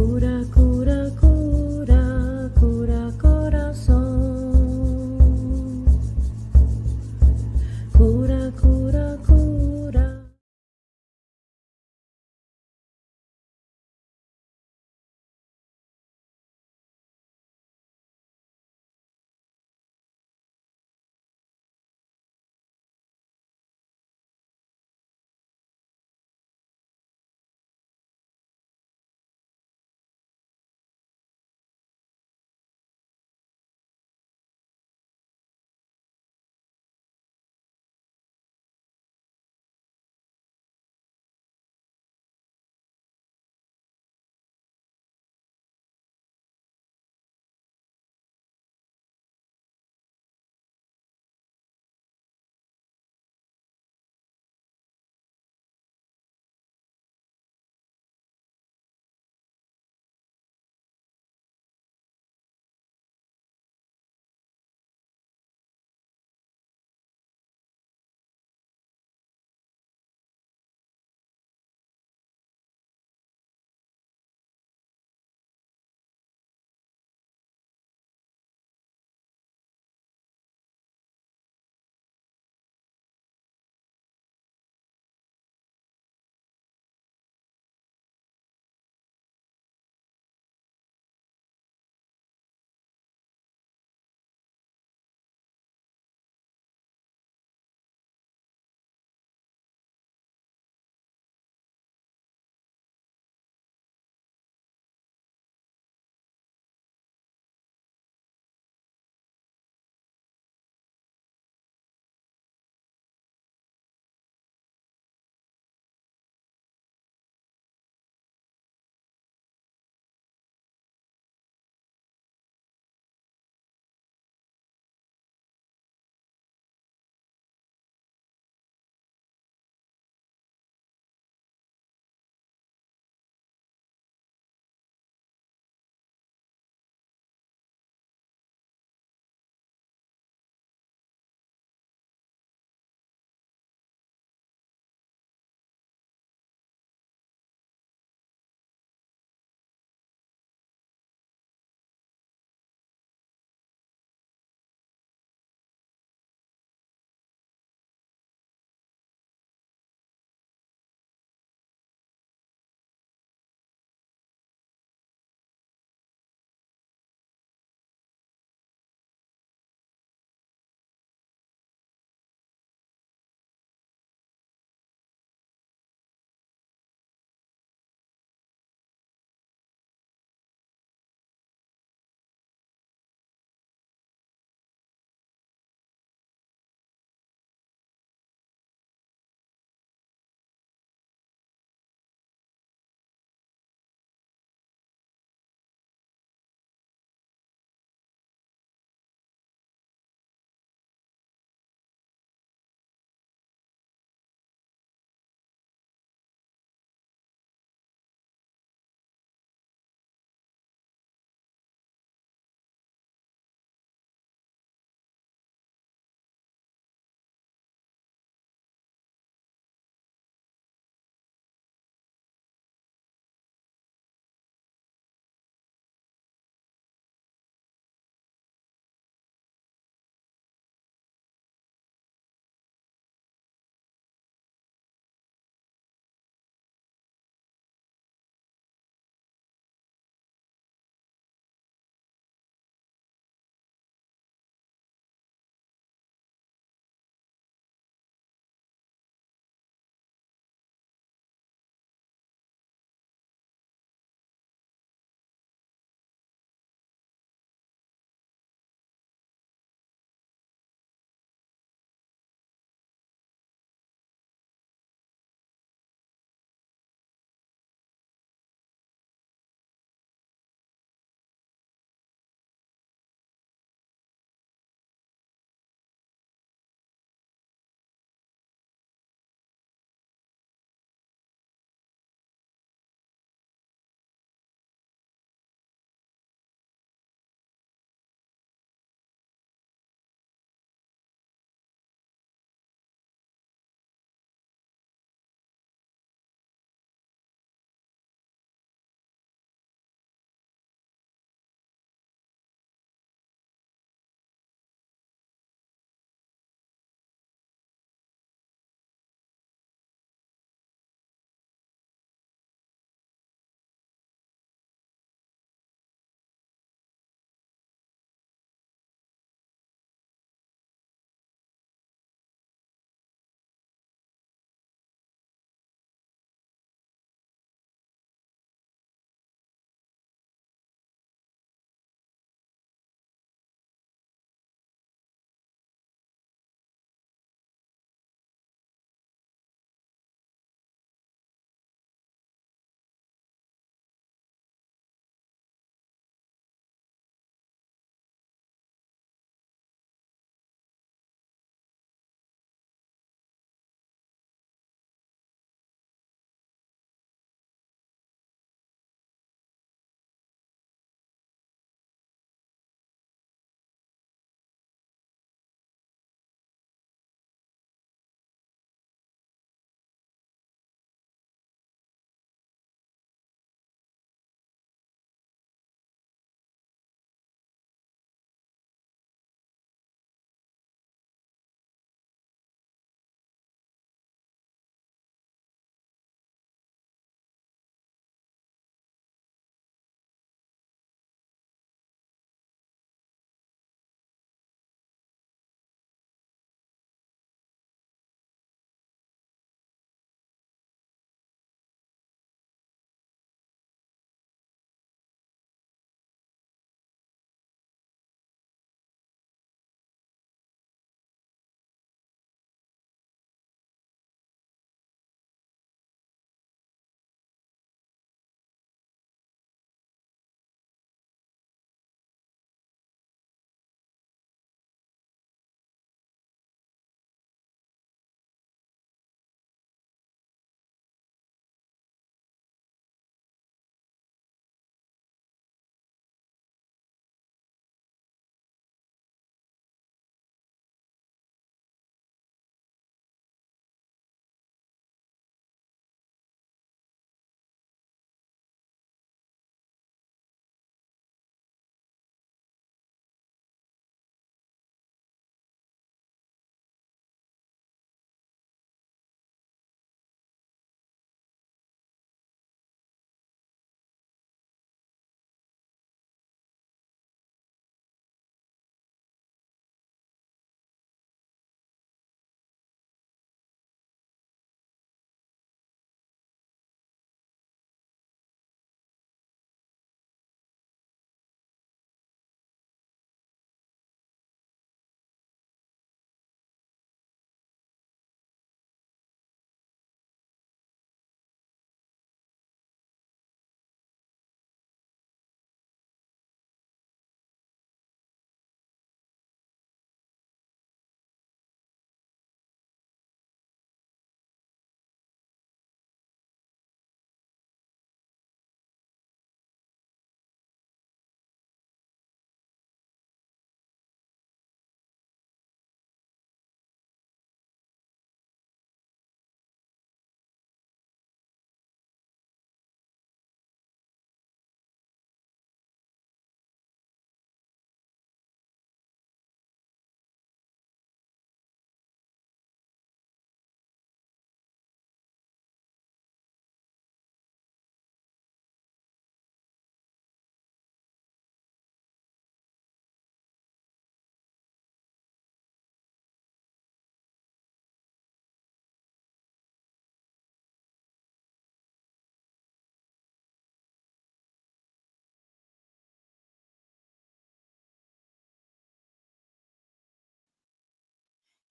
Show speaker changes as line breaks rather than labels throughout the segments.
Cura, cura, cura, cura corazón. Cura, cura, cura.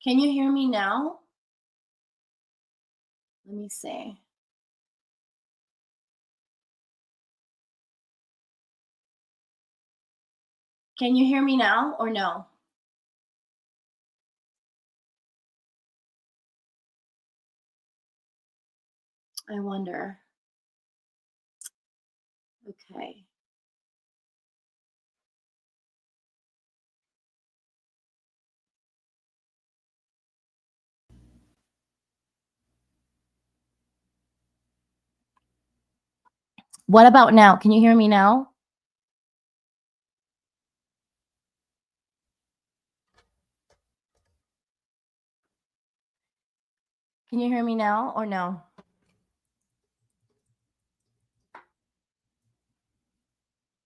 Can you hear me now? Let me see. Can you hear me now or no? I wonder. Okay. What about now? Can you hear me now? Can you hear me now or no?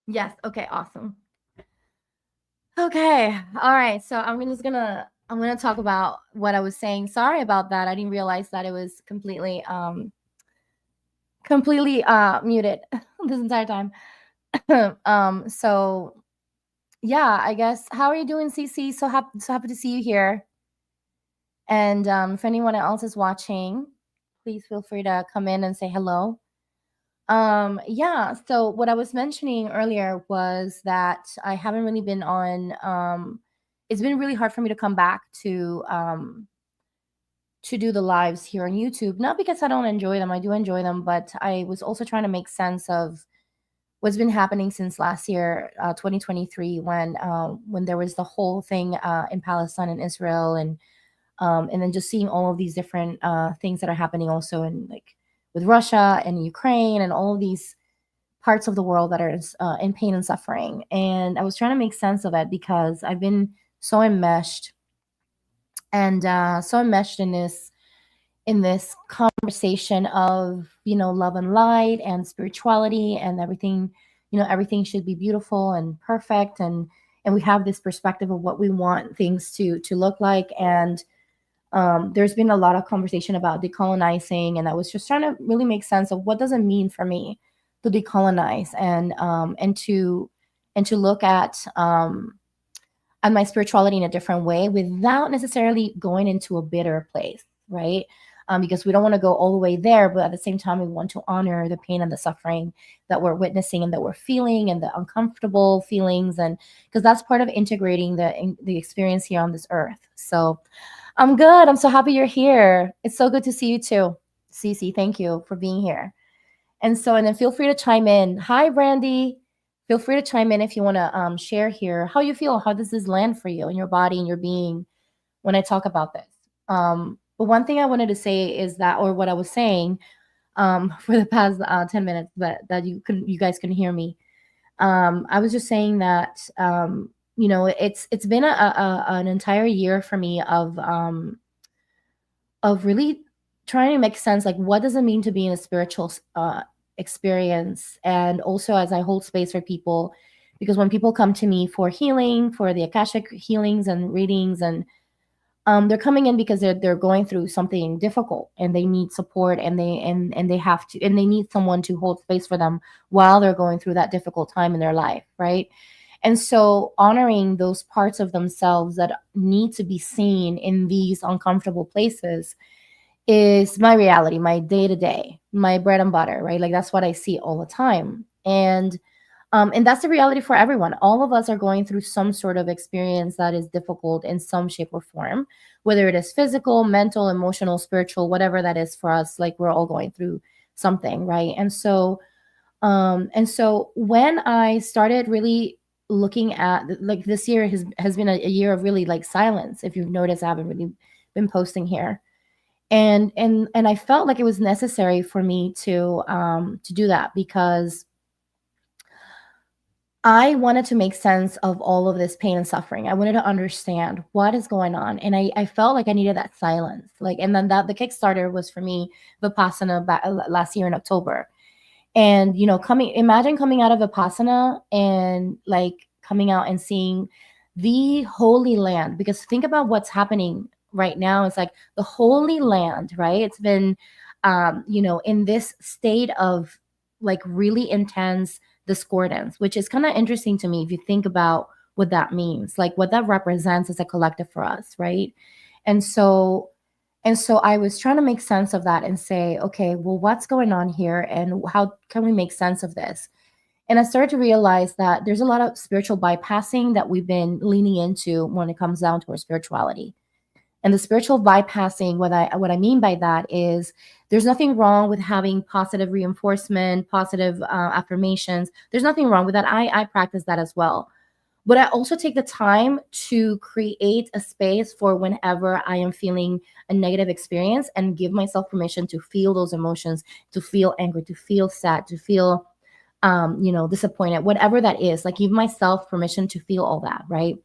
Yes. Okay. Awesome. Okay. All right. So I'm gonna talk about what I was saying. Sorry about that. I didn't realize that it was completely muted this entire time. So yeah, I guess, how are you doing, CC? So happy to see you here. And if anyone else is watching, please feel free to come in and say hello. Yeah, so what I was mentioning earlier was that I haven't really been on it's been really hard for me to come back to do the lives here on YouTube. Not because I don't enjoy them, I do enjoy them, but I was also trying to make sense of what's been happening since last year, 2023, when there was the whole thing in Palestine and Israel, and then just seeing all of these different things that are happening also in, like, with Russia and Ukraine and all of these parts of the world that are in pain and suffering. And I was trying to make sense of it because I've been so enmeshed and so enmeshed in this conversation of, love and light and spirituality and everything. Everything should be beautiful and perfect, and we have this perspective of what we want things to look like. And there's been a lot of conversation about decolonizing, and I was just trying to really make sense of what does it mean for me to decolonize, and to look at my spirituality in a different way without necessarily going into a bitter place, right? Because we don't want to go all the way there, but at the same time, we want to honor the pain and the suffering that we're witnessing and that we're feeling, and the uncomfortable feelings, and because that's part of integrating the experience here on this earth. So I'm good. I'm so happy you're here. It's so good to see you too, Cece. Thank you for being here. And then feel free to chime in. Hi, Brandy. Feel free to chime in if you want to share here how you feel. How does this land for you in your body and your being when I talk about this? But one thing I wanted to say is that, or what I was saying for the past 10 minutes, but that you guys couldn't hear me. I was just saying that it's been an entire year for me of really trying to make sense, like, what does it mean to be in a spiritual experience, and also as I hold space for people, because when people come to me for healing, for the akashic healings and readings, and they're coming in because they're going through something difficult and they need support, and they have to, and they need someone to hold space for them while they're going through that difficult time in their life, right? And so honoring those parts of themselves that need to be seen in these uncomfortable places is my reality, my day to day, my bread and butter, right? Like, that's what I see all the time. And that's the reality for everyone. All of us are going through some sort of experience that is difficult in some shape or form, whether it is physical, mental, emotional, spiritual, whatever that is for us. Like, we're all going through something, right? And so when I started really looking at, like, this year has been a year of really, like, silence. If you've noticed, I haven't really been posting here, and I felt like it was necessary for me to do that, because I wanted to make sense of all of this pain and suffering. I wanted to understand what is going on, and I felt like I needed that silence. Like, and then that the Kickstarter was for me Vipassana last year in October. And imagine coming out of Vipassana and, like, coming out and seeing the Holy Land, because think about what's happening right now. It's like the Holy Land, right? It's been in this state of, like, really intense discordance, which is kind of interesting to me if you think about what that means, like what that represents as a collective for us, right? And so I was trying to make sense of that and say, okay, well, what's going on here and how can we make sense of this? And I started to realize that there's a lot of spiritual bypassing that we've been leaning into when it comes down to our spirituality. And the spiritual bypassing, what I mean by that is there's nothing wrong with having positive reinforcement, positive affirmations. There's nothing wrong with that. I practice that as well. But I also take the time to create a space for whenever I am feeling a negative experience and give myself permission to feel those emotions, to feel angry, to feel sad, to feel disappointed, whatever that is. Like, give myself permission to feel all that, right?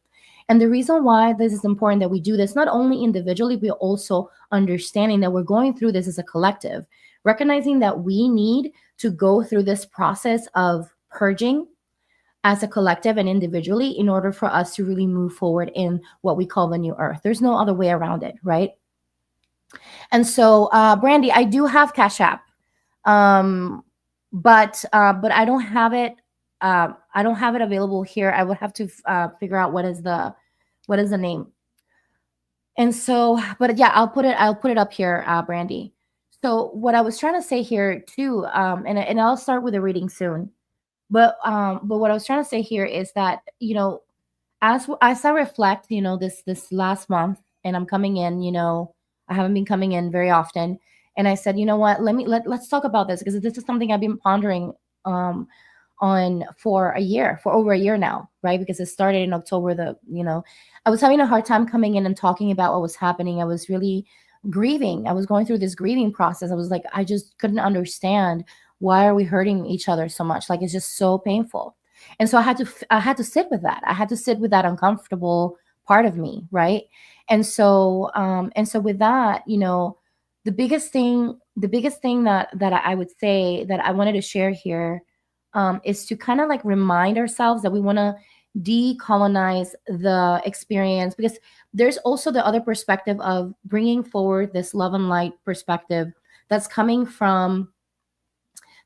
And the reason why this is important that we do this, not only individually, but also understanding that we're going through this as a collective, recognizing that we need to go through this process of purging as a collective and individually in order for us to really move forward in what we call the new earth. There's no other way around it, right? And so, Brandy, I do have Cash App, um, but I don't have it. I don't have it available here. I would have to figure out what is the name. And so, but yeah, I'll put it up here, Brandy. So what I was trying to say here too, and I'll start with the reading soon. But what I was trying to say here is that, as I reflect, this last month, and I'm coming in, I haven't been coming in very often, and I said, you know what, let's talk about this because this is something I've been pondering um on for over a year now, right? Because it started in October. I was having a hard time coming in and talking about what was happening. I was really grieving. I was going through this grieving process. I was like, I just couldn't understand why are we hurting each other so much? Like, it's just so painful. And so I had to sit with that. I had to sit with that uncomfortable part of me, right? And so with that, the biggest thing that I would say that I wanted to share here, is to kind of like remind ourselves that we want to decolonize the experience, because there's also the other perspective of bringing forward this love and light perspective that's coming from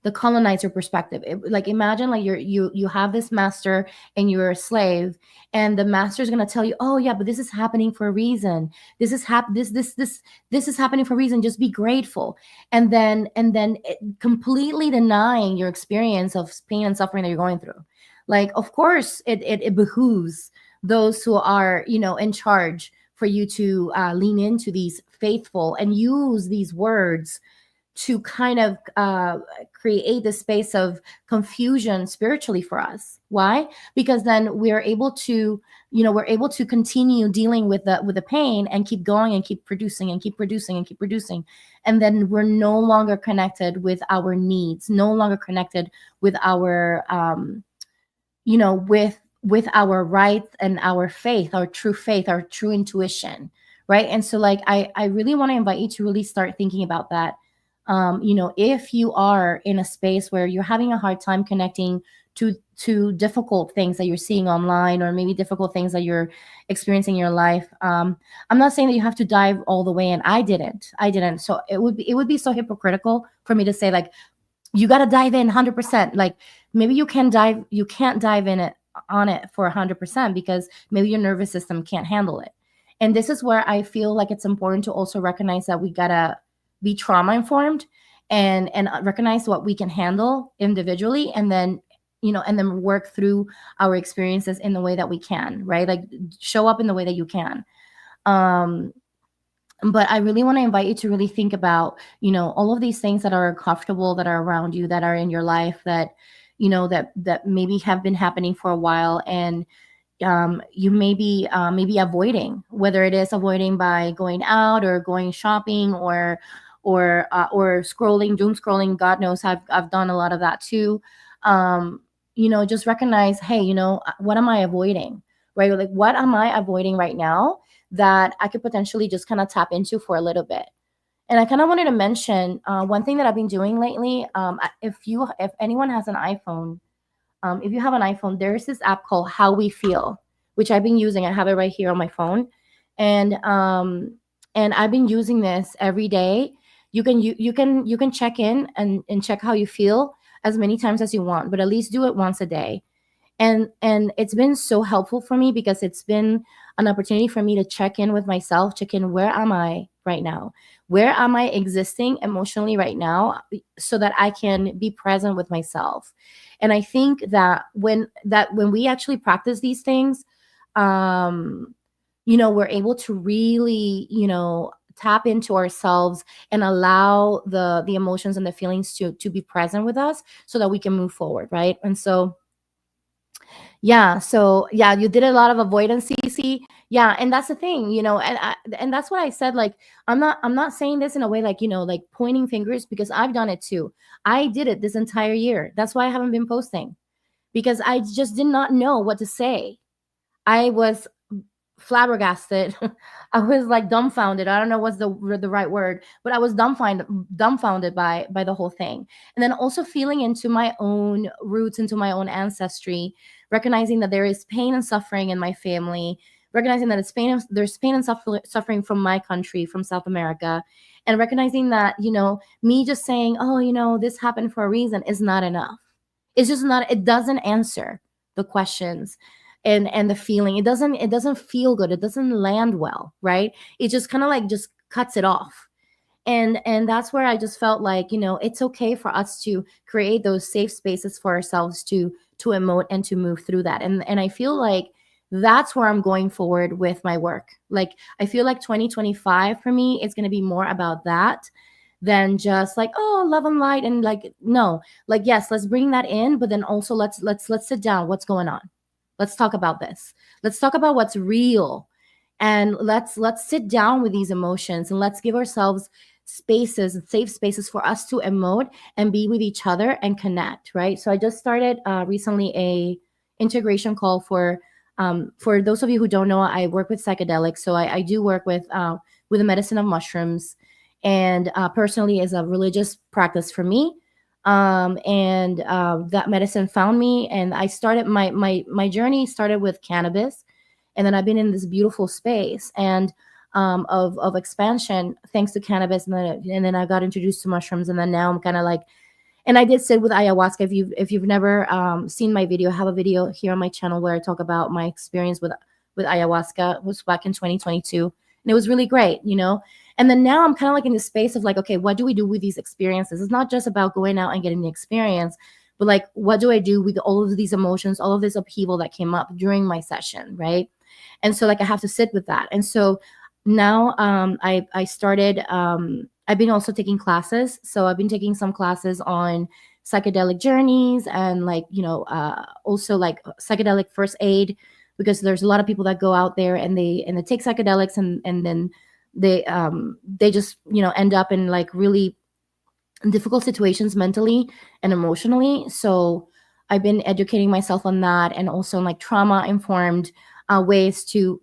the colonizer perspective. Like, imagine like you have this master and you're a slave, and the master is going to tell you, oh yeah, but this is happening for a reason. This is happening for a reason. Just be grateful. And then completely denying your experience of pain and suffering that you're going through. Like, of course it behooves those who are, in charge, for you to lean into these faithful and use these words to kind of create this space of confusion spiritually for us. Why? Because then we're able to continue dealing with the pain and keep going and keep producing and keep producing and keep producing. And then we're no longer connected with our needs, no longer connected with our with our rights and our faith, our true intuition, right? And so, like, I really want to invite you to really start thinking about that. If you are in a space where you're having a hard time connecting to difficult things that you're seeing online, or maybe difficult things that you're experiencing in your life, I'm not saying that you have to dive all the way in. I didn't. So it would be so hypocritical for me to say, like, you got to dive in 100%. Like, maybe you can't dive in it on it for 100% because maybe your nervous system can't handle it. And this is where I feel like it's important to also recognize that we gotta be trauma informed, and recognize what we can handle individually, and then work through our experiences in the way that we can, right? Like, show up in the way that you can. um but I really want to invite you to really think about, all of these things that are comfortable, that are around you, that are in your life, that that maybe have been happening for a while, and you maybe avoiding, whether it is avoiding by going out or going shopping, or scrolling, doom scrolling. God knows, I've done a lot of that too. Just recognize, hey, what am I avoiding, right? Like, what am I avoiding right now that I could potentially just kind of tap into for a little bit? And I kind of wanted to mention one thing that I've been doing lately. If anyone has an iPhone, if you have an iPhone, there's this app called How We Feel, which I've been using. I have it right here on my phone, and I've been using this every day. You can check in and check how you feel as many times as you want, but at least do it once a day. And it's been so helpful for me because it's been an opportunity for me to check in with myself, check in, where am I right now, where am I existing emotionally right now, so that I can be present with myself. And I think that when we actually practice these things, um we're able to really, tap into ourselves and allow the emotions and the feelings to be present with us so that we can move forward, right? And so yeah, so yeah, you did a lot of avoidance, CC. Yeah, and that's the thing, and that's what I said. Like, I'm not saying this in a way like, like pointing fingers, because I've done it too. I did it this entire year. That's why I haven't been posting, because I just did not know what to say. I was flabbergasted. I was like dumbfounded. I don't know what's the right word, but I was dumbfounded by the whole thing. And then also feeling into my own roots, into my own ancestry, recognizing that there is pain and suffering in my family, recognizing that there's pain and suffering from my country, from South America, and recognizing that, me just saying, oh, this happened for a reason, is not enough. It's just not. It doesn't answer the questions and the feeling. It doesn't feel good. It doesn't land well, right? It just kind of like just cuts it off. And that's where I just felt like, it's okay for us to create those safe spaces for ourselves to emote and to move through that. And I feel like that's where I'm going forward with my work. Like, I feel like 2025 for me is going to be more about that than just like, oh, love and light, and like, no, like, yes, let's bring that in, but then also let's sit down. What's going on? Let's talk about this. Let's talk about what's real, and let's sit down with these emotions, and let's give ourselves spaces, safe spaces for us to emote and be with each other and connect, right? So I just started recently a integration call for those of you who don't know, I work with psychedelics. So I do work with the medicine of mushrooms, and personally is a religious practice for me. And that medicine found me, and I started my journey started with cannabis, and then I've been in this beautiful space and of expansion thanks to cannabis, and then I got introduced to mushrooms, and then now I'm kind of like, and I did sit with ayahuasca. If you've never seen my video, I have a video here on my channel where I talk about my experience with ayahuasca. It was back in 2022, and it was really great. And then now I'm kind of like in this space of like, okay, what do we do with these experiences? It's not just about going out and getting the experience, but like, what do I do with all of these emotions, all of this upheaval that came up during my session, right? And so like I have to sit with that. And so now I started I've been also taking classes. So I've been taking some classes on psychedelic journeys, and like, also like psychedelic first aid, because there's a lot of people that go out there and they take psychedelics, and then they just, end up in like really difficult situations mentally and emotionally. So I've been educating myself on that, and also like trauma informed ways to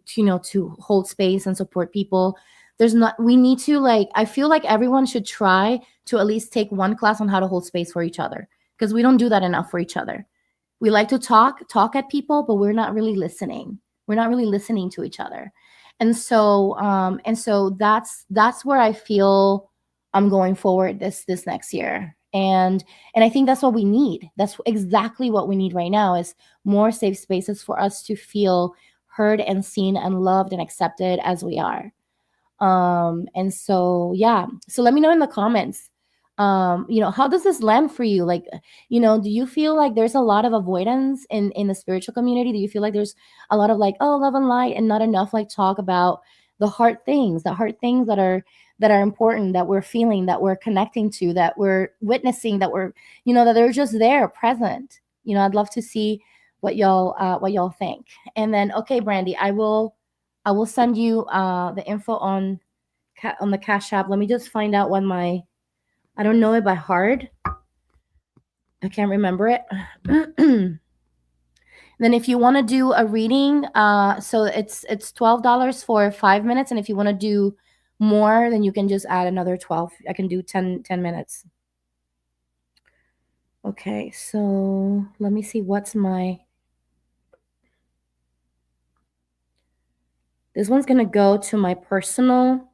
hold space and support people. There's not We need to, like, I feel like everyone should try to at least take one class on how to hold space for each other, because we don't do that enough for each other. We like to talk at people, but we're not really listening. We're not really listening to each other. And so that's where I feel I'm going forward this next year. And I think that's what we need. That's exactly what we need right now, is more safe spaces for us to feel heard and seen and loved and accepted as we are. And so, yeah, so let me know in the comments, how does this land for you? Like, do you feel like there's a lot of avoidance in the spiritual community? Do you feel like there's a lot of like, oh, love and light, and not enough like talk about the hard things that are important, that we're feeling, that we're connecting to, that we're witnessing, that we're, that they're just there present? I'd love to see what y'all think. And then, okay, Brandy, I will send you the info on the Cash App. Let me just find out when I don't know it by heart. I can't remember it. Then if you want to do a reading, so it's $12 for 5 minutes, and if you want to do more, then you can just add another 12. I can do 10 minutes. Okay, so let me see this one's gonna go to my personal.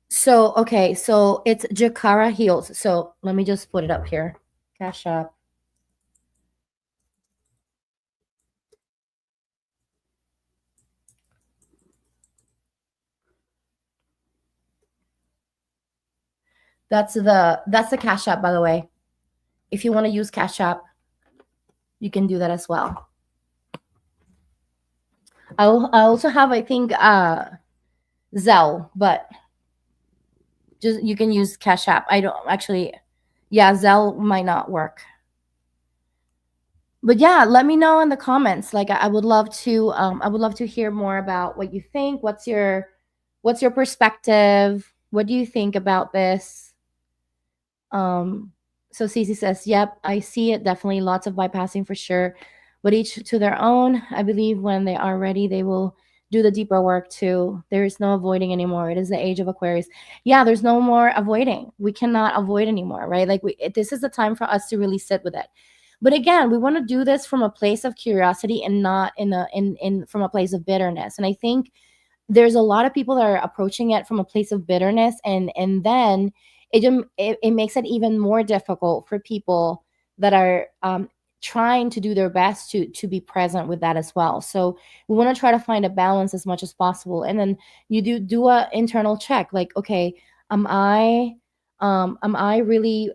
So, okay, so it's Jakara Heals. So let me just put it up here. Cash App. That's the Cash App, by the way. If you want to use Cash App, you can do that as well. I also have, I think, Zelle, but just you can use Cash App. I don't actually, yeah, Zelle might not work. But yeah, let me know in the comments. Like I would love to I would love to hear more about what you think. What's your perspective? What do you think about this? Um so Cece says, "Yep, I see it definitely lots of bypassing for sure. But each to their own. I believe when they are ready, they will do the deeper work too. There is no avoiding anymore. It is the age of Aquarius. Yeah, there's no more avoiding. We cannot avoid anymore, right? Like this is the time for us to really sit with it. But again, we want to do this from a place of curiosity and not in from a place of bitterness. And I think there's a lot of people that are approaching it from a place of bitterness, and then it makes it even more difficult for people that are trying to do their best to be present with that as well. So we want to try to find a balance as much as possible, and then you do a internal check, like, okay, am I really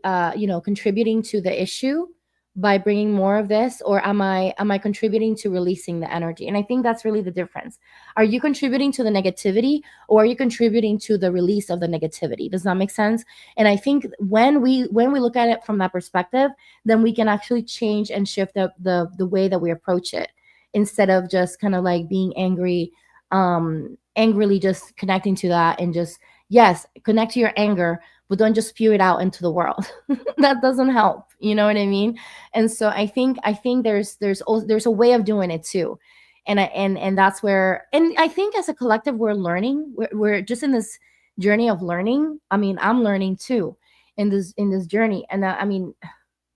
contributing to the issue by bringing more of this, or am I contributing to releasing the energy? And I think that's really the difference. Are you contributing to the negativity, or are you contributing to the release of the negativity? Does that make sense? And I think when we look at it from that perspective, then we can actually change and shift the way that we approach it, instead of just kind of like being angry, angrily just connecting to that, and just, yes, connect to your anger, but don't just spew it out into the world. That doesn't help. You know what I mean? And so I think there's a way of doing it too. And that's where, and I think as a collective we're learning. We're just in this journey of learning. I mean, I'm learning too in this journey. And I mean,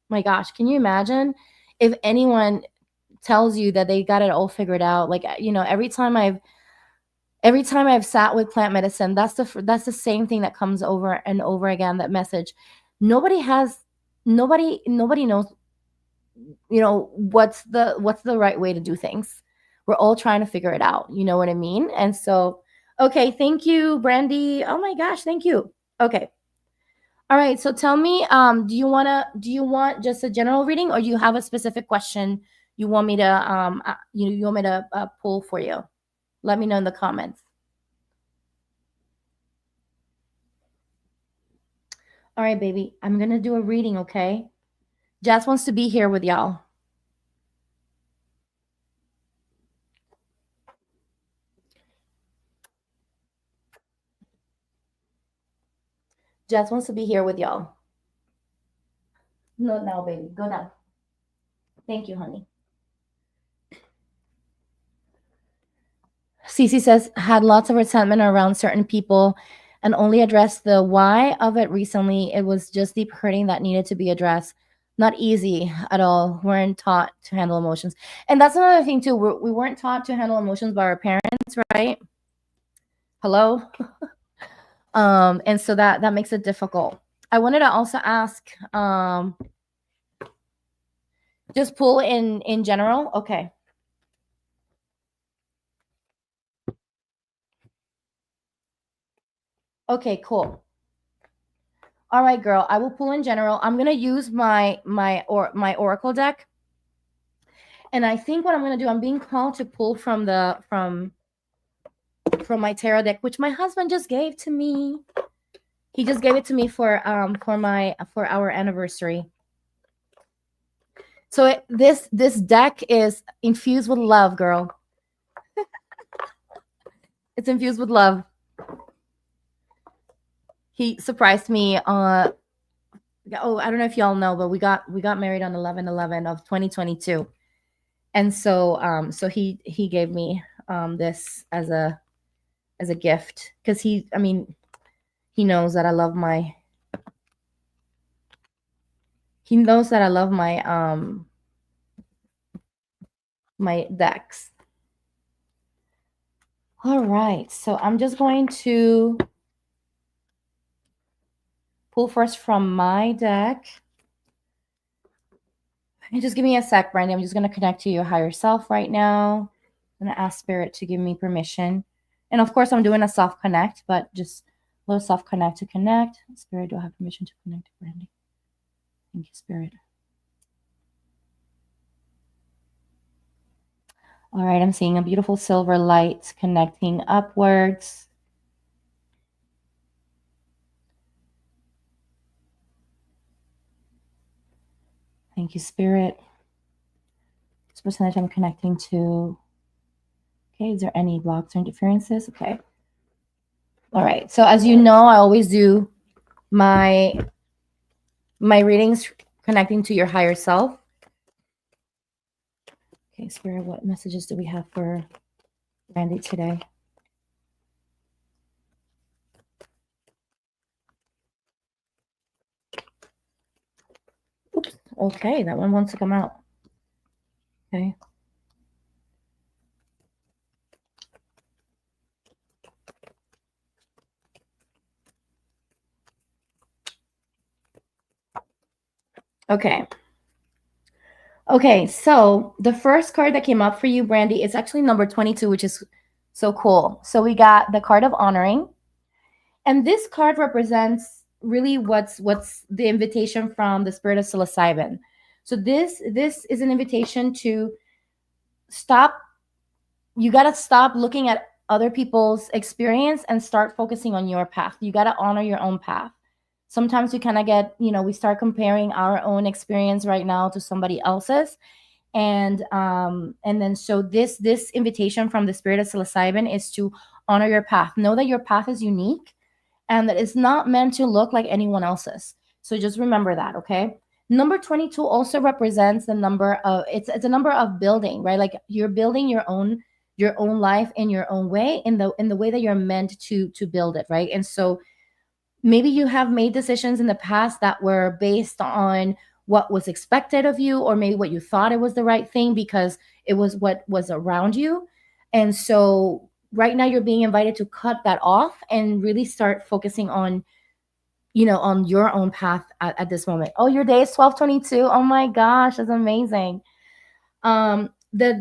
my gosh, can you imagine if anyone tells you that they got it all figured out? Like, every time I've sat with plant medicine, that's the same thing that comes over and over again, that message. Nobody knows, what's the right way to do things. We're all trying to figure it out, you know what I mean? And so, okay, thank you, Brandy. Oh my gosh, thank you. Okay. All right, so tell me, do you want just a general reading, or do you have a specific question you want me to pull for you? Let me know in the comments. All right, baby, I'm gonna do a reading, okay? Jazz wants to be here with y'all. Jazz wants to be here with y'all. Not now, baby. Go down. Thank you, honey. Cece says, had lots of resentment around certain people and only addressed the why of it recently. It was just deep hurting that needed to be addressed. Not easy at all. Weren't taught to handle emotions. And that's another thing, too. We weren't taught to handle emotions by our parents, right? Hello? And so that makes it difficult. I wanted to also ask, just pull in general. Okay. Okay, cool. All right, girl. I will pull in general. I'm gonna use my oracle deck, and I think what I'm gonna do, I'm being called to pull from my tarot deck, which my husband just gave to me. He just gave it to me for our anniversary. So this deck is infused with love, girl. It's infused with love. He surprised me. I don't know if y'all know, but we got married on 11/11 of 2022, and so he gave me this as a gift, because he knows that I love my my decks. All right, so I'm just going to pull first from my deck. And just give me a sec, Brandy. I'm just going to connect to your higher self right now. I'm going to ask Spirit to give me permission. And of course, I'm doing a soft connect, but just Low self connect to connect. Spirit, do I have permission to connect to Brandy? Thank you, Spirit. All right, I'm seeing a beautiful silver light connecting upwards. Thank you, Spirit. This percentage I'm connecting to. Okay, is there any blocks or interferences? Okay. All right. So as you know, I always do my readings connecting to your higher self. Okay, Spirit, what messages do we have for Randy today? Oops. Okay, that one wants to come out. Okay. Okay. Okay, so the first card that came up for you, Brandy, is actually number 22, which is so cool. So we got the card of honoring. And this card represents really what's the invitation from the spirit of psilocybin. So this is an invitation to stop. You got to stop looking at other people's experience and start focusing on your path. You got to honor your own path. Sometimes we kind of get, we start comparing our own experience right now to somebody else's, and then so this invitation from the spirit of psilocybin is to honor your path. Know that your path is unique and that it's not meant to look like anyone else's. So just remember that, okay? Number 22 also represents the number of it's a number of building, right? Like you're building your own life in your own way, in the way that you're meant to build it, right? And so maybe you have made decisions in the past that were based on what was expected of you, or maybe what you thought it was the right thing because it was what was around you. And so right now you're being invited to cut that off and really start focusing on on your own path at this moment. Oh, your day is 1222. Oh my gosh, that's amazing. The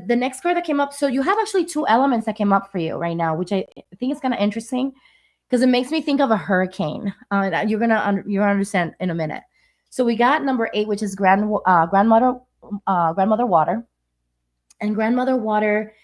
next card that came up, so you have actually two elements that came up for you right now, which I think is kind of interesting because it makes me think of a hurricane. You're gonna understand in a minute. So we got number 8, which is grandmother water, and grandmother water.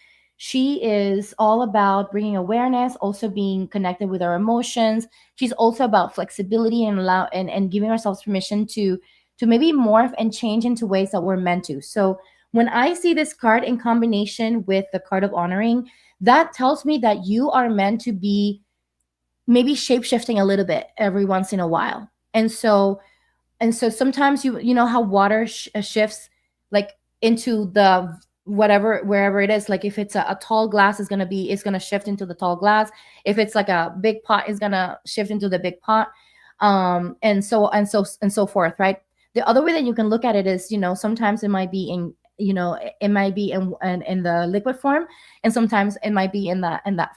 She is all about bringing awareness, also being connected with our emotions. She's also about flexibility and allow and giving ourselves permission to maybe morph and change into ways that we're meant to. So when I see this card in combination with the card of honoring, that tells me that you are meant to be maybe shape shifting a little bit every once in a while. And so sometimes you know how water shifts like into the whatever wherever it is. Like if it's a tall glass, is gonna shift into the tall glass. If it's like a big pot, is gonna shift into the big pot. And so forth, right? The other way that you can look at it is, sometimes it might be in it might be in the liquid form, and sometimes it might be in that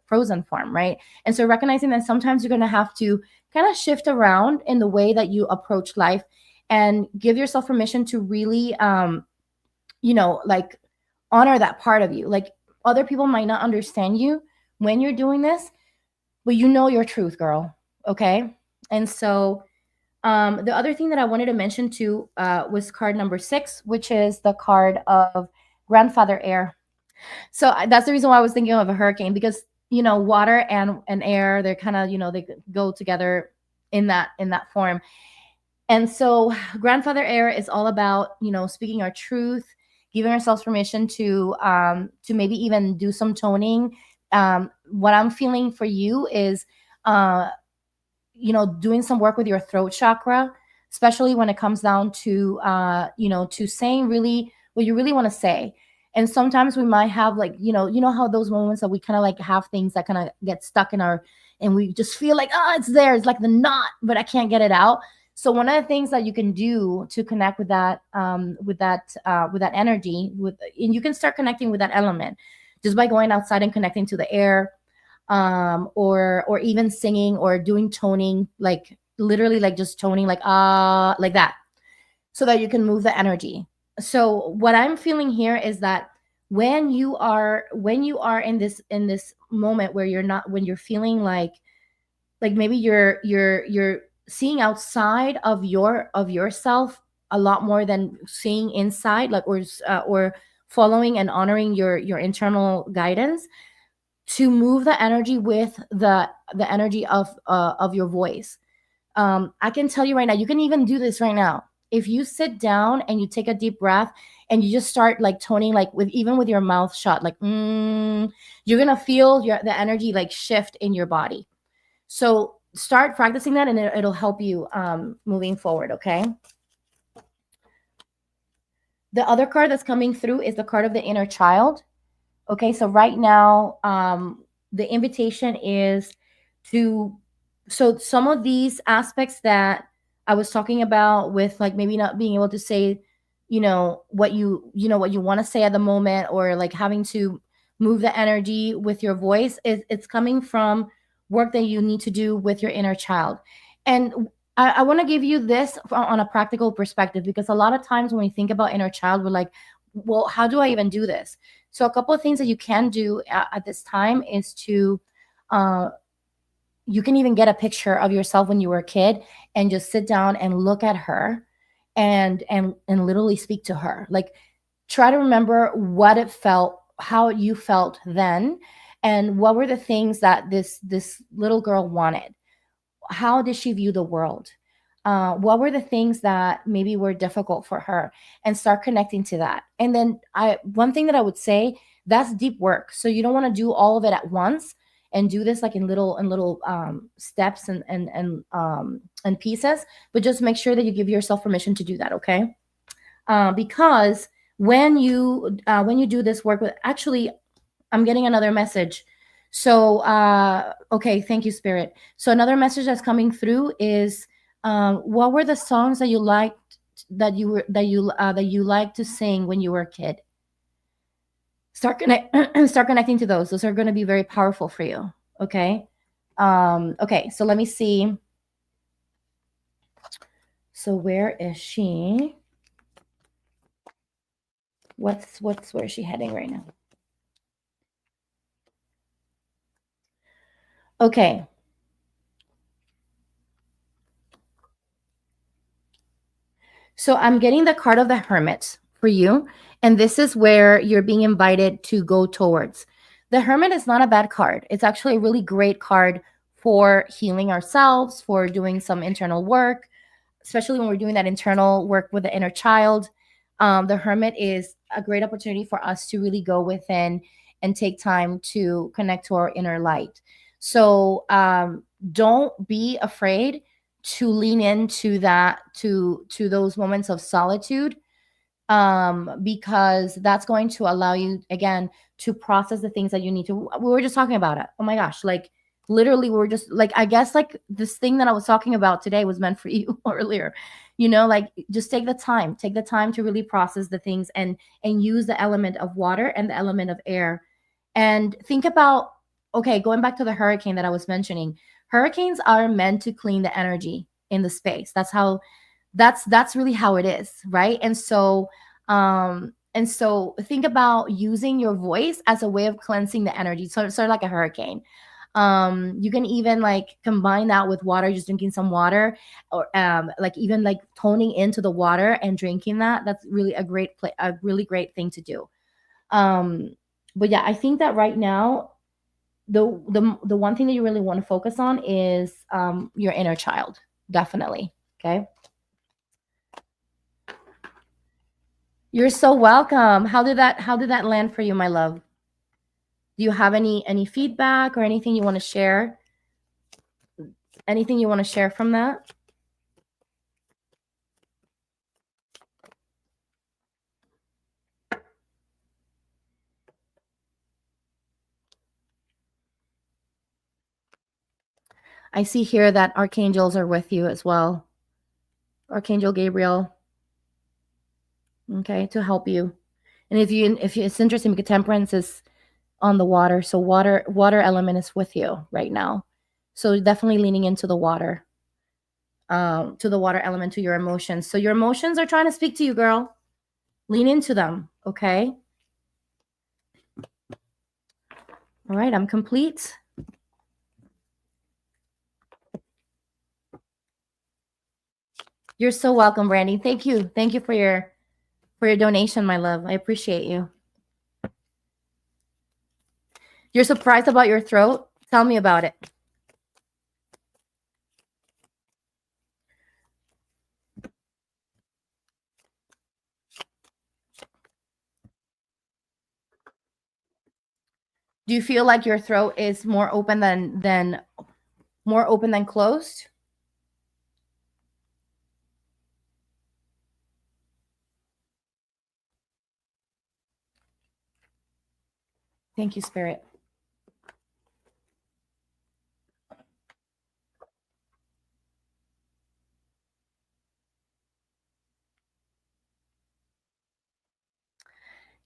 frozen form, right? And so recognizing that sometimes you're going to have to kind of shift around in the way that you approach life, and give yourself permission to really like honor that part of you. Like other people might not understand you when you're doing this, but you know your truth, girl. Okay. And so the other thing that I wanted to mention too was card number 6, which is the card of grandfather air. So that's the reason why I was thinking of a hurricane, because water and air, they're kind of they go together in that form. And so grandfather air is all about speaking our truth, giving ourselves permission to maybe even do some toning. What I'm feeling for you is doing some work with your throat chakra, especially when it comes down to to saying really what you really want to say. And sometimes we might have like how those moments that we kind of like have things that kind of get stuck in our, and we just feel like, oh, it's there, it's like the knot, but I can't get it out. So one of the things that you can do to connect with that with that energy, and you can start connecting with that element just by going outside and connecting to the air, or even singing or doing toning, like literally like just toning, like like that, so that you can move the energy. So what I'm feeling here is that when you are in this moment where you're not, when you're feeling like like maybe you're seeing outside of yourself a lot more than seeing inside, like, or following and honoring your internal guidance, to move the energy with the energy of your voice. I can tell you right now, you can even do this right now. If you sit down and you take a deep breath and you just start like toning, like with even with your mouth shut, like you're gonna feel the energy like shift in your body. So start practicing that, and it'll help you moving forward. Okay. The other card that's coming through is the card of the inner child. Okay, so right now, the invitation is to, so some of these aspects that I was talking about, with like maybe not being able to say, what you want to say at the moment, or like having to move the energy with your voice, it's coming from work that you need to do with your inner child. And I want to give you this on a practical perspective, because a lot of times when we think about inner child, we're like, well, how do I even do this? So a couple of things that you can do at this time is to, uh, you can even get a picture of yourself when you were a kid, and just sit down and look at her, and literally speak to her. Like, try to remember what it felt, how you felt then, and what were the things that this little girl wanted. How did she view the world? What were the things that maybe were difficult for her, and start connecting to that. And then one thing that I would say, that's deep work, so you don't want to do all of it at once, and do this like in little steps and pieces, but just make sure that you give yourself permission to do that. Okay. Because when you do this work with, actually, I'm getting another message. So, okay, thank you, Spirit. So another message that's coming through is, what were the songs that you liked, that you liked to sing when you were a kid? Start connecting to those. Those are going to be very powerful for you. Okay. Okay. So let me see. So where is she? Where is she heading right now? Okay. So I'm getting the card of the Hermit for you. And this is where you're being invited to go towards. The Hermit is not a bad card. It's actually a really great card for healing ourselves, for doing some internal work, especially when we're doing that internal work with the inner child. The Hermit is a great opportunity for us to really go within and take time to connect to our inner light. So don't be afraid to lean into that, to those moments of solitude, because that's going to allow you again to process the things that you need to. We were just talking about it. Oh my gosh, like literally, we were just like, I guess like this thing that I was talking about today was meant for you earlier. Like, just take the time to really process the things, and use the element of water and the element of air, and think about, okay, going back to the hurricane that I was mentioning. Hurricanes are meant to clean the energy in the space. That's really how it is, right? And so think about using your voice as a way of cleansing the energy. So it's sort of like a hurricane. You can even like combine that with water, just drinking some water, or like even like toning into the water and drinking that. That's really a really great thing to do. But yeah, I think that right now, the one thing that you really want to focus on is your inner child. Definitely. Okay. You're so welcome. How did that land for you, my love? Do you have any feedback or anything you want to share? Anything you want to share from that? I see here that archangels are with you as well. Archangel Gabriel, okay, to help you. And if you it's interesting because temperance is on the water, so water element is with you right now. So definitely leaning into the water, to the water element, to your emotions. So your emotions are trying to speak to you, girl. Lean into them, okay? All right, I'm complete. You're so welcome, Brandy. Thank you. Thank you for your donation, my love. I appreciate you. You're surprised about your throat? Tell me about it. Do you feel like your throat is more open than more open than closed? Thank you, Spirit.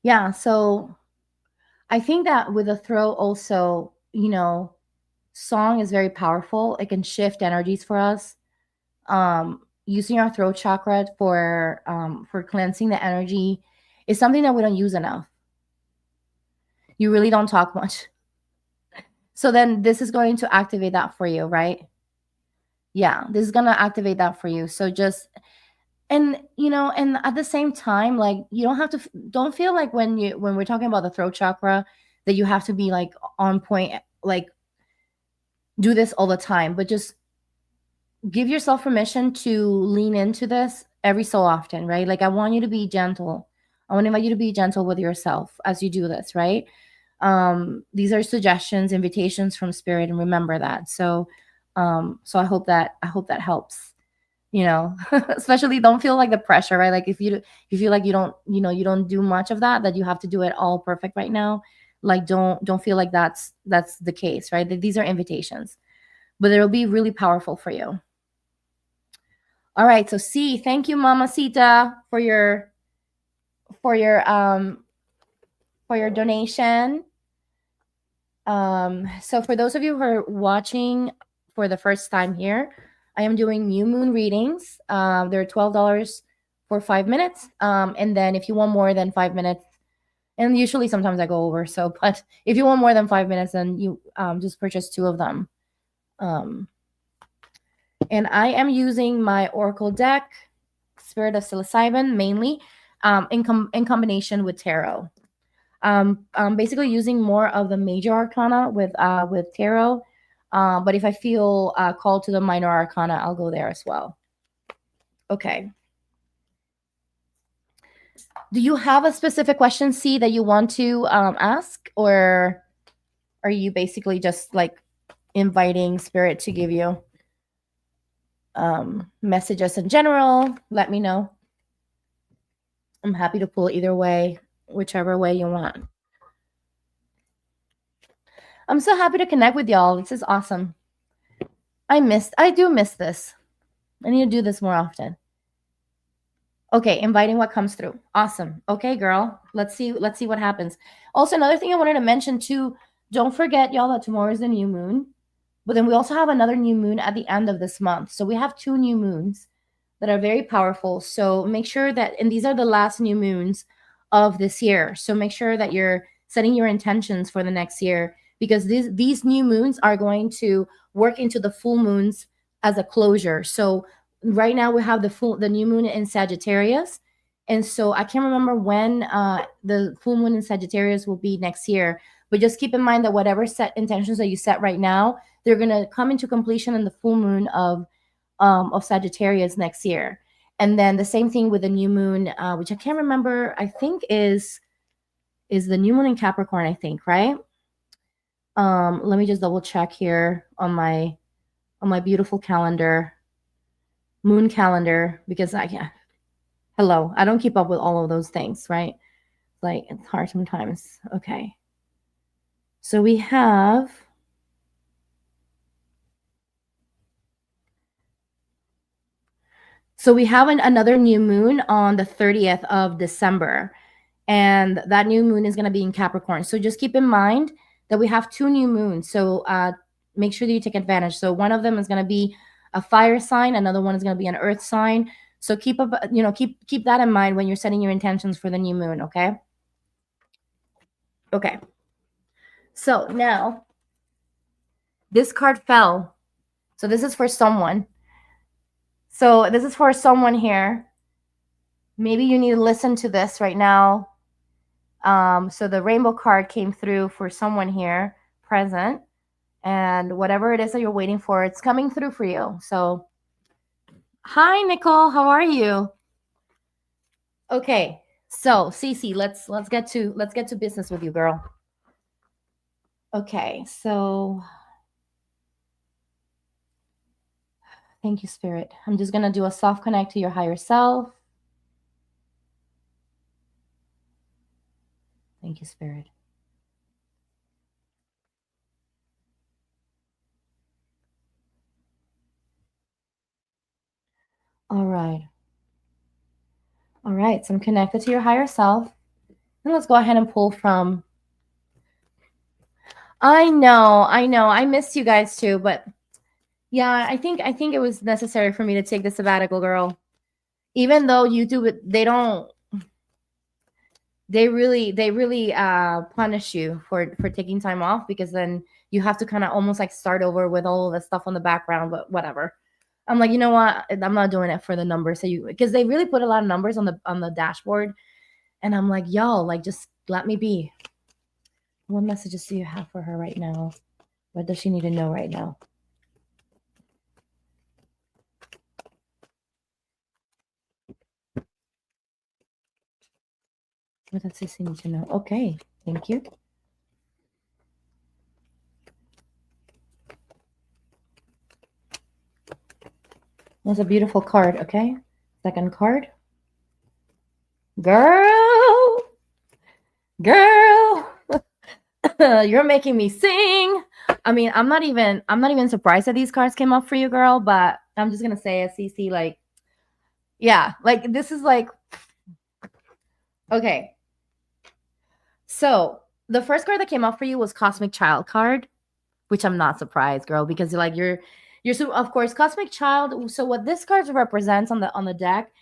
Yeah, so I think that with the throat also, song is very powerful. It can shift energies for us. Using our throat chakra for cleansing the energy is something that we don't use enough. You really don't talk much. So then this is going to activate that for you, right? Yeah, this is going to activate that for you. So just and at the same time, like, you don't have to don't feel like when we're talking about the throat chakra that you have to be like on point, like do this all the time, but just give yourself permission to lean into this every so often, right? Like, I want you to be gentle. I want to invite you to be gentle with yourself as you do this, right? These are suggestions, invitations from spirit, and remember that. So I hope that helps. Especially don't feel like the pressure, right? Like, if you feel like you don't do much of that you have to do it all perfect right now. Like, don't feel like that's the case, right? These are invitations, but it'll be really powerful for you. All right, so C, thank you, Mamacita, for your um for your donation. So for those of you who are watching for the first time here, I am doing new moon readings. They're $12 for 5 minutes. And then if you want more than 5 minutes, and usually sometimes I go over, so but if you want more than 5 minutes, then you just purchase two of them. And I am using my Oracle deck, Spirit of Psilocybin, mainly in combination with tarot. I'm basically using more of the major arcana with tarot. But if I feel called to the minor arcana, I'll go there as well. Okay. Do you have a specific question, C, that you want to ask, or are you basically just like inviting spirit to give you messages in general? Let me know. I'm happy to pull either way, whichever way you want. I'm so happy to connect with y'all. This is awesome. I do miss this. I need to do this more often. Okay, inviting what comes through. Awesome. Okay, girl. Let's see what happens. Also, another thing I wanted to mention too, don't forget, y'all, that tomorrow is the new moon. But then we also have another new moon at the end of this month. So we have two new moons that are very powerful. So make sure that, and these are the last new moons of this year. So make sure that you're setting your intentions for the next year, because these new moons are going to work into the full moons as a closure. So right now we have the new moon in Sagittarius. And so I can't remember when the full moon in Sagittarius will be next year. But just keep in mind that whatever set intentions that you set right now, they're going to come into completion in the full moon of Sagittarius next year. And then the same thing with the new moon, which I can't remember. I think is the new moon in Capricorn. I think, right? Let me just double check here on my beautiful calendar, moon calendar, because I can't. Hello, I don't keep up with all of those things, right? Like, it's hard sometimes. Okay, so we have. So we have another new moon on the 30th of December, and that new moon is going to be in Capricorn. So just keep in mind that we have two new moons. So make sure that you take advantage. So one of them is going to be a fire sign, another one is going to be an earth sign. So keep that in mind when you're setting your intentions for the new moon. Okay. Okay. So now this card fell. So this is for someone. So this is for someone here. Maybe you need to listen to this right now. So the rainbow card came through for someone here present, and whatever it is that you're waiting for, it's coming through for you. So, hi Nicole, how are you? Okay, so Cece, let's get to business with you, girl. Okay, so thank you, Spirit. I'm just gonna do a soft connect to your higher self. Thank you, Spirit. All right. All right. So I'm connected to your higher self. And let's go ahead and pull from. I know, I know. I missed you guys too, but yeah, I think it was necessary for me to take the sabbatical, girl. Even though YouTube, they really punish you for taking time off, because then you have to kind of almost like start over with all of the stuff on the background, but whatever. I'm like, you know what? I'm not doing it for the numbers. So you, because they really put a lot of numbers on the dashboard, and I'm like, y'all, like, just let me be. What messages do you have for her right now? What does she need to know right now? What does Sissy need to know? Okay, thank you. That's a beautiful card, okay? Second card. Girl, girl, you're making me sing. I mean, I'm not even surprised that these cards came up for you, girl, but I'm just gonna say as CC, like, yeah, like this is like, okay. So the first card that came up for you was Cosmic Child card, which I'm not surprised, girl, because you're so, of course, Cosmic Child. So what this card represents on the deck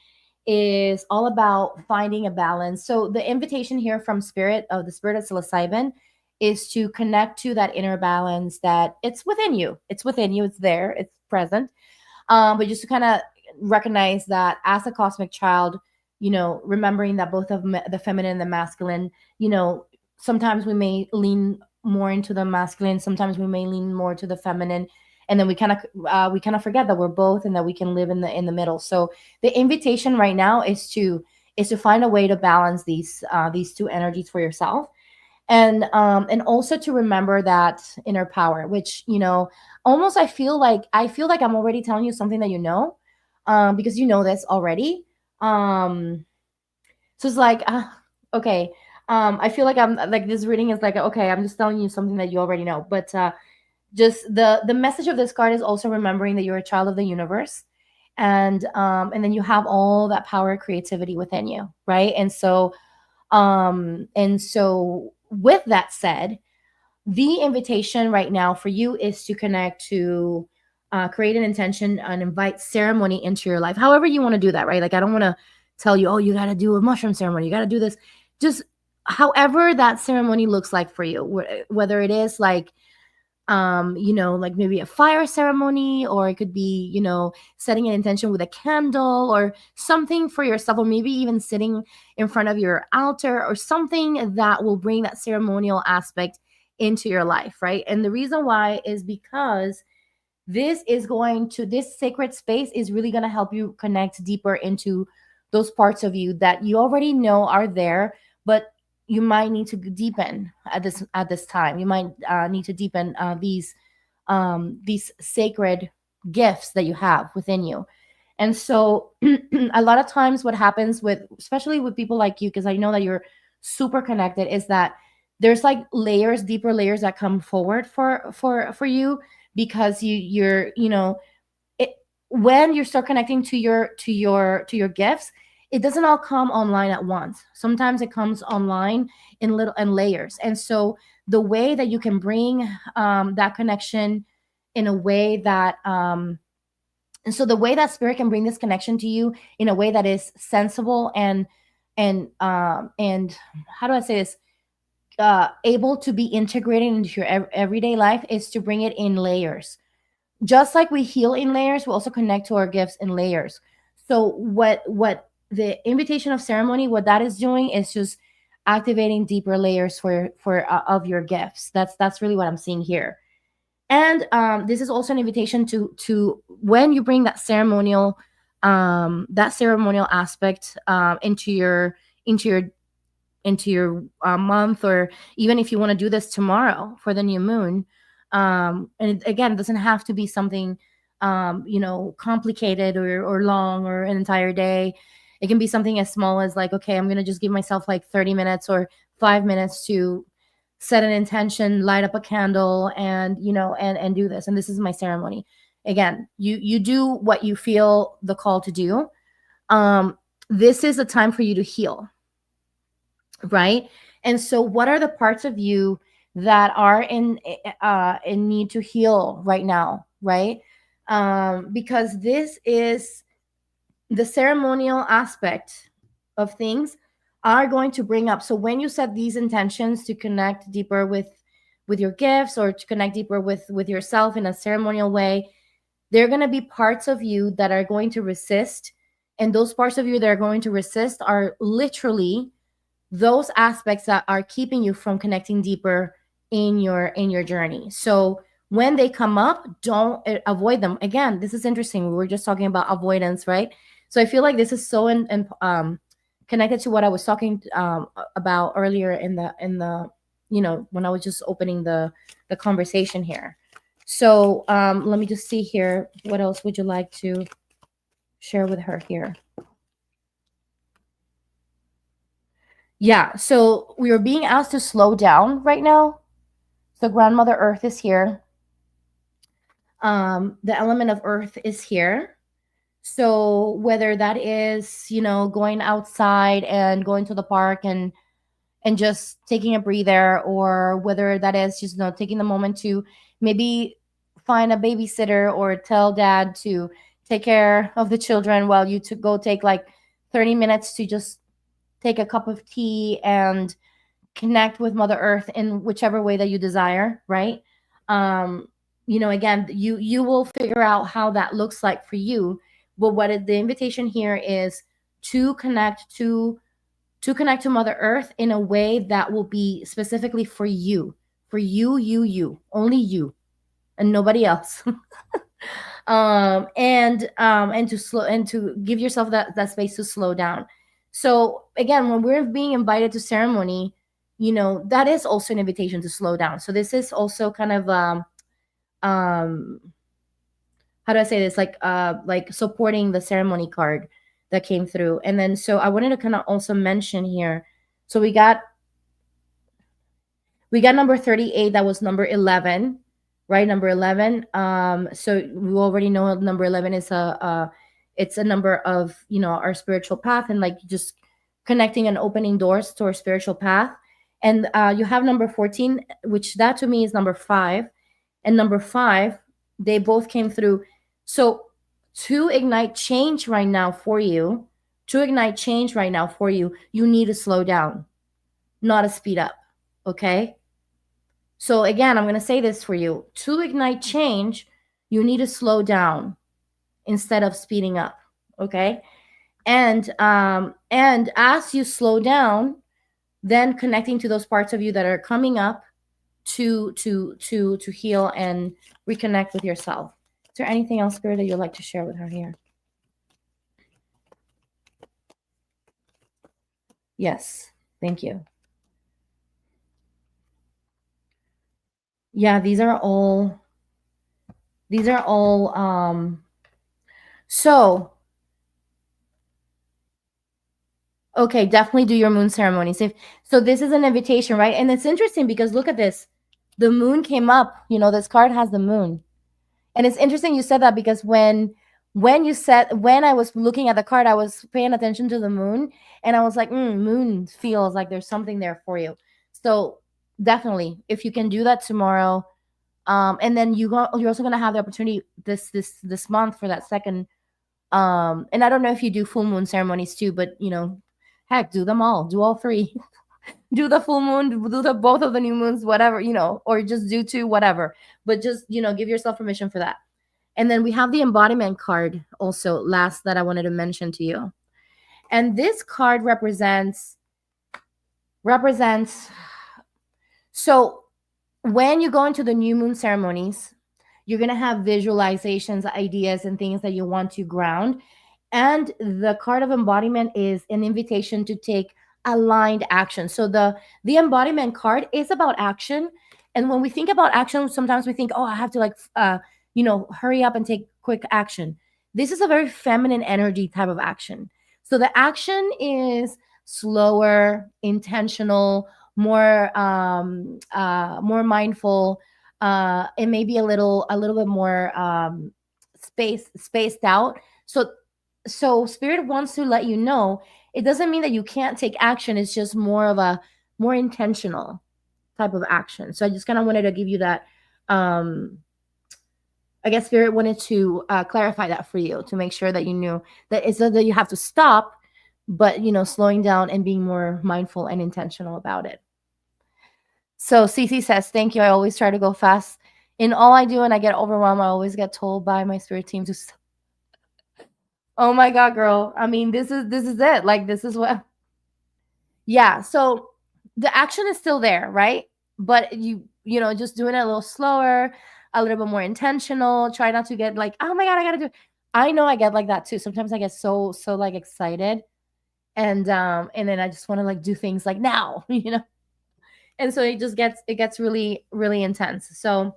is all about finding a balance. So the invitation here from Spirit, of the Spirit of psilocybin, is to connect to that inner balance that it's within you. It's within you. It's there. It's present. But just to kind of recognize that as a cosmic child, remembering that both of the feminine and the masculine, sometimes we may lean more into the masculine, sometimes we may lean more to the feminine, and then we kind of forget that we're both and that we can live in the middle. So the invitation right now is to find a way to balance these two energies for yourself, and also to remember that inner power, which almost I feel like I'm already telling you something that because you know this already. So it's like, okay. I feel like I'm like, this reading is like, okay, I'm just telling you something that you already know, but just the message of this card is also remembering that you're a child of the universe, and then you have all that power, creativity within you, right? And so with that said, the invitation right now for you is to connect to, create an intention and invite ceremony into your life. However you want to do that, right? Like, I don't want to tell you, oh, you got to do a mushroom ceremony, you got to do this. Just however that ceremony looks like for you, whether it is like, like maybe a fire ceremony, or it could be, setting an intention with a candle or something for yourself, or maybe even sitting in front of your altar or something that will bring that ceremonial aspect into your life, right? And the reason why is because this sacred space is really going to help you connect deeper into those parts of you that you already know are there, but you might need to deepen at this time. You might need to deepen these sacred gifts that you have within you. And so a lot of times what happens with, especially with people like you, because I know that you're super connected, is that there's like layers, deeper layers that come forward for you, because you're it, when you start connecting to your gifts, it doesn't all come online at once. Sometimes it comes online in little and layers. And so the way that you can bring that connection in a way that and so the way that spirit can bring this connection to you in a way that is sensible and how do I say this, able to be integrated into your everyday life, is to bring it in layers. just like we heal in layers, we also connect to our gifts in layers. So what the invitation of ceremony, what that is doing is just activating deeper layers for of your gifts. That's really what I'm seeing here. And this is also an invitation to when you bring that ceremonial aspect into your into your month, or even if you want to do this tomorrow for the new moon. And again, it doesn't have to be something complicated or long or an entire day. It can be something as small as like, okay, I'm gonna just give myself like 30 minutes or 5 minutes to set an intention, light up a candle, and and do this. And this is my ceremony. Again, you do what you feel the call to do. This is a time for you to heal, right? And so what are the parts of you that are in need to heal right now, right? Because this is the ceremonial aspect of things are going to bring up. So when you set these intentions to connect deeper with your gifts, or to connect deeper with yourself in a ceremonial way, there are going to be parts of you that are going to resist. And those parts of you that are going to resist are literally those aspects that are keeping you from connecting deeper in your journey. So when they come up, don't avoid them. Again, this is interesting. We were just talking about avoidance, right? So I feel like this is so connected to what I was talking about earlier in the when I was just opening the conversation here. So let me just see here. What else would you like to share with her here? Yeah, so we are being asked to slow down right now. So grandmother earth is here. The element of earth is here. So whether that is, going outside and going to the park and just taking a breather, or whether that is just, taking the moment to maybe find a babysitter, or tell dad to take care of the children while you to go take like 30 minutes to just take a cup of tea and connect with mother earth in whichever way that you desire, right? Again, you will figure out how that looks like for you. But the invitation here is to connect to mother earth in a way that will be specifically for you, you, only you, and nobody else. And to slow, and to give yourself that space to slow down. So again, when we're being invited to ceremony, that is also an invitation to slow down. So this is also kind of um how do I say this, like supporting the ceremony card that came through. And then so I wanted to kind of also mention here, so we got number 38, that was number 11, right? Number 11. So we already know number 11 is it's a number of, our spiritual path, and like just connecting and opening doors to our spiritual path. And you have number 14, which that to me is number 5. And number 5, they both came through. So to ignite change right now for you, you need to slow down, not to speed up. Okay. So again, I'm going to say this for you. To ignite change, you need to slow down instead of speeding up. Okay. And as you slow down, then connecting to those parts of you that are coming up to heal and reconnect with yourself. Is there anything else, Spirit, that you'd like to share with her here? Yes. Thank you. Yeah, these are all so okay, definitely do your moon ceremonies. So this is an invitation, right? And it's interesting because look at this. The moon came up, this card has the moon. And it's interesting you said that, because when I was looking at the card, I was paying attention to the moon, and I was like, moon feels like there's something there for you. So definitely, if you can do that tomorrow, and then you're also gonna have the opportunity this month for that second. And I don't know if you do full moon ceremonies too, but heck, do them all, do all three. Do the full moon, do the both of the new moons, whatever, or just do two, whatever. But just give yourself permission for that. And then we have the embodiment card also last that I wanted to mention to you. And this card represents so when you go into the new moon ceremonies, you're going to have visualizations, ideas, and things that you want to ground. And the card of embodiment is an invitation to take aligned action. So the embodiment card is about action. And when we think about action, sometimes we think, oh, I have to like hurry up and take quick action. This is a very feminine energy type of action. So the action is slower, intentional, more mindful, it may be a little bit more spaced out. So spirit wants to let you know it doesn't mean that you can't take action. It's just more of a more intentional type of action. So I just kind of wanted to give you that. I guess spirit wanted to clarify that for you to make sure that you knew that it's not that you have to stop, but slowing down and being more mindful and intentional about it. So Cece says, thank you. I always try to go fast in all I do, and I get overwhelmed. I always get told by my spirit team to oh my God, girl. I mean, this is it. Like this is what yeah. So the action is still there, right? But just doing it a little slower, a little bit more intentional. Try not to get like, oh my God, I gotta do it. I know I get like that too. Sometimes I get so like excited and then I just want to like do things like now, and so it gets really really intense. So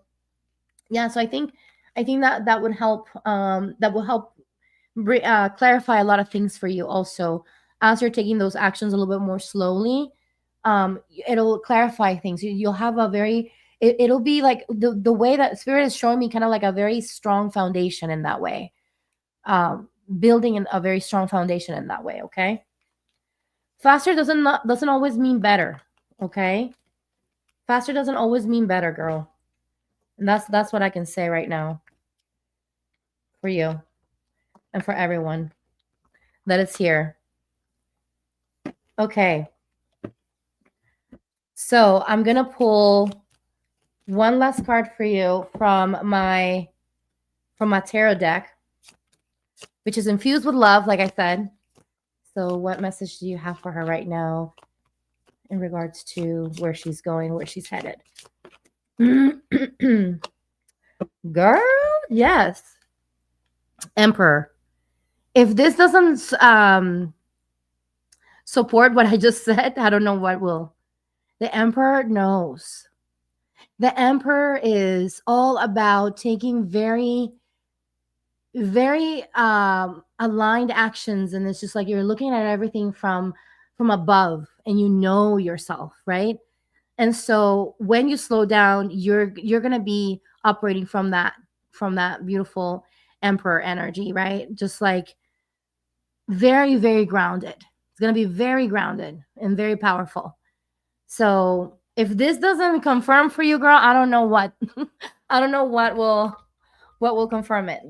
yeah, so I think that would help, that will help clarify a lot of things for you also as you're taking those actions a little bit more slowly. It'll clarify things. You'll have a very it'll be like the way that spirit is showing me kind of like a very strong foundation in that way, building a very strong foundation in that way. Okay, faster doesn't always mean better. Okay, faster doesn't always mean better, girl. And that's what I can say right now for you and for everyone that is here. Okay. So I'm gonna pull one last card for you from my tarot deck, which is infused with love, like I said. So what message do you have for her right now in regards to where she's going, where she's headed? Girl, yes. Emperor. If this doesn't support what I just said, I don't know what will. The Emperor knows. The Emperor is all about taking very, very aligned actions, and it's just like you're looking at everything from above, and you know yourself, right? And so when you slow down, you're gonna be operating from that beautiful Emperor energy, right? Just like very, very grounded. It's going to be very grounded and very powerful. So if this doesn't confirm for you, girl, I don't know what. I don't know what will confirm it.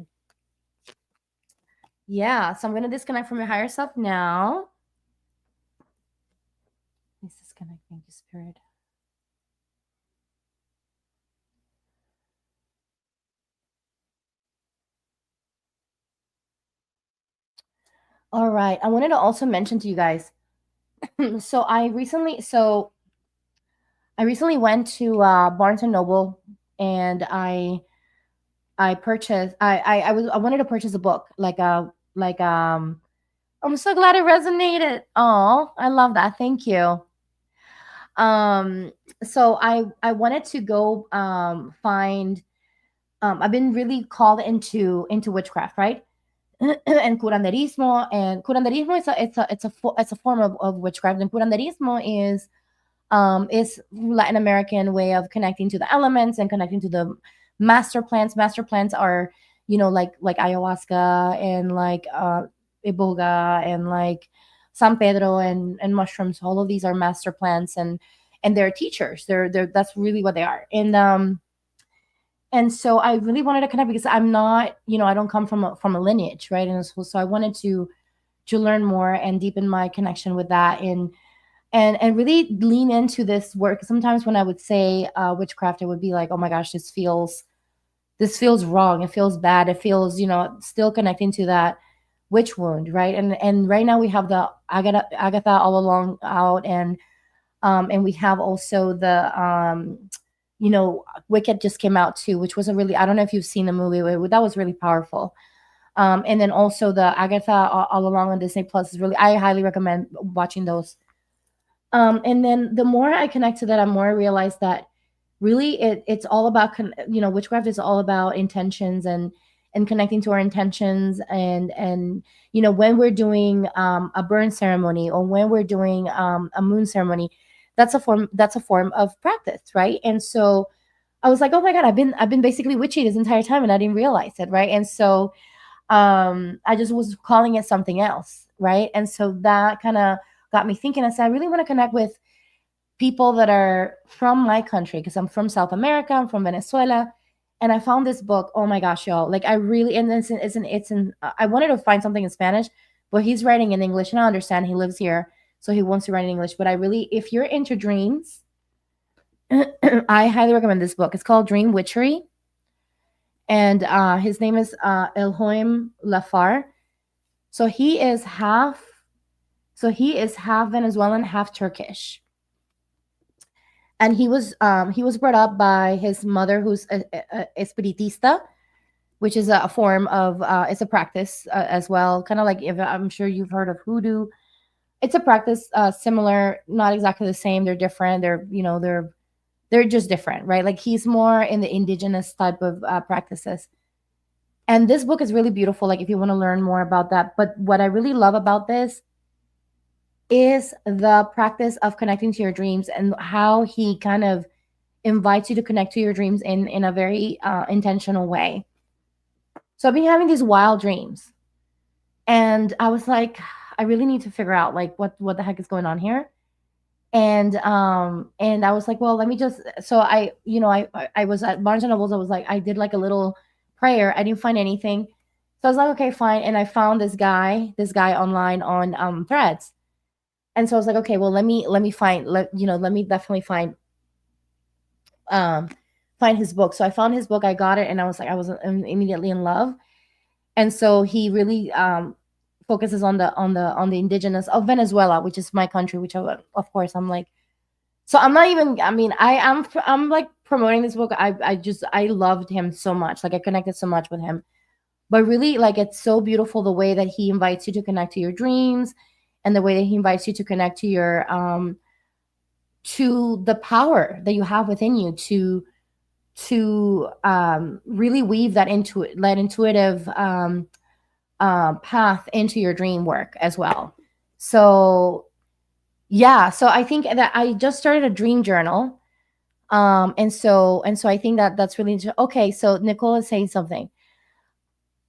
Yeah, so I'm going to disconnect from your higher self now. Please disconnect. Thank you, Spirit. All right. I wanted to also mention to you guys. so I recently went to Barnes and Noble, and I purchased. I wanted to purchase a book I'm so glad it resonated. Oh, I love that. Thank you. So I wanted to go find. I've been really called into witchcraft, right? And curanderismo is a form of witchcraft, and curanderismo is Latin American way of connecting to the elements and connecting to the master plants. Master plants are, like ayahuasca and like iboga and like San Pedro and mushrooms. All of these are master plants, and they're teachers. They're that's really what they are. And so I really wanted to connect because I'm not, I don't come from a lineage, right? And so I wanted to learn more and deepen my connection with that, and really lean into this work. Sometimes when I would say witchcraft, it would be like, oh my gosh, this feels this feels wrong, it feels bad, it feels, still connecting to that witch wound, right? And right now we have the Agatha all along out, and we have also the Wicked just came out too, which was a really, I don't know if you've seen the movie, that was really powerful. And then also the Agatha all along on Disney Plus is really, I highly recommend watching those. And then the more I connect to that, I more realize that really it's all about witchcraft is all about intentions, and connecting to our intentions, and when we're doing a burn ceremony, or when we're doing a moon ceremony, that's a form of practice, right? And so I was like, oh my god, I've been basically witchy this entire time and I didn't realize it, right? And so I just was calling it something else, right? And so that kind of got me thinking. I said, I really want to connect with people that are from my country, because I'm from South America, I'm from Venezuela. And I found this book. Oh my gosh, y'all! Like, I really, and it's in. I wanted to find something in Spanish, but he's writing in English, and I understand he lives here, so he wants to write in English. But I really, if you're into dreams, I highly recommend this book. It's called Dream Witchery, and his name is Elhoim Lafar. So he is half. So he is half Venezuelan, half Turkish, and he was brought up by his mother, who's a espiritista, which is a form of it's a practice as well, kind of like, if I'm sure you've heard of hoodoo. It's a practice similar, not exactly the same. They're different. They're just different, right? Like, he's more in the indigenous type of practices. And this book is really beautiful, like, if you want to learn more about that. But what I really love about this is the practice of connecting to your dreams, and how he kind of invites you to connect to your dreams in a very intentional way. So I've been having these wild dreams, and I was like, I really need to figure out, like, what the heck is going on here. And I was like, well, let me just, so I was at Barnes and Nobles. I was like, I did like a little prayer. I didn't find anything. So I was like, okay, fine. And I found this guy online on Threads. And so I was like, okay, well, let me definitely um find his book. So I found his book, I got it, and I was like, I was immediately in love. And so he really focuses on the indigenous of Venezuela, which is my country, which of course I'm like, so I'm not even, I mean, I'm like promoting this book. I loved him so much, like, I connected so much with him. But really, like, it's so beautiful the way that he invites you to connect to your dreams, and the way that he invites you to connect to the power that you have within you, to really weave that intuitive path into your dream work as well. So yeah, so I think that I just started a dream journal. And so I think that that's really okay. So Nicole is saying something.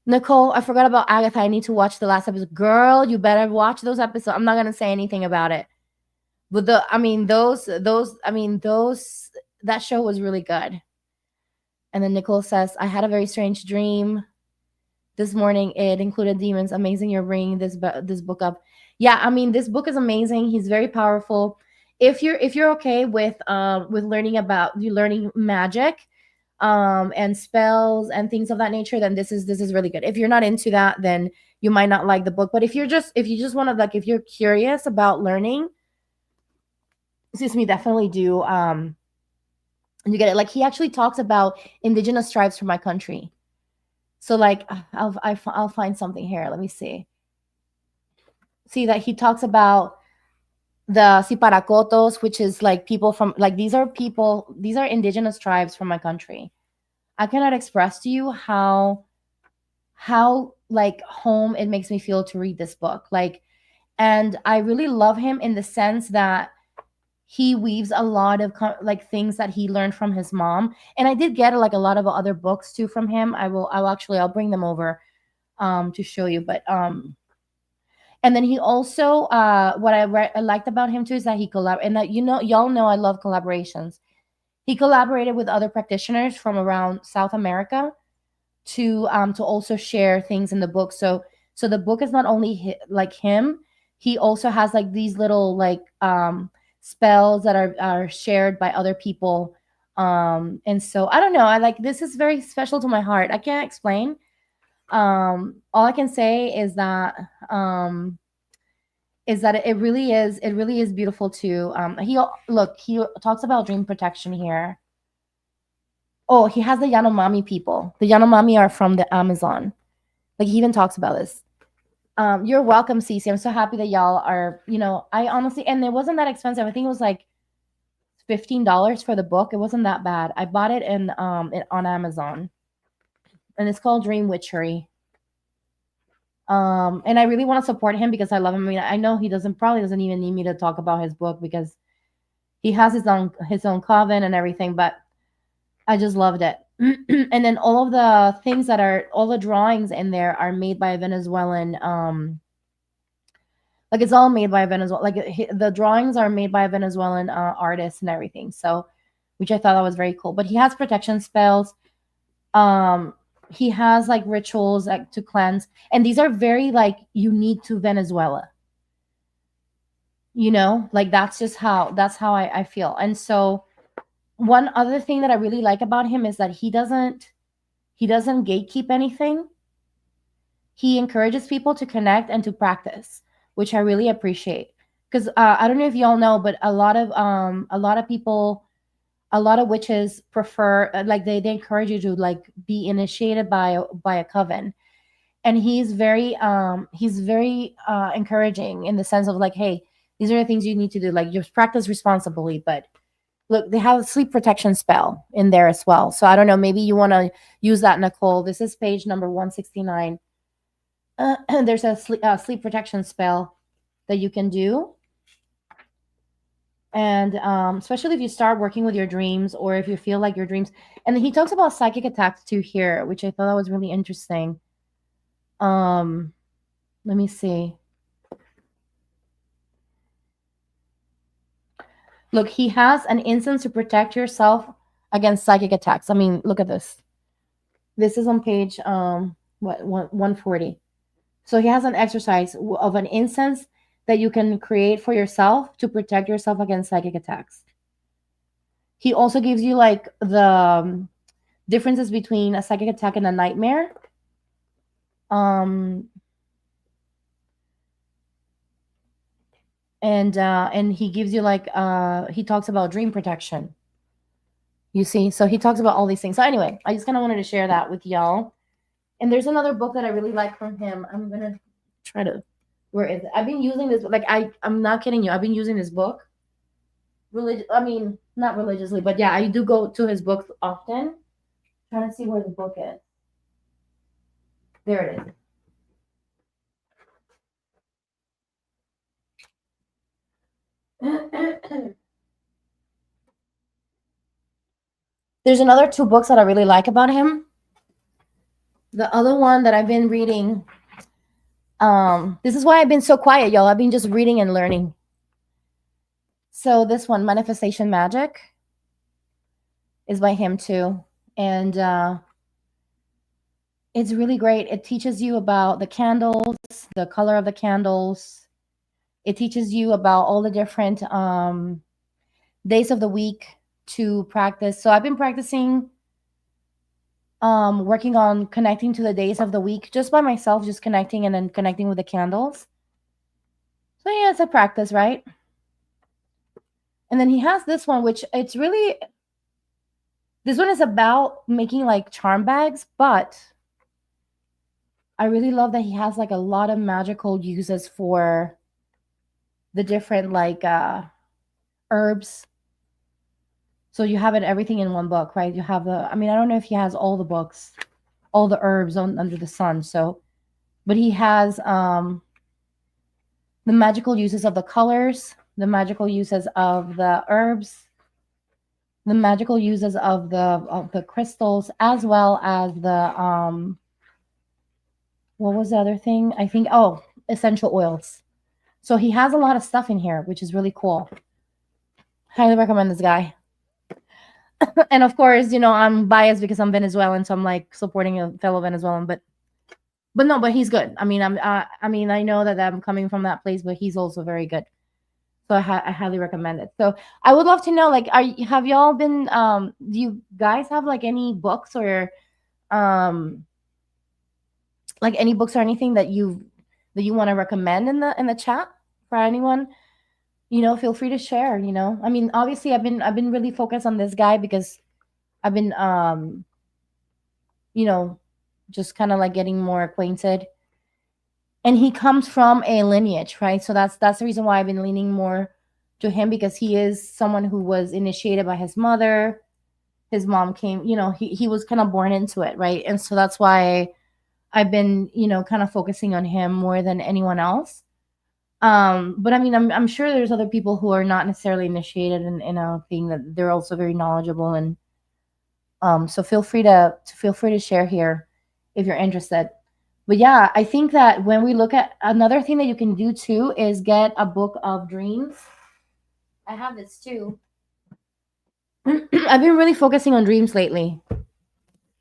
Nicole, I forgot about Agatha. I need to watch the last episode. Girl, you better watch those episodes. I'm not gonna say anything about it. But that show was really good. And then Nicole says, I had a very strange dream this morning. It included demons. Amazing, you're bringing this book up. Yeah, I mean, this book is amazing. He's very powerful. If you're okay with learning magic, and spells and things of that nature, then this is really good. If you're not into that, then you might not like the book. But if you just want to, like, if you're curious about learning, excuse me, definitely do. You get it. Like, he actually talks about indigenous tribes from my country. So, like, I'll find something here. Let me see. See that he talks about the Siparacotos, which is like people from, like, these are indigenous tribes from my country. I cannot express to you how like home it makes me feel to read this book. Like, and I really love him in the sense that he weaves a lot of like things that he learned from his mom. And I did get like a lot of other books too from him. I'll bring them over to show you. But and then he also what I liked about him too is that he collab, and that, y'all know I love collaborations. He collaborated with other practitioners from around South America to also share things in the book. So the book is not only like him. He also has like these little like spells that are shared by other people And so I don't know, I like, this is very special to my heart. I can't explain. All I can say is that it really is beautiful too. He talks about dream protection here. Oh, he has the Yanomami people. The Yanomami are from the Amazon. Like, he even talks about this. You're welcome, Cece. I'm so happy that y'all are, I honestly, and it wasn't that expensive. I think it was like $15 for the book. It wasn't that bad. I bought it on Amazon. And it's called Dream Witchery. And I really want to support him because I love him. I mean, I know he probably doesn't even need me to talk about his book because he has his own coven and everything, but I just loved it. And then all of the things all the drawings in there are made by a Venezuelan, like, it's all made by a Venezuelan, like, the drawings are made by a Venezuelan artist and everything. So, which I thought that was very cool. But he has protection spells. He has like rituals, like, to cleanse, and these are very like unique to Venezuela. Like, that's how I feel. And so, one other thing that I really like about him is that he doesn't gatekeep anything. He encourages people to connect and to practice, which I really appreciate. Because I don't know if y'all know, but a lot of people, a lot of witches prefer, like, they encourage you to, like, be initiated by a coven. And he's very encouraging in the sense of, like, hey, these are the things you need to do, like, just practice responsibly. But look, they have a sleep protection spell in there as well. So I don't know, maybe you want to use that, Nicole. This is page number 169. There's a sleep protection spell that you can do. And especially if you start working with your dreams, or if you feel like your dreams. And then he talks about psychic attacks too here, which I thought that was really interesting. Let me see. Look, he has an incense to protect yourself against psychic attacks. I mean, look at this. This is on page 140. So he has an exercise of an incense that you can create for yourself to protect yourself against psychic attacks. He also gives you, like, the differences between a psychic attack and a nightmare. And he gives you, like, he talks about dream protection. You see, so he talks about all these things. So anyway, I just kind of wanted to share that with y'all. And there's another book that I really like from him. I'm gonna try to. Where is it? I've been using this. Like, I'm not kidding you. I've been using this book. I mean, not religiously, but yeah, I do go to his books often. Trying to see where the book is. There it is. There's another two books that I really like about him. The other one that I've been reading, this is why I've been so quiet, y'all. I've been just reading and learning. So this one, Manifestation Magic, is by him too. And it's really great. It teaches you about the candles, the color of the candles. It teaches you about all the different days of the week to practice. So I've been practicing, working on connecting to the days of the week just by myself, just connecting and then connecting with the candles. So yeah, it's a practice, right? And then he has this one, which this one is about making, like, charm bags, but I really love that he has, like, a lot of magical uses for the different, like, herbs. So you have everything in one book, right? You have I don't know if he has all the books, all the herbs under the sun. So, but he has the magical uses of the colors, the magical uses of the herbs, the magical uses of the crystals, as well as the what was the other thing? I think essential oils. So he has a lot of stuff in here, which is really cool. Highly recommend this guy. And of course, I'm biased because I'm Venezuelan, so I'm, like, supporting a fellow Venezuelan, but he's good. I mean, I know that I'm coming from that place, but he's also very good. So I highly recommend it. So I would love to know, like, have y'all been do you guys have like any books or um like any books or anything that you want to recommend in the chat for anyone? Feel free to share. I mean, obviously I've been really focused on this guy because I've been you know just kind of like getting more acquainted, and he comes from a lineage, right? So that's the reason why I've been leaning more to him, because he is someone who was initiated by his mother. His mom came, he was kind of born into it, right? And so that's why I've been, kind of focusing on him more than anyone else. But I mean, I'm sure there's other people who are not necessarily initiated in a thing that they're also very knowledgeable, and so feel free to share here if you're interested. But yeah, I think that when we look at another thing that you can do too is get a book of dreams. I have this too. I've been really focusing on dreams lately.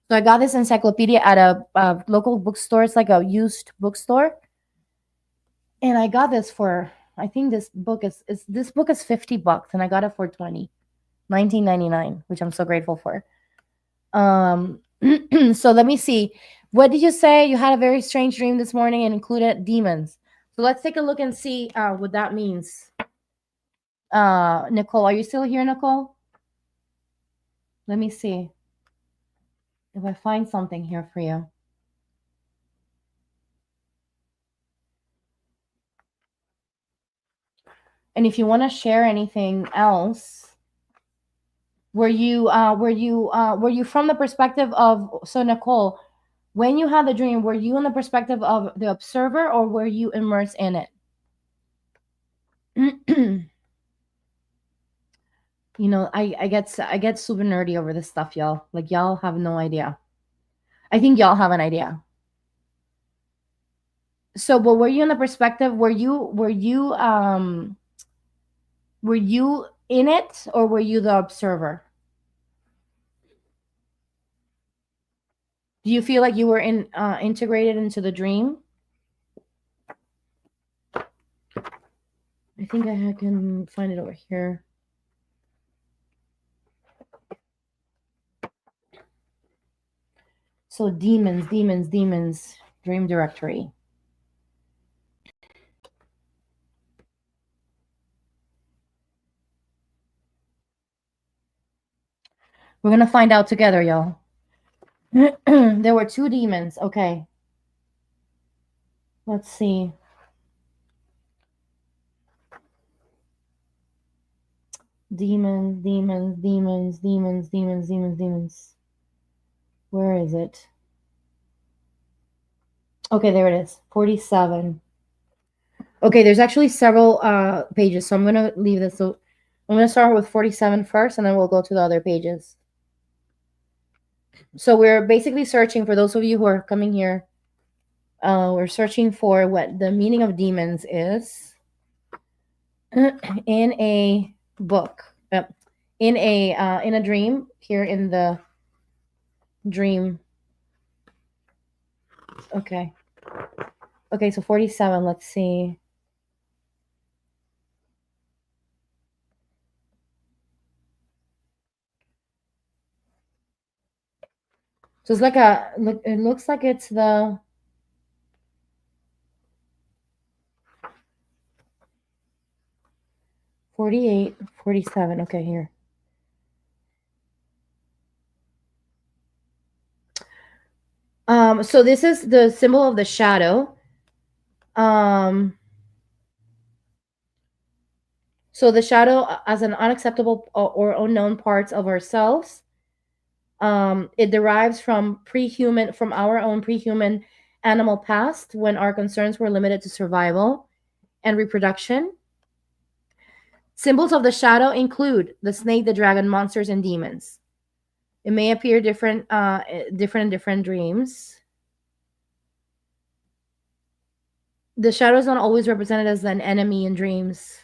So I got this encyclopedia at a local bookstore. It's like a used bookstore, and I got this for, I think this book is $50, and I got it for 19.99, which I'm so grateful for. So let me see. What did you say? You had a very strange dream this morning and included demons. So let's take a look and see what that means. Nicole, are you still here, Nicole? Let me see if I find something here for you. And if you want to share anything else, were you from the perspective of, so Nicole, when you had the dream, were you in the perspective of the observer or were you immersed in it? I get super nerdy over this stuff, y'all. Like, y'all have no idea. I think y'all have an idea. So, but were you in the perspective? Were you in it or were you the observer? Do you feel like you were integrated into the dream? I think I can find it over here. So demons, dream directory. We're gonna find out together, y'all. There were 2 demons. Okay. Let's see. Demons. Where is it? Okay, there it is. 47. Okay, there's actually several pages, so I'm going to leave this. So I'm going to start with 47 first, and then we'll go to the other pages. So we're basically searching, for those of you who are coming here, we're searching for what the meaning of demons is in a book, in a dream, here in the dream. Okay, so 47, let's see. So it's like it looks like it's the 48, 47. Okay, here. So this is the symbol of the shadow. So the shadow as an unacceptable or unknown parts of ourselves. It derives from our own pre-human animal past, when our concerns were limited to survival and reproduction. Symbols of the shadow include the snake, the dragon, monsters, and demons. It may appear different in different dreams. The shadow is not always represented as an enemy in dreams,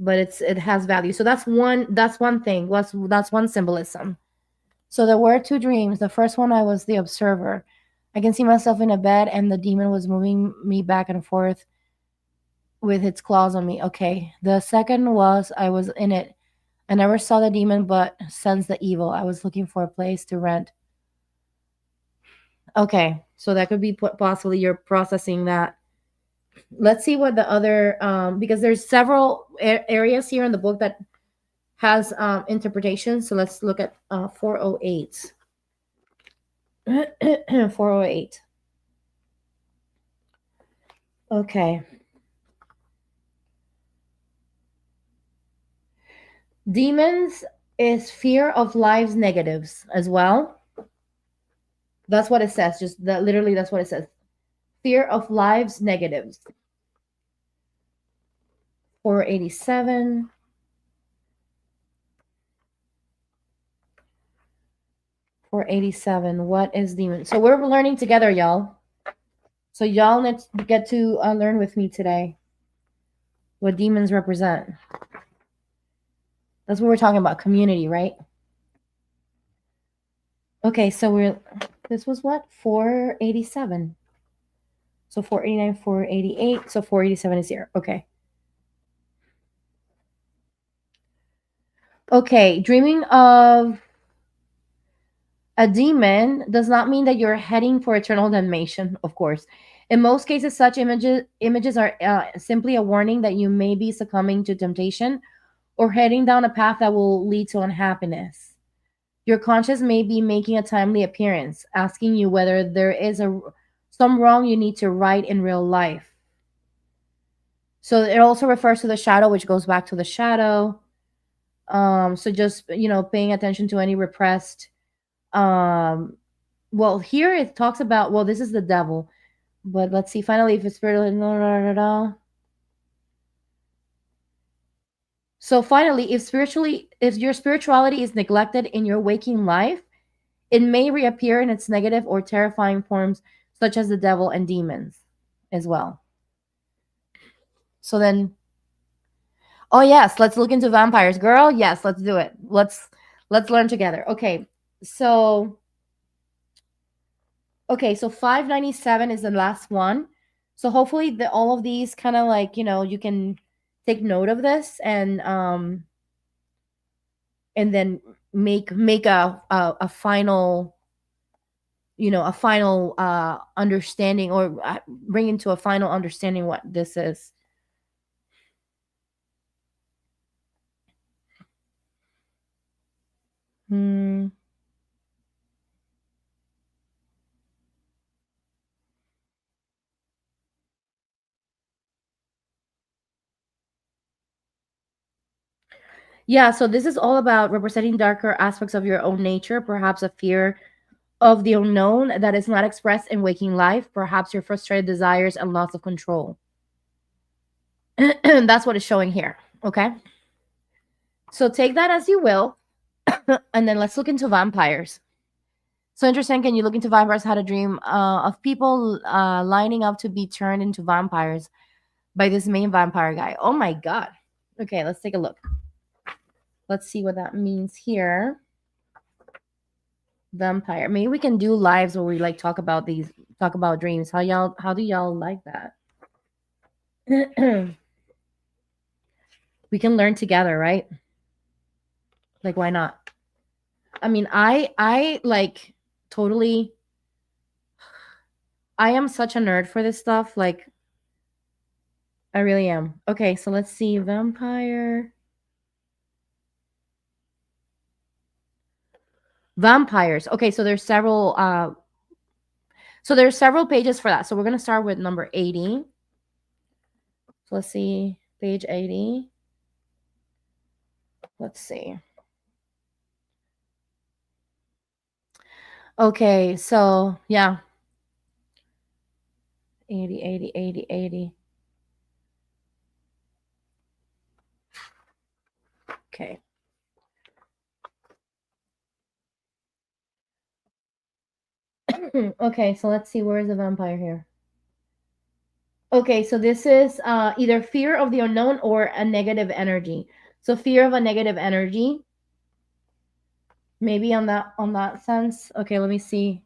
but it has value. So that's one thing. That's one symbolism. So there were 2 dreams. The first one, I was the observer. I can see myself in a bed, and the demon was moving me back and forth with its claws on me. Okay. The second was I was in it. I never saw the demon, but sensed the evil. I was looking for a place to rent. Okay. So that could be possibly you're processing that. Let's see what the other, because there's several areas here in the book that has interpretation. So let's look at 408. 408. Okay. Demons is fear of life's negatives as well. That's what it says. Just that, literally, that's what it says. Fear of life's negatives. 487. 487. What is demon? So we're learning together, y'all. So y'all need to get to learn with me today what demons represent. That's what we're talking about, community, right? Okay, so this was what? 487. So 489, 488. So 487 is here. Okay. Okay, dreaming of a demon does not mean that you're heading for eternal damnation, of course. In most cases, such images are simply a warning that you may be succumbing to temptation or heading down a path that will lead to unhappiness. Your conscience may be making a timely appearance, asking you whether there is some wrong you need to right in real life. So it also refers to the shadow, which goes back to the shadow. So just paying attention to any repressed. Um, well, here it talks about, well, this is the devil, but let's see. Finally, if it's spiritual, so finally, if your spirituality is neglected in your waking life, it may reappear in its negative or terrifying forms, such as the devil and demons, as well. So then, oh yes, let's look into vampires, girl. Yes, let's do it. Let's learn together. So so 597 is the last one. So hopefully all of these kind of like, you can take note of this and then make a final, a final understanding, or bring into a final understanding what this is. Hmm. Yeah, so this is all about representing darker aspects of your own nature, perhaps a fear of the unknown that is not expressed in waking life, perhaps your frustrated desires and loss of control. That's what it's showing here. Okay. So take that as you will. And then let's look into vampires. So interesting. Can you look into vampires? How to dream of people lining up to be turned into vampires by this main vampire guy. Oh my God. Okay, let's take a look. Let's see what that means here. Vampire. Maybe we can do lives where we like talk about dreams. How do y'all like that? We can learn together, right? Like, why not? I mean, I like totally, I am such a nerd for this stuff. Like, I really am. Okay, so let's see. Vampires. Okay, so there's several pages for that. So we're gonna start with number 80. So let's see, page 80. Let's see. Okay, so yeah. 80, 80, 80, 80. Okay. Okay, so let's see, where is the vampire here? Okay, so this is either fear of the unknown or a negative energy. So fear of a negative energy. Maybe on that sense. Okay, let me see.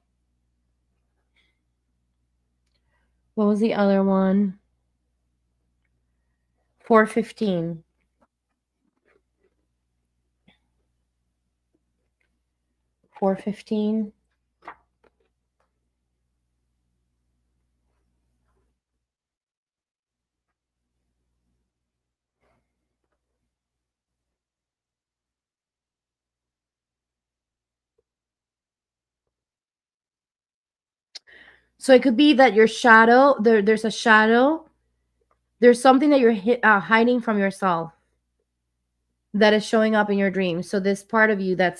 What was the other one? 4:15. 4:15. So it could be that your shadow, there's a shadow, there's something that you're hiding from yourself that is showing up in your dreams. So this part of you that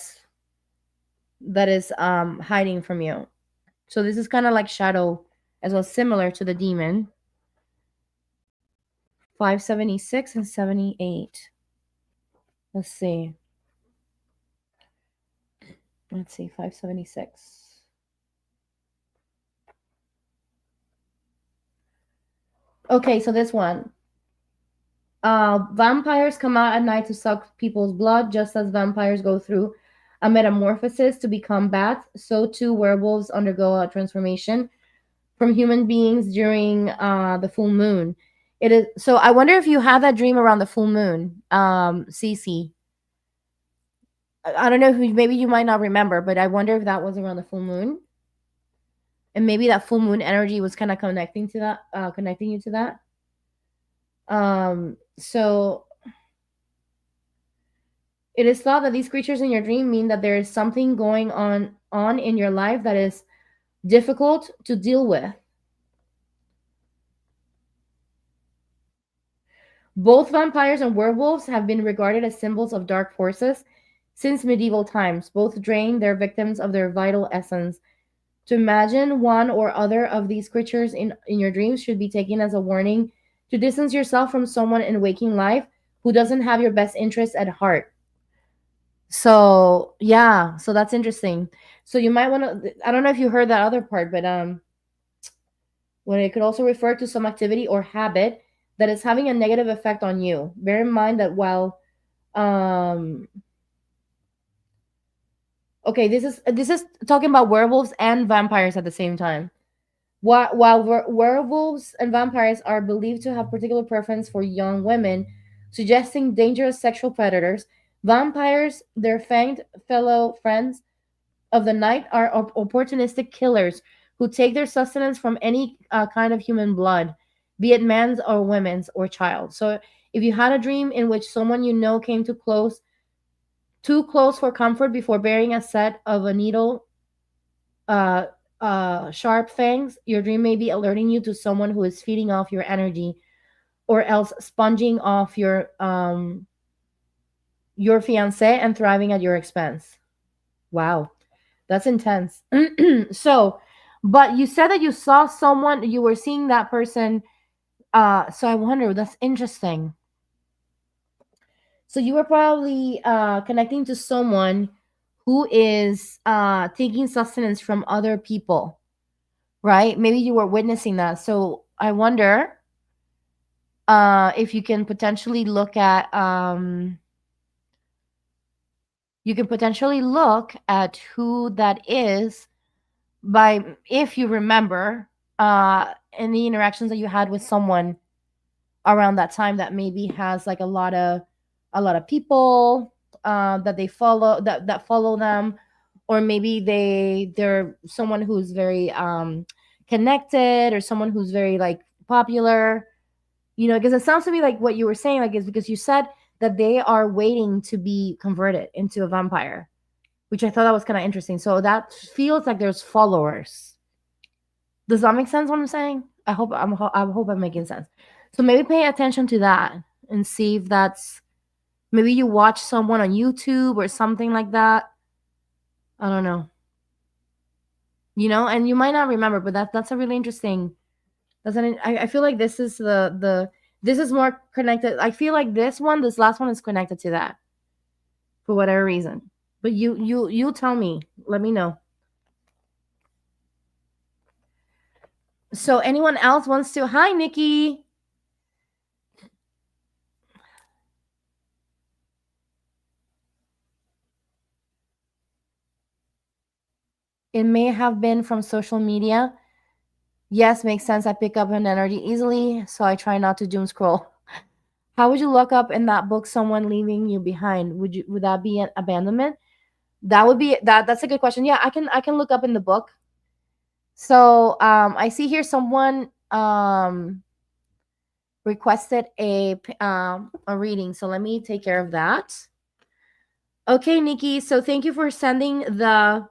is hiding from you. So this is kind of like shadow as well, similar to the demon. 576 and 78. Let's see. 576. Okay, so this one. Vampires come out at night to suck people's blood, just as vampires go through a metamorphosis to become bats. So too, werewolves undergo a transformation from human beings during the full moon. It is so. I wonder if you had that dream around the full moon, Cece. I don't know if maybe you might not remember, but I wonder if that was around the full moon, and maybe that full moon energy was kind of connecting to that, connecting you to that. So it is thought that these creatures in your dream mean that there is something going on in your life that is difficult to deal with. Both vampires and werewolves have been regarded as symbols of dark forces since medieval times. Both drain their victims of their vital essence. To imagine one or other of these creatures in your dreams should be taken as a warning to distance yourself from someone in waking life who doesn't have your best interests at heart. So yeah, so that's interesting. So you might want to. I don't know if you heard that other part, but when it could also refer to some activity or habit that is having a negative effect on you. Bear in mind that while um okay, this is talking about werewolves and vampires at the same time. While werewolves and vampires are believed to have particular preference for young women, suggesting dangerous sexual predators, vampires, their fanged fellow friends of the night, are opportunistic killers who take their sustenance from any kind of human blood, be it man's or women's or child. So if you had a dream in which someone you know came too close for comfort before bearing a set of a needle uh, sharp fangs, your dream may be alerting you to someone who is feeding off your energy or else sponging off your fiance and thriving at your expense. Wow, that's intense. So, but you said that you saw someone, you were seeing that person. So I wonder, that's interesting. So you were probably connecting to someone who is taking sustenance from other people, right? Maybe you were witnessing that. So I wonder if you can potentially look at who that is by, if you remember any interactions that you had with someone around that time that maybe has like a lot of people that they follow that follow them, or maybe they're someone who's very connected, or someone who's very like popular, because it sounds to me like what you were saying, like, is because you said that they are waiting to be converted into a vampire, which I thought that was kind of interesting. So that feels like there's followers. Does that make sense what I'm saying? I hope I'm making sense. So maybe pay attention to that and see if that's, maybe you watch someone on YouTube or something like that. I don't know. And you might not remember, but that's a really interesting. I feel like this is this is more connected. I feel like this last one is connected to that for whatever reason. But you tell me. Let me know. So anyone else wants to? Hi, Nikki. It may have been from social media. Yes, makes sense. I pick up an energy easily, so I try not to doom scroll. How would you look up in that book someone leaving you behind? Would that be an abandonment? That would be that's a good question. Yeah, I can look up in the book. So I see here someone requested a reading. So let me take care of that. Okay, Nikki. So thank you for sending the.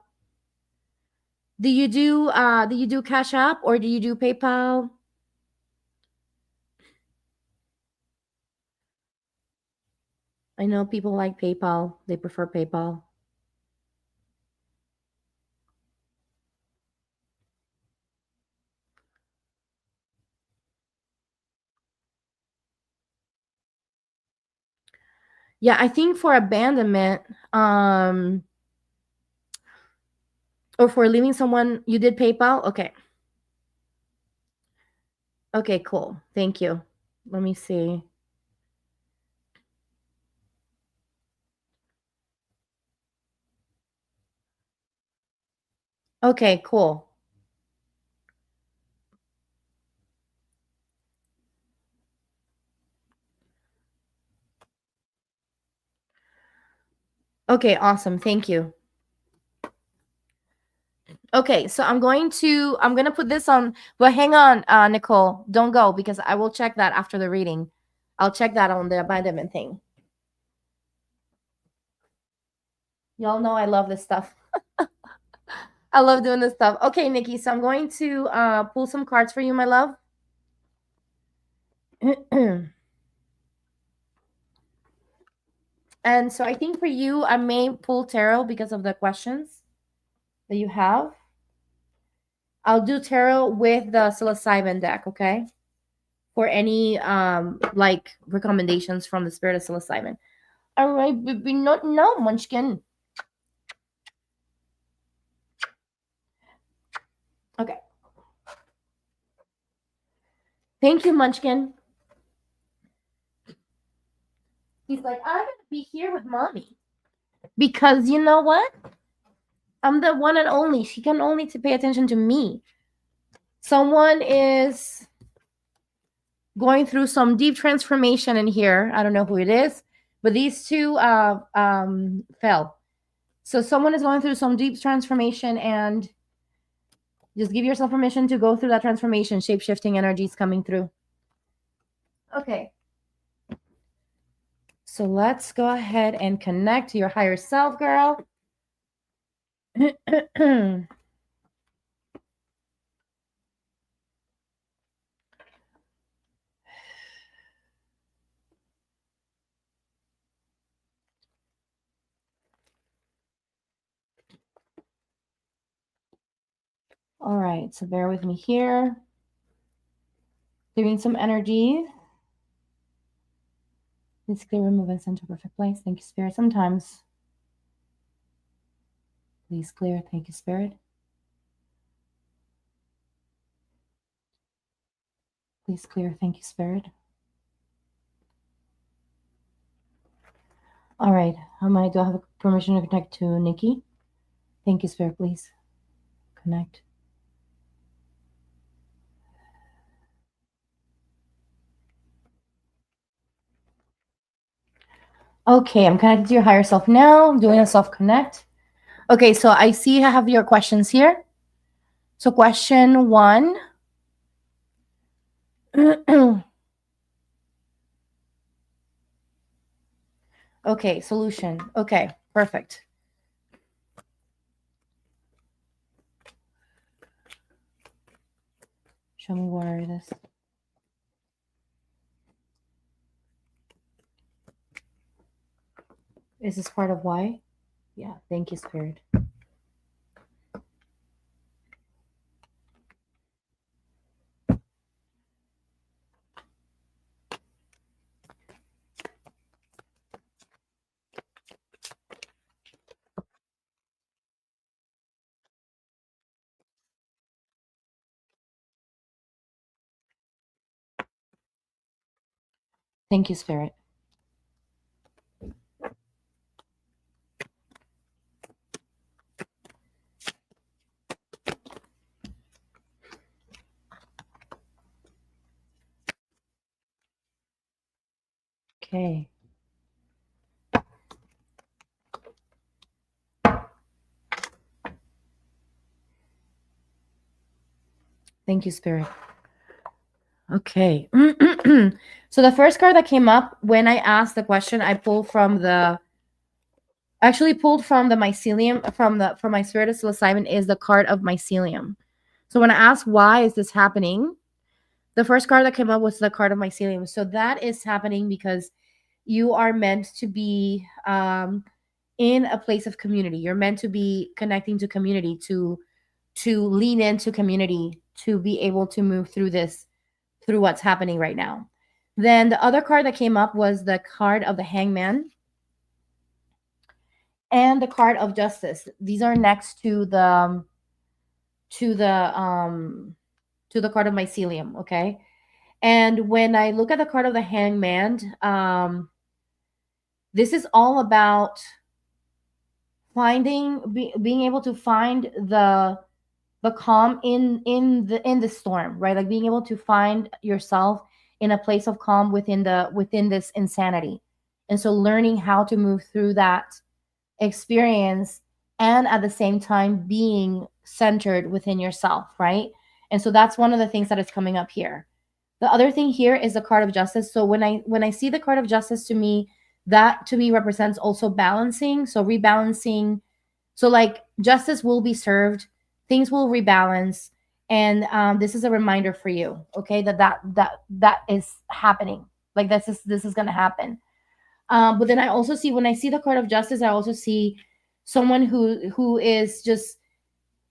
Do you do Cash App or do you do PayPal? I know people like PayPal. They prefer PayPal. Yeah, I think for abandonment, or for leaving someone, you did PayPal? Okay. Okay, cool. Thank you. Let me see. Okay, cool. Okay, awesome. Thank you. Okay, so I'm gonna put this on, but hang on, Nicole. Don't go because I will check that after the reading. I'll check that on the abandonment thing. Y'all know I love this stuff. I love doing this stuff. Okay, Nikki, so I'm going to pull some cards for you, my love. And so I think for you, I may pull tarot because of the questions that you have. I'll do tarot with the psilocybin deck, okay? For any like recommendations from the spirit of psilocybin. All right, baby, not no munchkin. Okay. Thank you, Munchkin. He's like, I'm gonna be here with mommy. Because you know what? I'm the one and only. She can only to pay attention to me. Someone is going through some deep transformation in here. I don't know who it is, but these two fell. So someone is going through some deep transformation, and just give yourself permission to go through that transformation. Shape shifting energies coming through. Okay. So let's go ahead and connect to your higher self, girl. All right, so bear with me here. Doing some energy. Please clear, remove, and send to perfect place. Thank you, Spirit. Sometimes. Please clear. Thank you, Spirit. Please clear. Thank you, Spirit. All right. Do I have permission to connect to Nikki? Thank you, Spirit. Please connect. Okay, I'm connected to your higher self now. I'm doing a self connect. Okay, so I see I have your questions here. So, question one. Okay, solution. Okay, perfect. Show me where it is. Is this part of why? Yeah, thank you, Spirit. Thank you, Spirit. Okay. Thank you, Spirit. Okay. So the first card that came up when I asked the question, I pulled from the actually pulled from the mycelium from my spirit of psilocybin is the card of mycelium. So when I asked why is this happening, the first card that came up was the card of mycelium. So that is happening because you are meant to be in a place of community. You're meant to be connecting to community, to lean into community, to be able to move through this, through what's happening right now. Then the other card that came up was the card of the hangman and the card of justice. These are next to the to the um to the card of mycelium, okay? And when I look at the card of the hangman, this is all about being able to find the calm in the storm, right? Like being able to find yourself in a place of calm within this insanity. And so learning how to move through that experience and at the same time being centered within yourself, right? And so that's one of the things that is coming up here. The other thing here is the card of justice. So when I see the card of justice, to me, that to me represents also balancing, so rebalancing. So like justice will be served, things will rebalance, and this is a reminder for you, okay, that is happening. Like this is going to happen. But then I also see, when I see the card of justice, I also see someone who is just,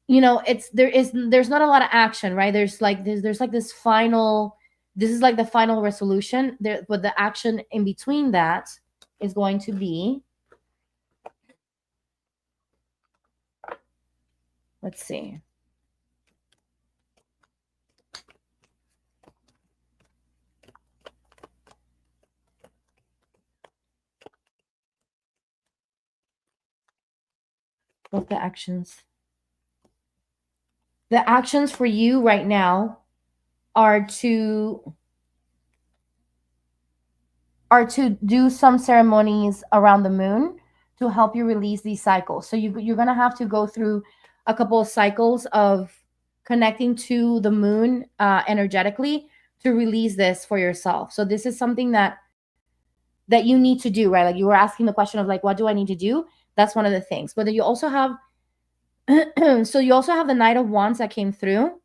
there's not a lot of action, right? There's like this final, this is like the final resolution there, but the action in between that is going to be, let's see. What the actions? The actions for you right now are to do some ceremonies around the moon to help you release these cycles. So you're going to have to go through a couple of cycles of connecting to the moon energetically to release this for yourself. So this is something that you need to do, right? Like you were asking the question of like, what do I need to do? That's one of the things. But then you also have so you also have the Knight of Wands that came through.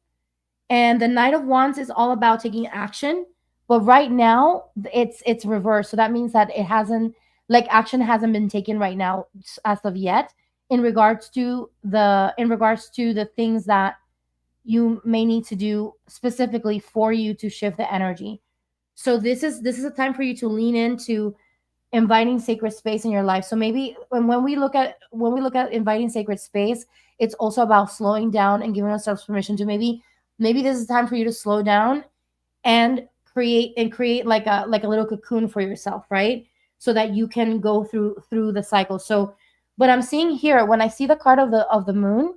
And the Knight of Wands is all about taking action. But right now it's reversed. So that means that it hasn't, like action hasn't been taken right now as of yet in regards to the things that you may need to do specifically for you to shift the energy. So this is a time for you to lean into inviting sacred space in your life. So maybe when we look at inviting sacred space, it's also about slowing down and giving ourselves permission to maybe this is time for you to slow down and create like a little cocoon for yourself, right? So that you can go through the cycle. So but I'm seeing here, when I see the card of the moon,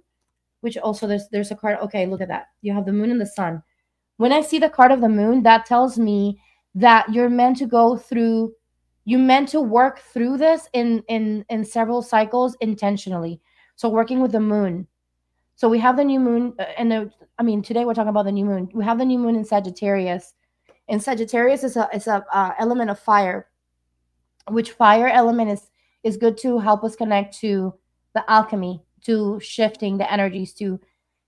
which also there's a card, okay, look at that. You have the moon and the sun. When I see the card of the moon, that tells me that you meant to work through this in several cycles intentionally. So working with the moon. So we have the new moon, today we're talking about the new moon. We have the new moon in Sagittarius, and Sagittarius is a element of fire, which fire element is good to help us connect to the alchemy, to shifting the energies, to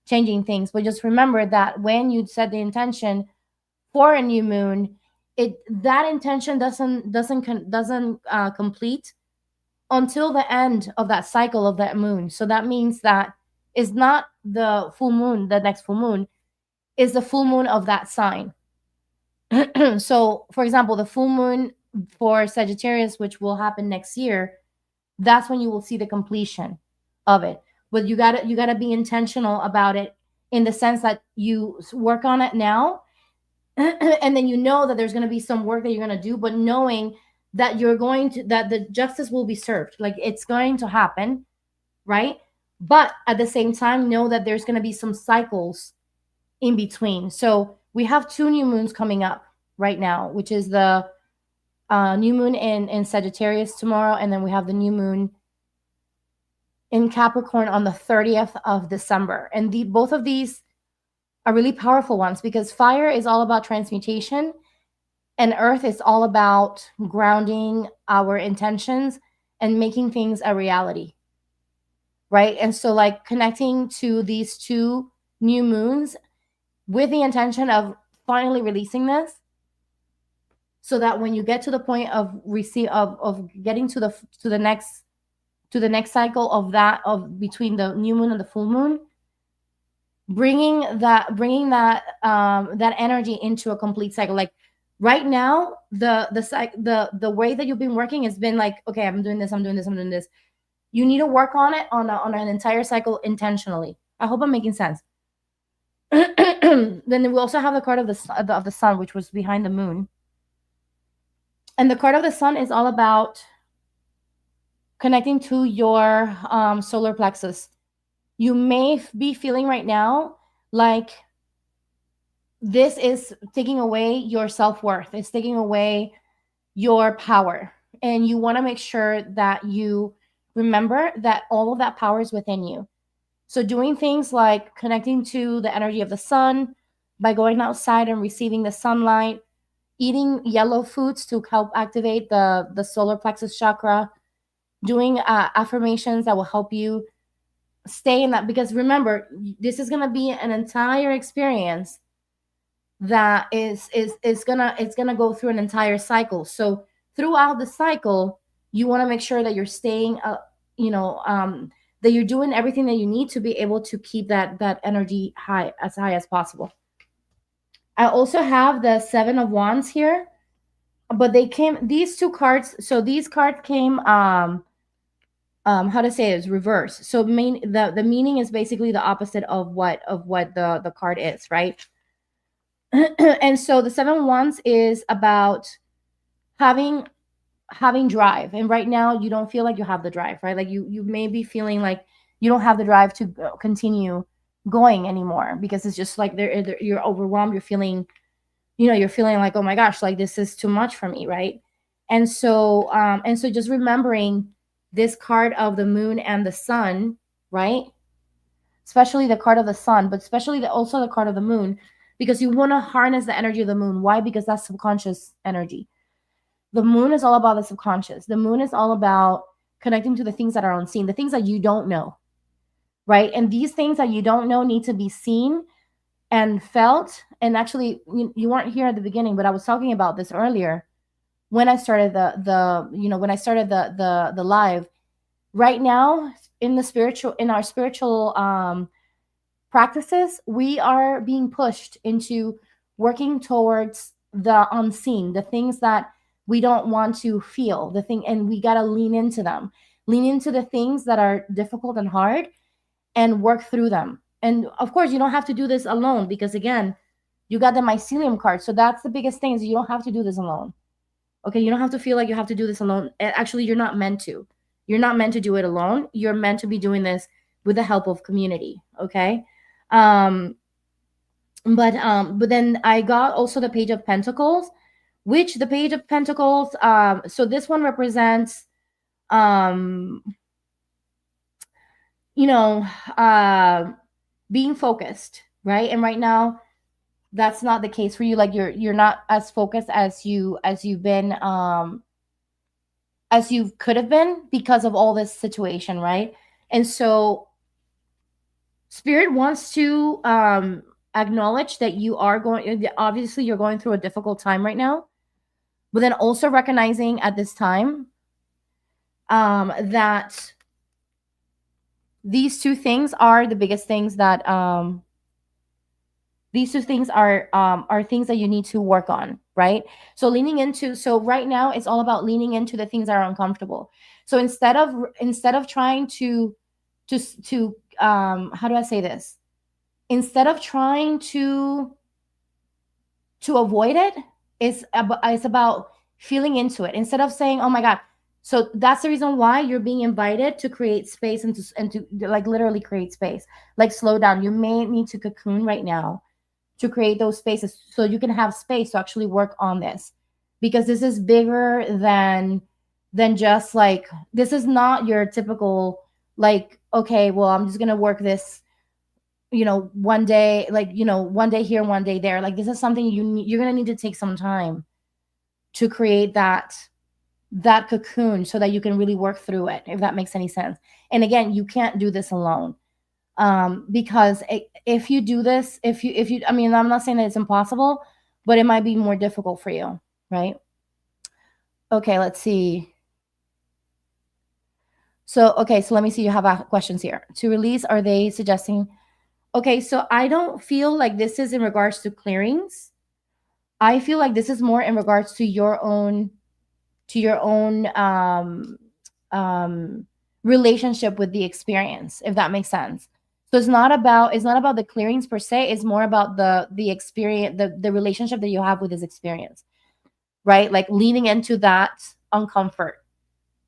changing things. But just remember that when you set the intention for a new moon, that intention doesn't complete until the end of that cycle of that moon. So that means that it's not the full moon, the next full moon is the full moon of that sign. So for example, the full moon for Sagittarius, which will happen next year, that's when you will see the completion of it. But you gotta be intentional about it, in the sense that you work on it now, and then you know that there's going to be some work that you're going to do, but knowing that that the justice will be served, like it's going to happen, right? But at the same time, know that there's going to be some cycles in between. So we have two new moons coming up right now, which is new moon in Sagittarius tomorrow, and then we have the new moon in Capricorn on the 30th of December. And both of these are really powerful ones because fire is all about transmutation and earth is all about grounding our intentions and making things a reality. Right? And so like connecting to these two new moons with the intention of finally releasing this, so that when you get to the point of getting to the next cycle of that, of between the new moon and the full moon, bringing that that energy into a complete cycle. Like right now, the way that you've been working has been like, okay, I'm doing this, I'm doing this, I'm doing this. You need to work on it on an entire cycle intentionally. I hope I'm making sense. Then we also have the card of the sun, which was behind the moon. And the card of the sun is all about connecting to your solar plexus. You may be feeling right now like this is taking away your self-worth. It's taking away your power. And you want to make sure that you remember that all of that power is within you. So doing things like connecting to the energy of the sun by going outside and receiving the sunlight, eating yellow foods to help activate the solar plexus chakra, doing affirmations that will help you stay in that. Because remember, this is going to be an entire experience that is gonna go through an entire cycle. So throughout the cycle, you want to make sure that you're staying that you're doing everything that you need to be able to keep that energy high as possible. I also have the Seven of Wands here, but these two cards. So these cards came how to say it is reverse. So the meaning is basically the opposite of what the card is, right? And so the Seven of Wands is about having drive, and right now you don't feel like you have the drive, right? Like you may be feeling like you don't have the drive to continue going anymore because it's just like you're overwhelmed. You're feeling like, oh my gosh, like this is too much for me, right? And so just remembering this card of the moon and the sun, right? Especially the card of the sun, but especially also the card of the moon, because you want to harness the energy of the moon. Why? Because that's subconscious energy. The moon is all about the subconscious. The moon is all about connecting to the things that are unseen, the things that you don't know, right? And these things that you don't know need to be seen and felt. And actually, you weren't here at the beginning, but I was talking about this earlier when I started the live. Right now, in our spiritual practices, we are being pushed into working towards the unseen, the things that we don't want to feel, and we got to lean into them, lean into the things that are difficult and hard and work through them. And of course, you don't have to do this alone because again, you got the mycelium card. So that's the biggest thing, is you don't have to do this alone. Okay. You don't have to feel like you have to do this alone. Actually, you're not meant to. You're not meant to do it alone. You're meant to be doing this with the help of community. Okay. But then I got also the Page of Pentacles, which the Page of Pentacles, so this one represents, being focused, right? And right now, that's not the case for you. Like you're not as focused as you've been, as you could have been because of all this situation, right? And so Spirit wants to acknowledge that obviously you're going through a difficult time right now, but then also recognizing at this time that these two things are the biggest things that these two things are things that you need to work on, right? So right now it's all about leaning into the things that are uncomfortable. So instead of trying to how do I say this? Instead of trying to avoid it, it's about feeling into it. Instead of saying, oh my God. So that's the reason why you're being invited to create space and to like literally create space, like slow down. You may need to cocoon right now to create those spaces so you can have space to actually work on this, because this is bigger than just like, this is not your typical, like, okay, well, I'm just gonna work this, one day, like, one day here, one day there. Like, this is something you're gonna need to take some time to create that cocoon so that you can really work through it, if that makes any sense. And again, you can't do this alone, because if you do this, if you I mean, I'm not saying that it's impossible, but it might be more difficult for you, right? Okay, let's see. So, okay, so let me see. You have questions here. To release, are they suggesting? Okay, so I don't feel like this is in regards to clearings. I feel like this is more in regards to your own relationship with the experience, if that makes sense. So it's not about the clearings per se. It's more about the experience, the relationship that you have with this experience, right? Like leaning into that uncomfort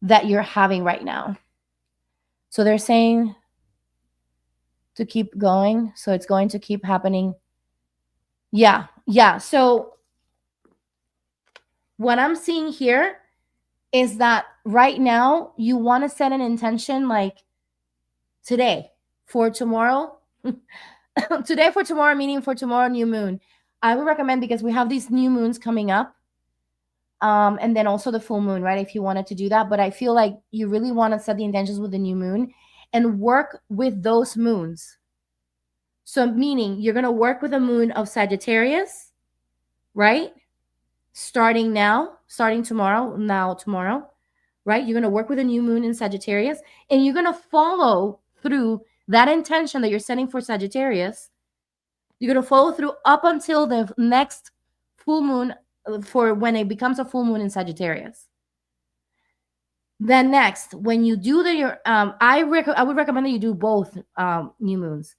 that you're having right now. So they're saying to keep going. So it's going to keep happening. Yeah. Yeah. So what I'm seeing here is that right now you want to set an intention, like today for tomorrow. Today for tomorrow, meaning for tomorrow, new moon. I would recommend, because we have these new moons coming up, and then also the full moon, right? If you wanted to do that. But I feel like you really want to set the intentions with the new moon and work with those moons. So, meaning you're going to work with a moon of Sagittarius, right? Starting tomorrow, right? You're going to work with a new moon in Sagittarius, and you're going to follow through that intention that you're setting for Sagittarius. You're going to follow through up until the next full moon, for when it becomes a full moon in Sagittarius. Then next, when you do I would recommend that you do both new moons.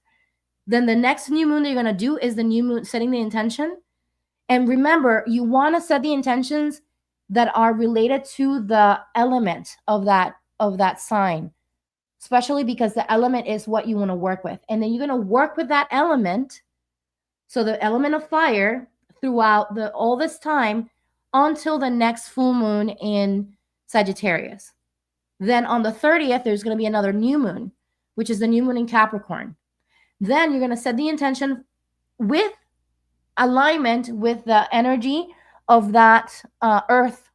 Then the next new moon that you're going to do is the new moon, setting the intention. And remember, you want to set the intentions that are related to the element of that sign, especially because the element is what you want to work with. And then you're going to work with that element, so the element of fire, throughout all this time until the next full moon in Sagittarius. Then on the 30th, there's going to be another new moon, which is the new moon in Capricorn. Then you're going to set the intention with alignment with the energy of that earth,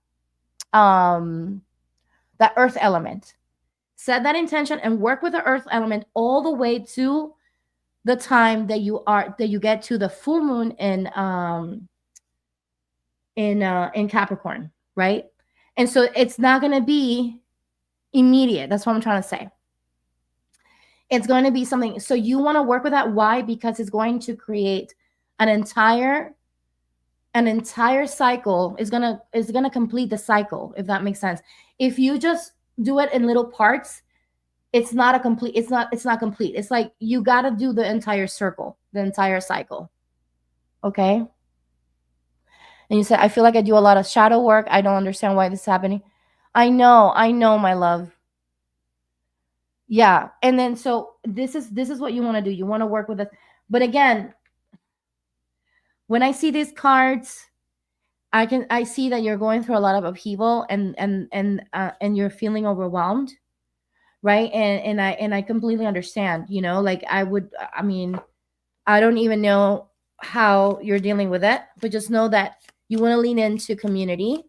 that earth element. Set that intention and work with the earth element all the way to the time that you get to the full moon in Capricorn, right? And so it's not going to be immediate. That's what I'm trying to say. It's going to be something. So you want to work with that. Why? Because it's going to create an entire cycle. Is gonna complete the cycle, if that makes sense. If you just do it in little parts, it's not complete. It's not complete. It's like you got to do the entire circle, the entire cycle. Okay. And you said, I feel like I do a lot of shadow work. I don't understand why this is happening. I know, my love. Yeah. And then so this is what you want to do. You want to work with it. But again, when I see these cards, I see that you're going through a lot of upheaval, and you're feeling overwhelmed, right? And I completely understand. Like I mean, I don't even know how you're dealing with it, but just know that you want to lean into community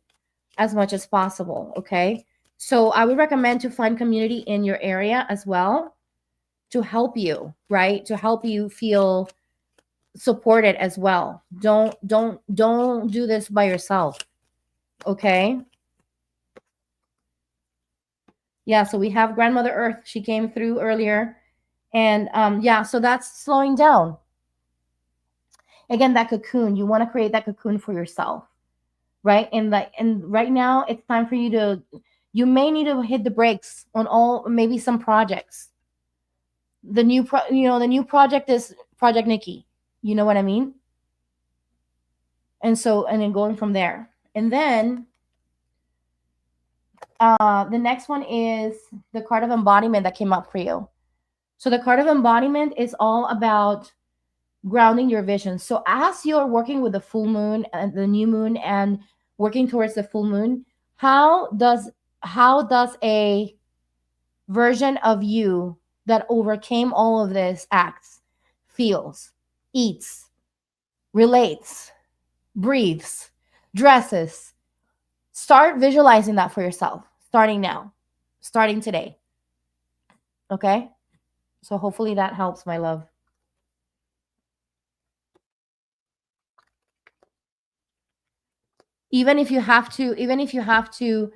as much as possible. Okay. So I would recommend to find community in your area as well, to help you, right? To help you feel supported as well. Don't do this by yourself. Okay. Yeah. So we have Grandmother Earth. She came through earlier. And yeah, so that's slowing down. Again, that cocoon, you want to create that cocoon for yourself, right? And right now it's time for you may need to hit the brakes on maybe some projects. The new project is Project Nikki. You know what I mean? And then going from there. And then the next one is the card of embodiment that came up for you. So the card of embodiment is all about grounding your vision. So as you're working with the full moon and the new moon, and working towards the full moon, how does a version of you that overcame all of this acts, feels, eats, relates, breathes, dresses? Start visualizing that for yourself, starting now, starting today. Okay? So hopefully that helps, my love. Even if you have to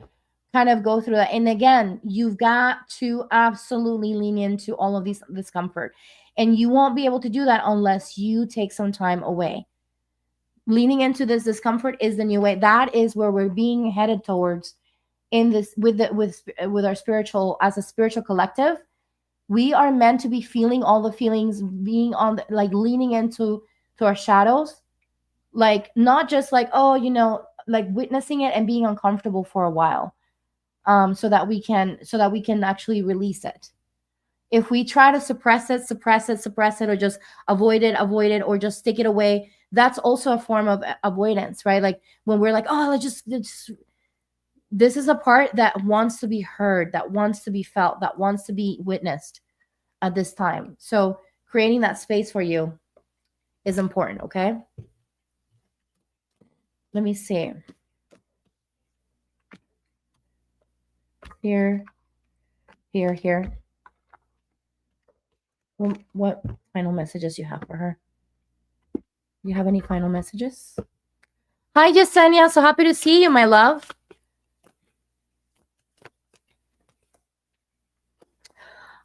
kind of go through that, and again, you've got to absolutely lean into all of these discomfort, and you won't be able to do that unless you take some time away. Leaning into this discomfort is the new way. That is where we're being headed towards in this with our spiritual, as a spiritual collective. We are meant to be feeling all the feelings, being on the, like leaning into to our shadows, like not just like, oh, like witnessing it and being uncomfortable for a while, so that we can actually release it. If we try to suppress it, or just avoid it, or just stick it away, that's also a form of avoidance, right? Like when we're like, oh, let's just this is a part that wants to be heard, that wants to be felt, that wants to be witnessed at this time. So creating that space for you is important, okay? Let me see. Here, here. What final messages you have for her? You have any final messages? Hi, Yesenia. So happy to see you, my love.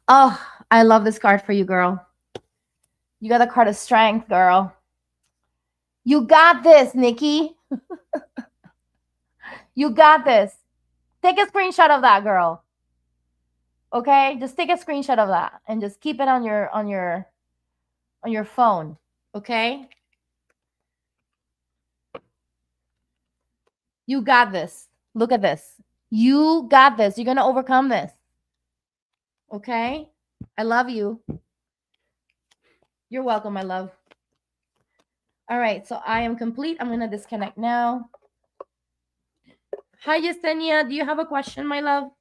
Oh, I love this card for you, girl. You got the card of strength, girl. You got this, Nikki. You got this. Take a screenshot of that, girl. Okay? Just take a screenshot of that and just keep it on your phone. Okay? You got this. Look at this. You got this. You're going to overcome this. Okay? I love you. You're welcome, my love. All right, so I am complete. I'm going to disconnect now. Hi, Yesenia. Do you have a question, my love?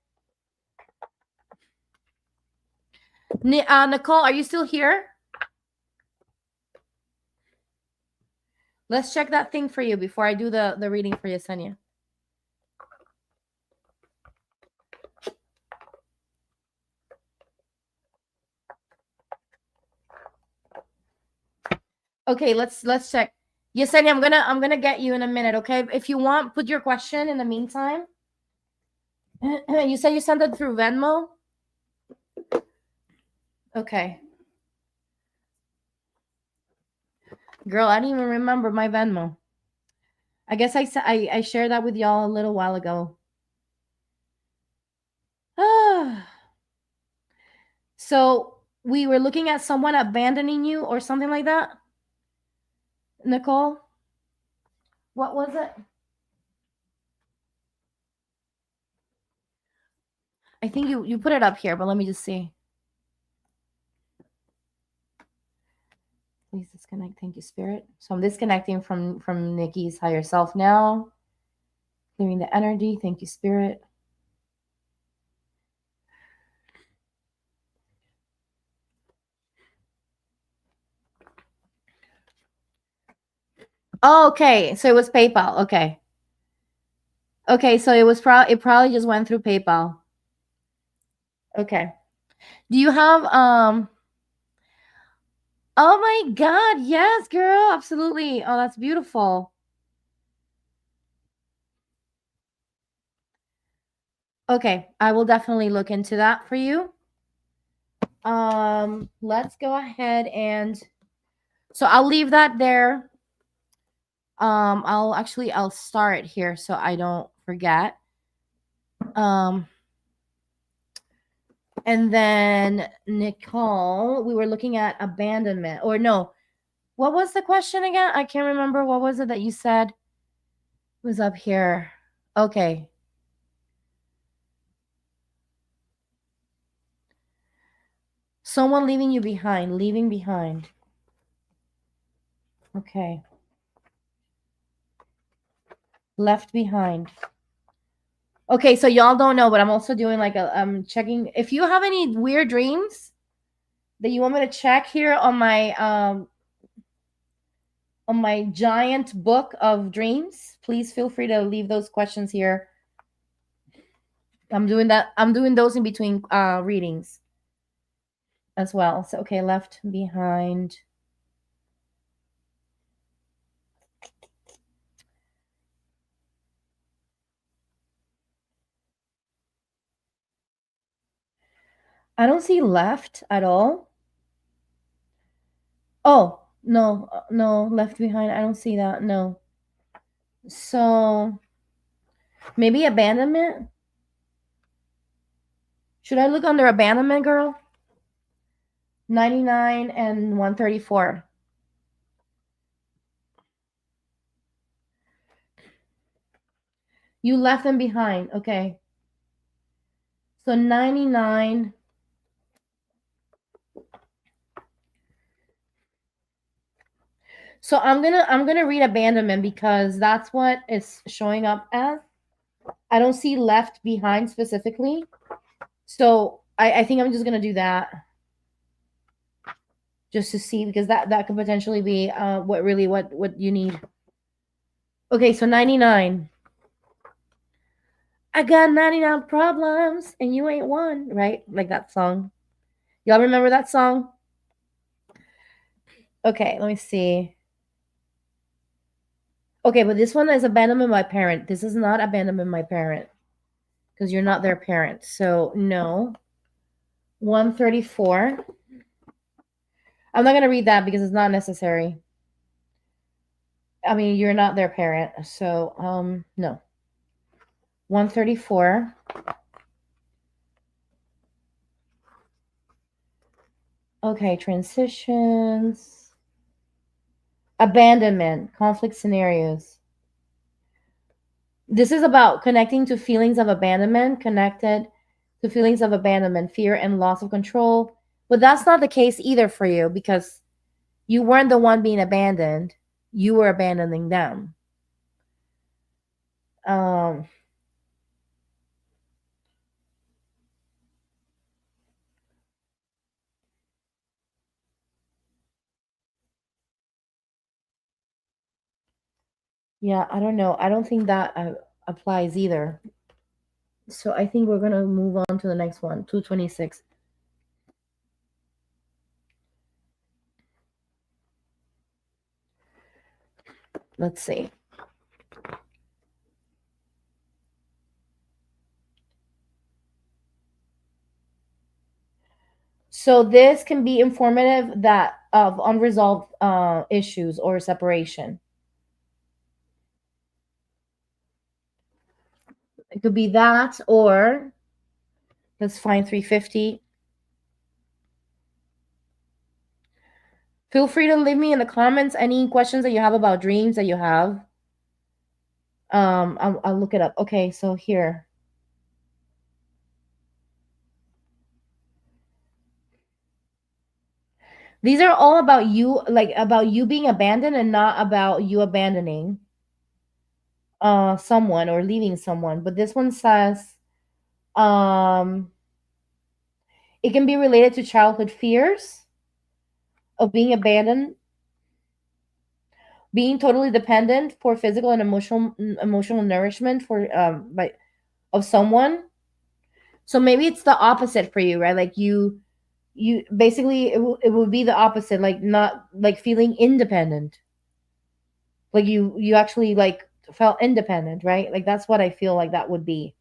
Nicole, are you still here? Let's check that thing for you before I do the reading for Yesenia. Okay, let's check. Yesenia, I'm gonna get you in a minute, okay? If you want, put your question in the meantime. You said you sent it through Venmo? Okay. Girl, I don't even remember my Venmo. I guess I shared that with y'all a little while ago. So we were looking at someone abandoning you or something like that? Nicole? What was it? I think you put it up here, but let me just see. Please disconnect. Thank you, Spirit. So I'm disconnecting from Nikki's higher self now. Clearing the energy. Thank you, Spirit. Oh, okay. So it was PayPal. Okay. Okay, so it probably just went through PayPal. Okay. Do you have Oh my god, yes, girl. Absolutely. Oh, that's beautiful. Okay, I will definitely look into that for you. Let's go ahead and so I'll leave that there. I'll start here so I don't forget. And then Nicole, we were looking at abandonment, or no, what was the question again? I can't remember. What was it that you said was up here? Okay. Someone leaving you behind, leaving behind. Okay. Left behind. Okay, so y'all don't know, but I'm also doing like I'm checking. If you have any weird dreams that you want me to check here on my giant book of dreams, please feel free to leave those questions here. I'm doing that. I'm doing those in between readings as well. So okay, left behind. I don't see left at all. Oh, no, no, left behind. I don't see that. No. So maybe abandonment. Should I look under abandonment, girl? 99 and 134. You left them behind. Okay. So 99. So I'm gonna read abandonment because that's what it's showing up as. I don't see left behind specifically. So I think I'm just gonna do that just to see, because that could potentially be what you need. Okay, so 99. I got 99 problems and you ain't one, right? Like that song. Y'all remember that song? Okay, let me see. Okay, but this one is abandonment by parent. This is not abandonment by parent because you're not their parent. So no. 134. I'm not gonna read that because it's not necessary. I mean, you're not their parent, so no. 134. Okay, transitions. Abandonment, conflict scenarios. This is about connecting to feelings of abandonment, connected to feelings of abandonment, fear, and loss of control. But that's not the case either for you because you weren't the one being abandoned. You were abandoning them. Um, yeah, I don't know. I don't think that applies either. So I think we're gonna move on to the next one, 226. Let's see. So this can be informative that of unresolved issues or separation. It could be that, or let's find 350. Feel free to leave me in the comments any questions that you have about dreams that you have. I'll look it up. Okay, so here. These are all about you, like about you being abandoned and not about you abandoning someone or leaving someone. But this one says um it can be related to childhood fears of being abandoned, being totally dependent for physical and emotional nourishment for by of someone. So maybe it's the opposite for you, right? Like you basically it would be the opposite, like not like feeling independent, like you actually like felt independent, right? Like that's what I feel like that would be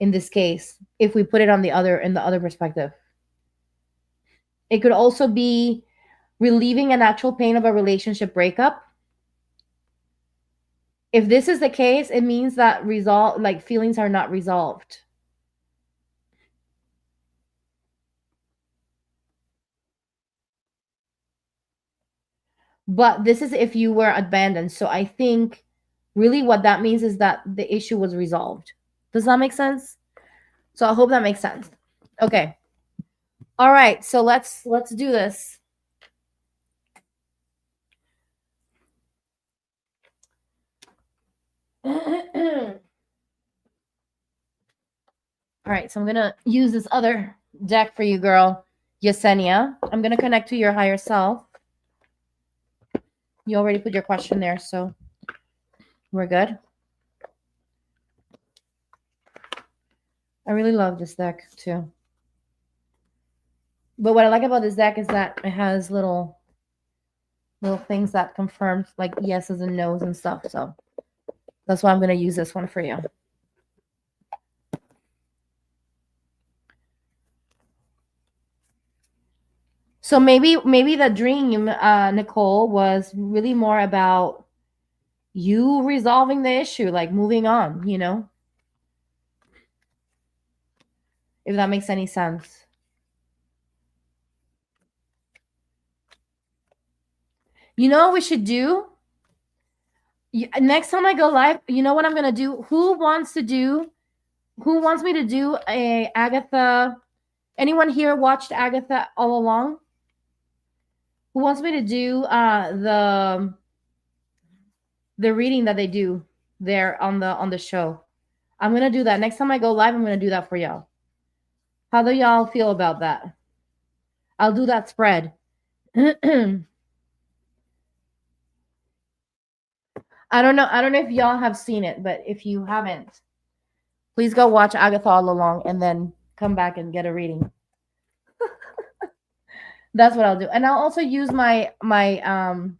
in this case if we put it on the other perspective. It could also be relieving an actual pain of a relationship breakup. If this is the case, it means that resolve like feelings are not resolved. But this is if you were abandoned. So I think really what that means is that the issue was resolved. Does that make sense? So I hope that makes sense. Okay. All right. So let's do this. All right, so I'm gonna use this other deck for you, girl, Yesenia. I'm gonna connect to your higher self. You already put your question there, so we're good. I really love this deck too. But what I like about this deck is that it has little things that confirm like yeses and nos and stuff. So that's why I'm gonna use this one for you. So maybe the dream, Nicole, was really more about you resolving the issue, like moving on, you know? If that makes any sense. You know what we should do? Next time I go live, you know what I'm gonna do? Who wants me to do a Agatha? Anyone here watched Agatha all along? Who wants me to do the reading that they do there on the show? I'm gonna do that. Next time I go live, I'm gonna do that for y'all. How do y'all feel about that? I'll do that spread. I don't know if y'all have seen it, but if you haven't, please go watch Agatha all along and then come back and get a reading. That's what I'll do. And I'll also use my psilocybin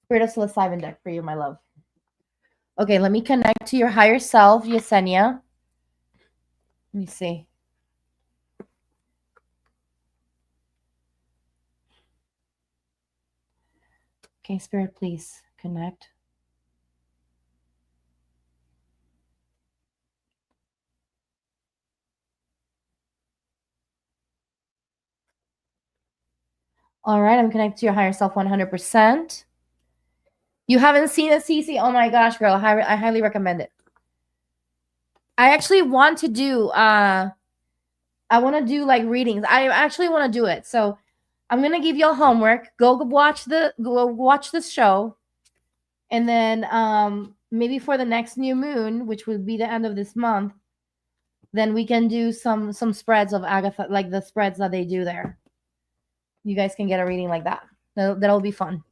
spirit of psilocybin deck for you, my love. Okay, let me connect to your higher self, Yesenia. Let me see. Okay, Spirit, please connect. All right, I'm connected to your higher self 100%. You haven't seen it, Cece? Oh my gosh, girl, I highly recommend it. I actually want to do I want to do like readings. I actually want to do it. So I'm gonna give y'all homework. Go watch this show, and then maybe for the next new moon, which would be the end of this month, then we can do some spreads of Agatha, like the spreads that they do there. You guys can get a reading like that. That'll be fun.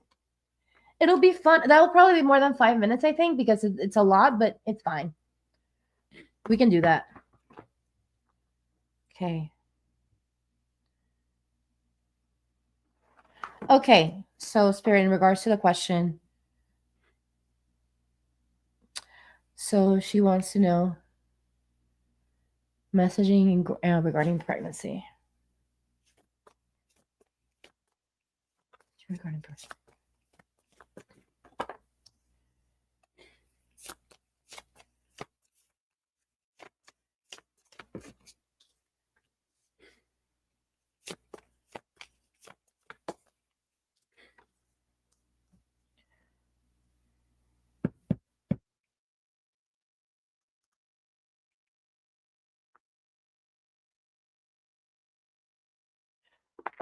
It'll be fun. That'll probably be more than 5 minutes, I think, because it's a lot, but it's fine. We can do that. Okay. Okay. So, Spirit, in regards to the question, so she wants to know messaging regarding pregnancy. Regarding pregnancy.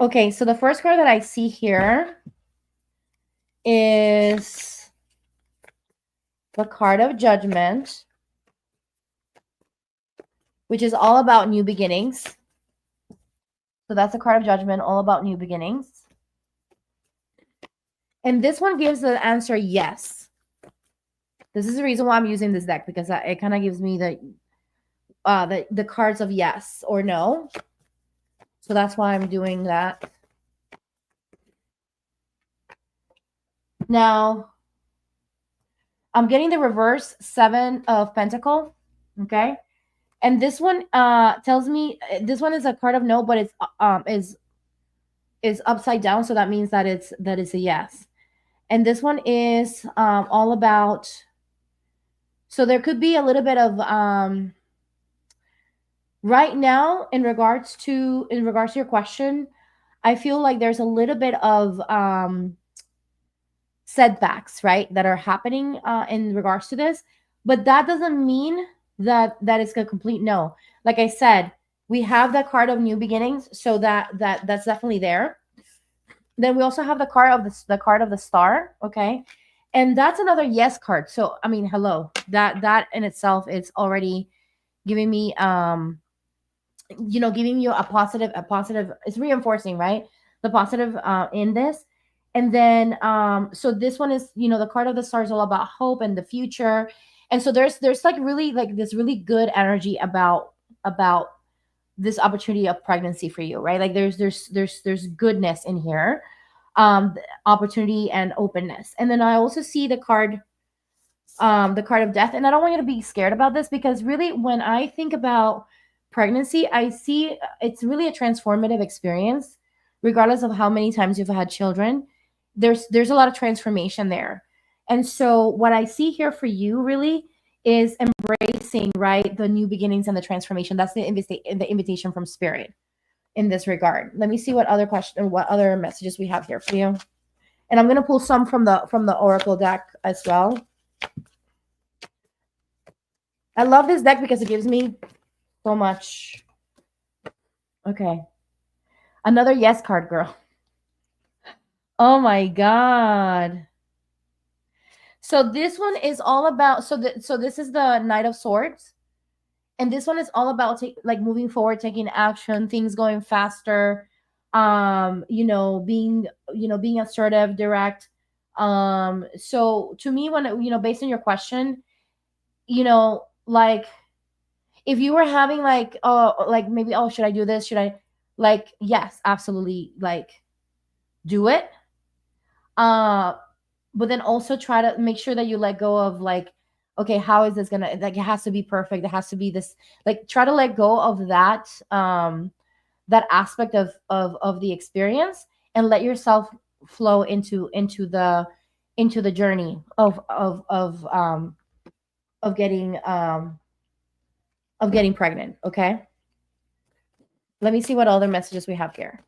Okay, so the first card that I see here is the card of Judgment, which is all about new beginnings. So that's the card of Judgment, all about new beginnings. And this one gives the answer yes. This is the reason why I'm using this deck, because it kind of gives me the cards of yes or no. So that's why I'm doing that. Now, I'm getting the reverse 7 of Pentacle, okay? And this one tells me this one is a card of no, but it's is upside down, so that means that it's a yes. And this one is all about, so there could be a little bit of right now in regards to your question, I feel like there's a little bit of setbacks, right, that are happening in regards to this, but that doesn't mean that it's a complete no. Like I said, we have the card of new beginnings, so that's definitely there. Then we also have the card of the star, okay? And that's another yes card. So I mean, hello, that in itself is already giving me giving you a positive, it's reinforcing, right? The positive in this. And then so this one is, the card of the star is all about hope and the future. And so there's like really like this really good energy about this opportunity of pregnancy for you, right? Like there's goodness in here, opportunity and openness. And then I also see the card of death. And I don't want you to be scared about this, because really when I think about pregnancy, I see it's really a transformative experience. Regardless of how many times you've had children, there's a lot of transformation there. And so what I see here for you really is embracing, right, the new beginnings and the transformation. That's the invitation from spirit in this regard. Let me see what other messages we have here for you. And I'm going to pull some from the oracle deck as well. I love this deck because it gives me so much. Okay. Another yes card, girl. Oh my God. So this one is all about, so this is the Knight of Swords. And this one is all about like moving forward, taking action, things going faster, being assertive, direct. So to me, when based on your question, like if you were having like maybe, oh, should I do this, should I, like, yes, absolutely, like, do it. uh but then also try to make sure that you let go of, like, okay, how is this gonna, like, it has to be perfect, it has to be this, like, try to let go of that aspect of the experience, and let yourself flow into the journey of getting pregnant. Okay, let me see what other messages we have here.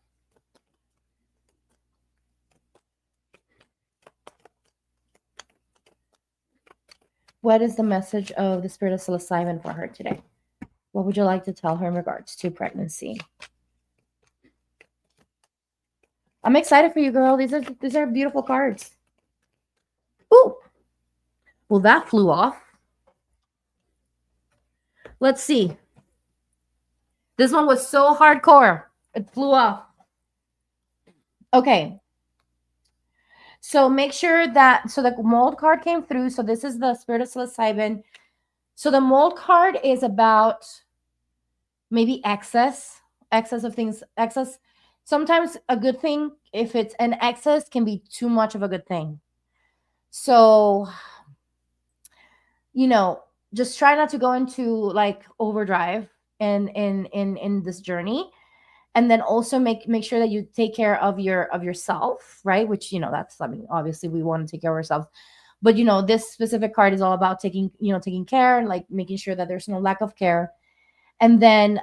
What is the message of the spirit of psilocybin for her today? What would you like to tell her in regards to pregnancy? I'm excited for you, girl. These are beautiful cards. Ooh. Well, that flew off. Let's see. This one was so hardcore. It flew off. Okay. So make sure that, so the mold card came through. So this is the spirit of psilocybin. So the mold card is about maybe excess of things, excess. Sometimes a good thing, if it's an excess, can be too much of a good thing. So, just try not to go into like overdrive in this journey. And then also make sure that you take care of yourself, right? Which, that's, I mean, obviously we want to take care of ourselves, but this specific card is all about taking care, like making sure that there's no lack of care. And then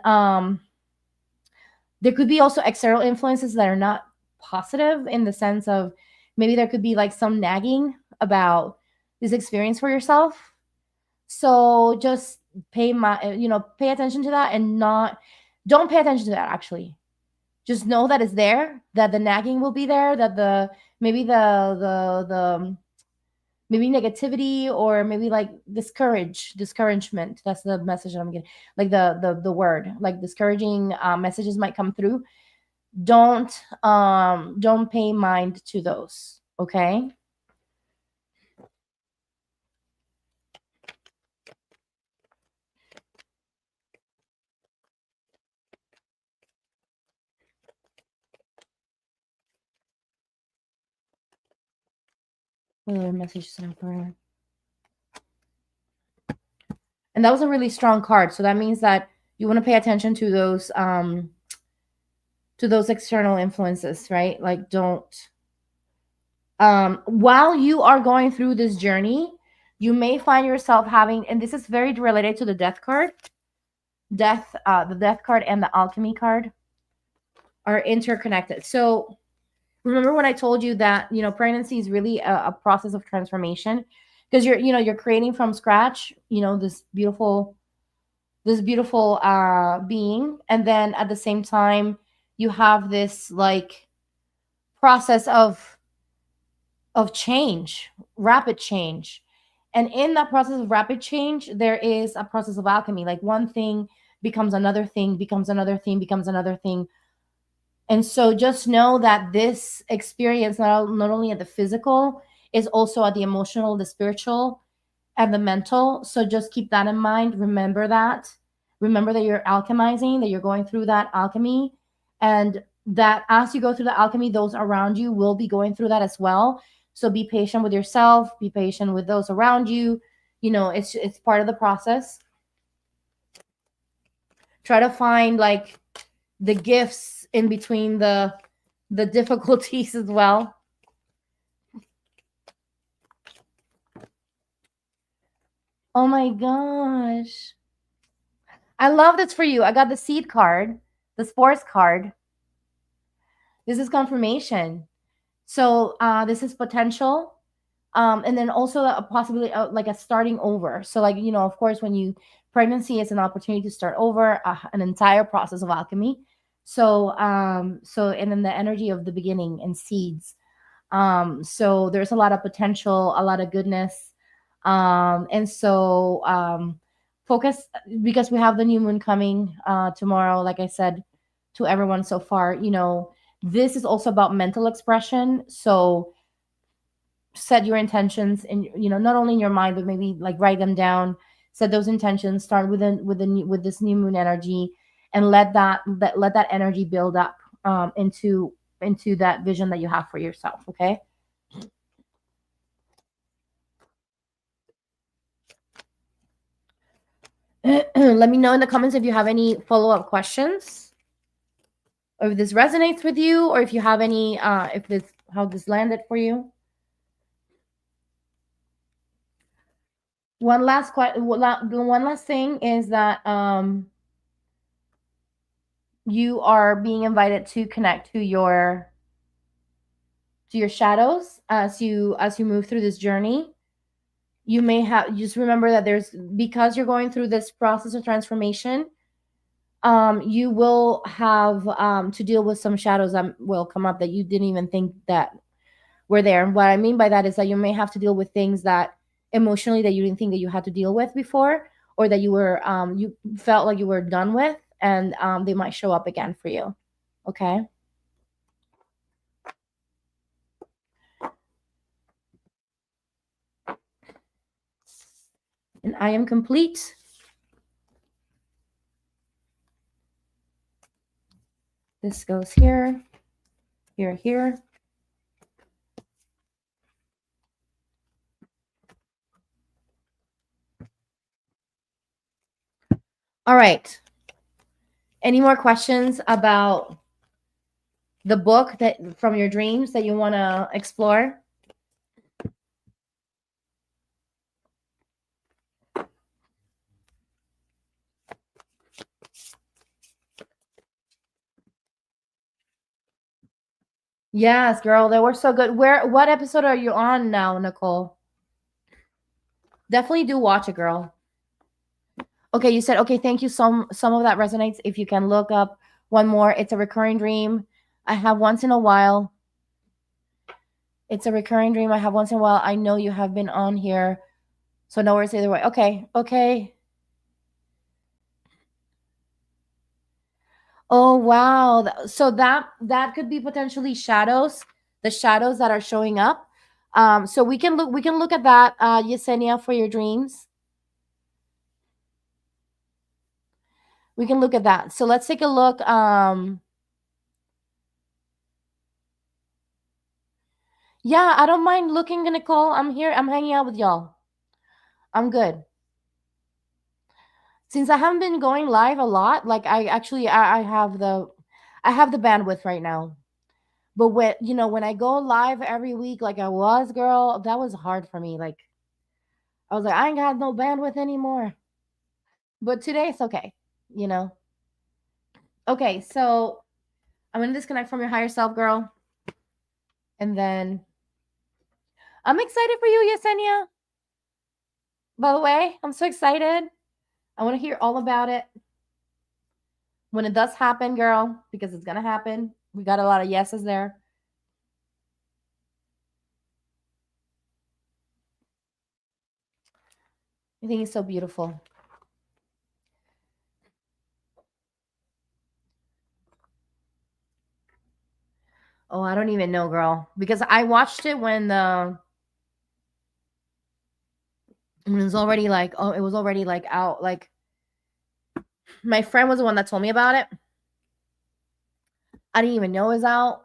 there could be also external influences that are not positive, in the sense of maybe there could be like some nagging about this experience for yourself. So just pay attention to that, and don't pay attention to that, actually. Just know that it's there, that the nagging will be there, that maybe the maybe negativity, or maybe like discouragement. That's the message that I'm getting. Like the word, like discouraging messages might come through. Don't pay mind to those. Okay. What other messages have for her? And that was a really strong card. So that means that you want to pay attention to those external influences, right? Like, don't while you are going through this journey, you may find yourself having, and this is very related to the death card. The death card and the alchemy card are interconnected. So remember when I told you that, pregnancy is really a process of transformation, because you're creating from scratch, this beautiful being. And then at the same time, you have this like process of of change, rapid change. And in that process of rapid change, there is a process of alchemy. Like one thing becomes another thing, becomes another thing, becomes another thing. And so just know that this experience, not only at the physical, is also at the emotional, the spiritual, and the mental. So just keep that in mind. Remember that. Remember that you're alchemizing, that you're going through that alchemy, and that as you go through the alchemy, those around you will be going through that as well. So be patient with yourself, be patient with those around you. You know, it's part of the process. Try to find like the gifts in between the difficulties as well. Oh my gosh. I love this for you. I got the seed card, the sports card. This is confirmation. So this is potential. And then also a possibility of like a starting over. So like, you know, of course, when you pregnancy is an opportunity to start over an entire process of alchemy. So and then the energy of the beginning and seeds. So there's a lot of potential, a lot of goodness. And so focus because we have the new moon coming tomorrow, like I said to everyone so far, you know, this is also about mental expression. So set your intentions and you know not only in your mind but maybe like write them down, set those intentions, start with this new moon energy and let that energy build up into that vision that you have for yourself. Okay. Let me know in the comments if you have any follow-up questions or if this resonates with you or if you have any if this how this landed for you. One last thing is that you are being invited to connect to your shadows as you move through this journey. You may have just remember that there's because you're going through this process of transformation, you will have to deal with some shadows that will come up that you didn't even think that were there. And what I mean by that is that you may have to deal with things that emotionally that you didn't think that you had to deal with before, or that you felt like you were done with, and they might show up again for you. Okay. And I am complete. This goes here, here, here. All right. Any more questions about the book that from your dreams that you want to explore? Yes, girl, they were so good. What episode are you on now, Nicole? Definitely do watch it, girl. Okay, you said okay, thank you. Some of that resonates. If you can look up one more, it's a recurring dream. I have once in a while. It's a recurring dream I have once in a while. I know you have been on here, so no worries either way. Okay, okay. Oh wow. So that could be potentially shadows, the shadows that are showing up. So we can look at that, Yesenia, for your dreams. We can look at that. So let's take a look. Yeah, I don't mind looking, Nicole. I'm here. I'm hanging out with y'all. I'm good. Since I haven't been going live a lot, like I have the bandwidth right now. But when you know when I go live every week like I was, girl, that was hard for me. Like I was like, I ain't got no bandwidth anymore. But today it's okay, you know. Okay, so I'm gonna disconnect from your higher self, girl. And then I'm excited for you, Yesenia. By the way, I'm so excited. I want to hear all about it. When it does happen, girl, because it's gonna happen. We got a lot of yeses there. I think it's so beautiful. Oh, I don't even know, girl, because I watched it when it was already like, oh, it was already like out. Like my friend was the one that told me about it. I didn't even know it was out,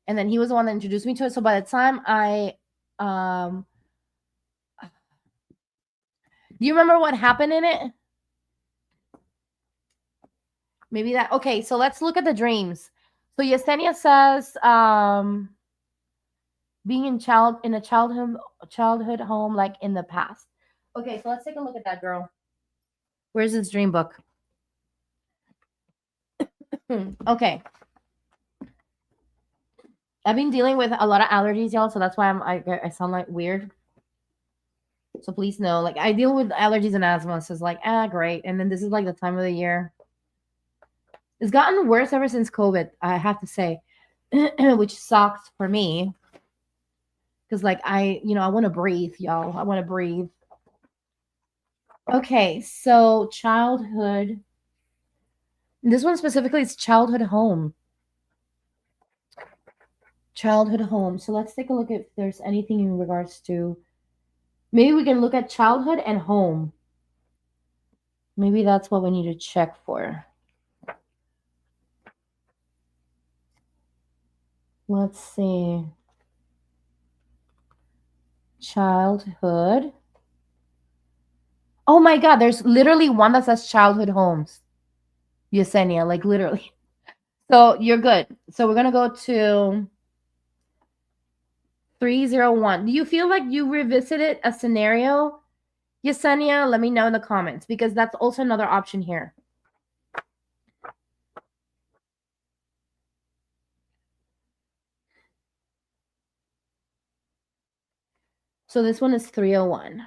and then he was the one that introduced me to it. So by the time um, do you remember what happened in it? Maybe that. Okay, so let's look at the dreams. So Yesenia says, being in a childhood home like in the past. Okay, so let's take a look at that, girl. Where's this dream book? Okay, I've been dealing with a lot of allergies, y'all, so that's why I sound like weird. So please know, like I deal with allergies and asthma, so it's like great. And then this is like the time of the year. It's gotten worse ever since COVID, I have to say, which sucks for me because like I want to breathe, y'all. I want to breathe. Okay, so childhood. This one specifically is childhood home. Childhood home. So let's take a look if there's anything in regards to. Maybe we can look at childhood and home. Maybe that's what we need to check for. Let's see. Childhood. Oh my God, there's literally one that says childhood homes. Yesenia, like literally. So you're good. So we're gonna go to 301. Do you feel like you revisited a scenario, Yesenia? Let me know in the comments because that's also another option here. So this one is 301.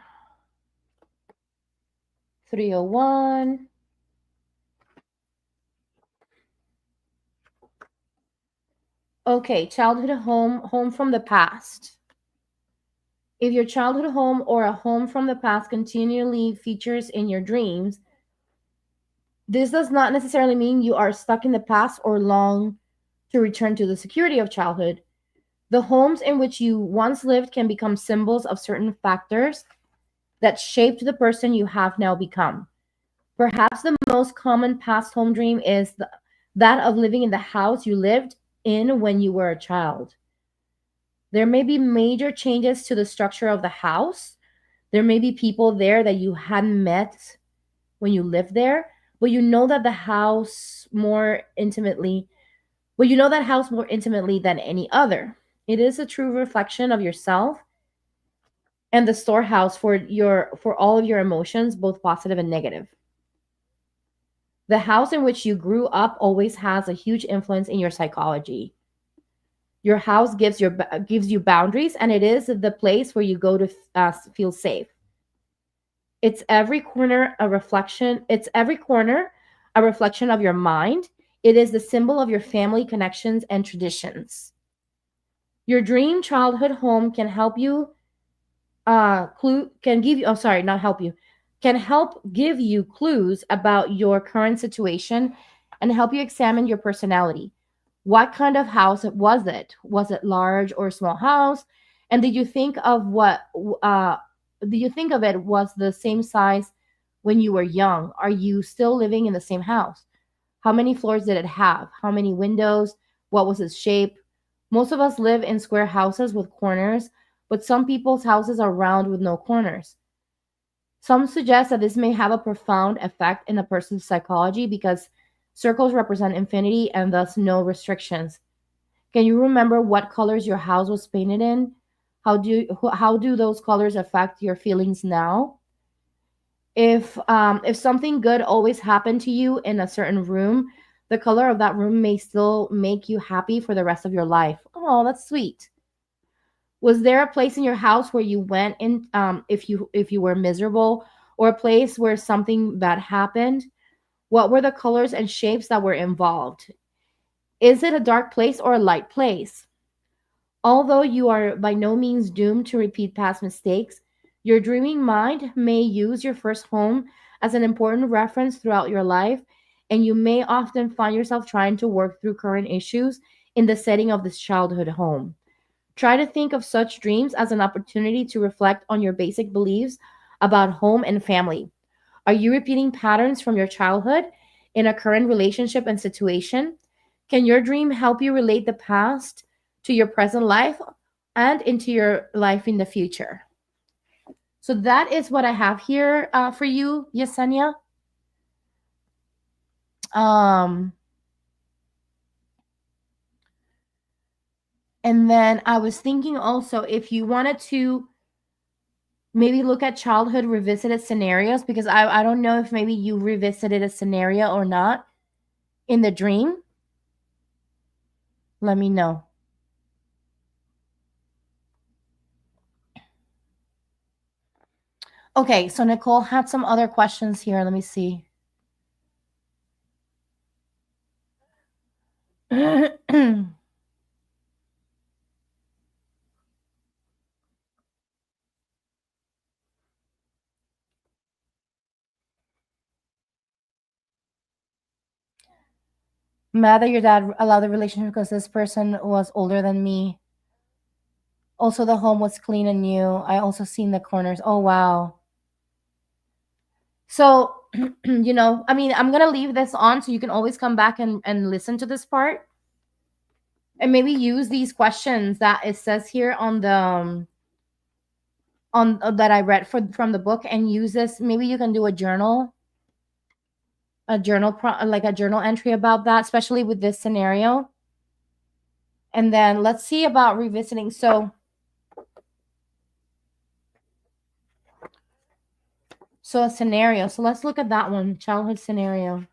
301. Okay, childhood home from the past. If your childhood home or a home from the past continually features in your dreams, this does not necessarily mean you are stuck in the past or long to return to the security of childhood. The homes in which you once lived can become symbols of certain factors that shaped the person you have now become. Perhaps the most common past home dream is that of living in the house you lived in when you were a child. There may be major changes to the structure of the house. There may be people there that you hadn't met when you lived there, but you know that the house more intimately, but you know that house more intimately than any other. It is a true reflection of yourself and the storehouse for all of your emotions, both positive and negative. The house in which you grew up always has a huge influence in your psychology. Your house gives you boundaries, and it is the place where you go to feel safe. It's every corner a reflection. It's every corner a reflection of your mind. It is the symbol of your family connections and traditions. Your dream childhood home can help you clue can give you oh sorry not help you can help give you clues about your current situation and help you examine your personality. What kind of house was it? Was it large or small house? And did you think of uh do you think of it was the same size when you were young? Are you still living in the same house? How many floors did it have? How many windows? What was its shape? Most of us live in square houses with corners, but some people's houses are round with no corners. Some suggest that this may have a profound effect in a person's psychology because circles represent infinity and thus no restrictions. Can you remember what colors your house was painted in? How do those colors affect your feelings now? If something good always happened to you in a certain room, the color of that room may still make you happy for the rest of your life. Oh, that's sweet. Was there a place in your house where you went in if you were miserable, or a place where something bad happened? What were the colors and shapes that were involved? Is it a dark place or a light place? Although you are by no means doomed to repeat past mistakes, Your dreaming mind may use your first home as an important reference throughout your life, and you may often find yourself trying to work through current issues in the setting of this childhood home. Try to think of such dreams as an opportunity to reflect on your basic beliefs about home and family. Are you repeating patterns from your childhood in a current relationship and situation? Can your dream help you relate the past to your present life and into your life in the future? So that is what I have here for you, Yesenia. Um, and then I was thinking also if you wanted to maybe look at childhood revisited scenarios, because I don't know if maybe you revisited a scenario or not in the dream. Let me know. Okay, so Nicole had some other questions here. Let me see. Mad that your dad allowed the relationship because this person was older than me. Also, the home was clean and new. I also seen the corners. Oh, wow. So, I mean, I'm going to leave this on so you can always come back and listen to this part and maybe use these questions that it says here on the on that I read from the book and use this. Maybe you can do like a journal entry about that, especially with this scenario. And then let's see about revisiting. So a scenario. So let's look at that one, childhood scenario.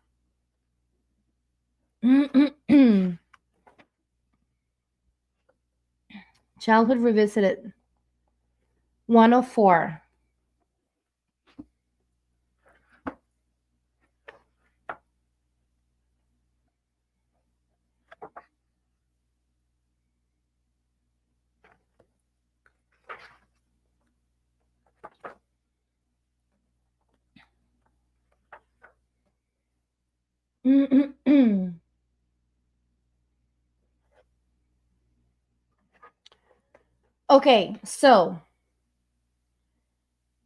Childhood revisited. 104. Okay, so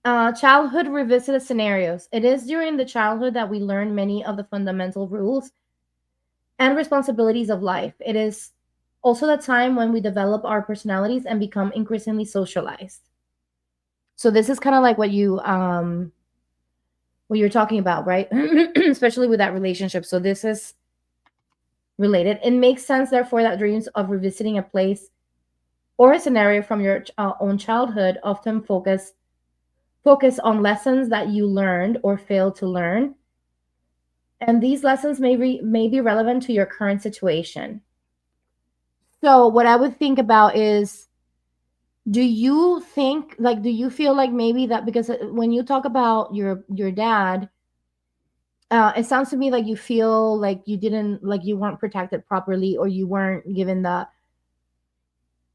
childhood revisited scenarios. It is during the childhood that we learn many of the fundamental rules and responsibilities of life. It is also the time when we develop our personalities and become increasingly socialized. So this is kind of like what you're talking about, right? Especially with that relationship. So this is related. It makes sense, therefore, that dreams of revisiting a place or a scenario from your own childhood often focus on lessons that you learned or failed to learn, and these lessons may be relevant to your current situation. So what I would think about is, do you feel like maybe that because when you talk about your dad, it sounds to me like you feel like you weren't protected properly, or you weren't given the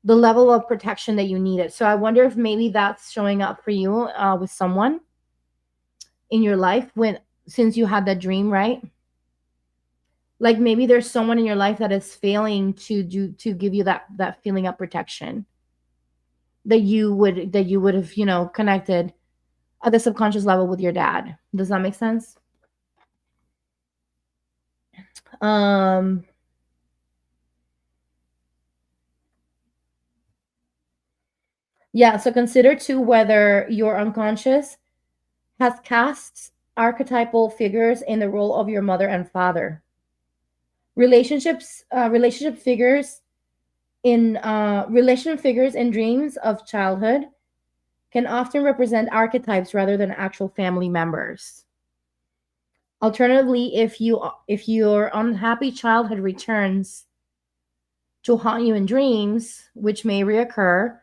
level of protection that you needed. So I wonder if maybe that's showing up for you with someone in your life when since you had that dream, right? Like maybe there's someone in your life that is failing to give you that feeling of protection that you would have connected at the subconscious level with your dad. Does that make sense? um yeah, so consider too whether your unconscious has cast archetypal figures in the role of your mother and father. Relationship figures in relation figures in dreams of childhood can often represent archetypes rather than actual family members. Alternatively, if your unhappy childhood returns to haunt you in dreams, which may reoccur,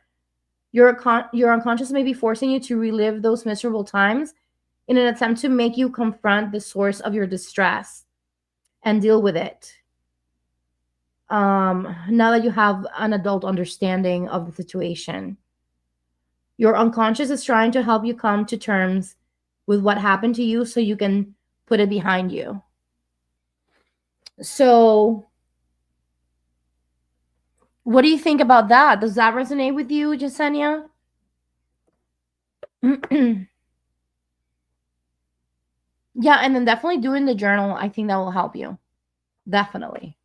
your unconscious may be forcing you to relive those miserable times in an attempt to make you confront the source of your distress and deal with it. Now that you have an adult understanding of the situation. Your unconscious is trying to help you come to terms with what happened to you so you can put it behind you. So, what do you think about that? Does that resonate with you, Jasenia? Yeah, and then definitely doing the journal, I think that will help you. Definitely.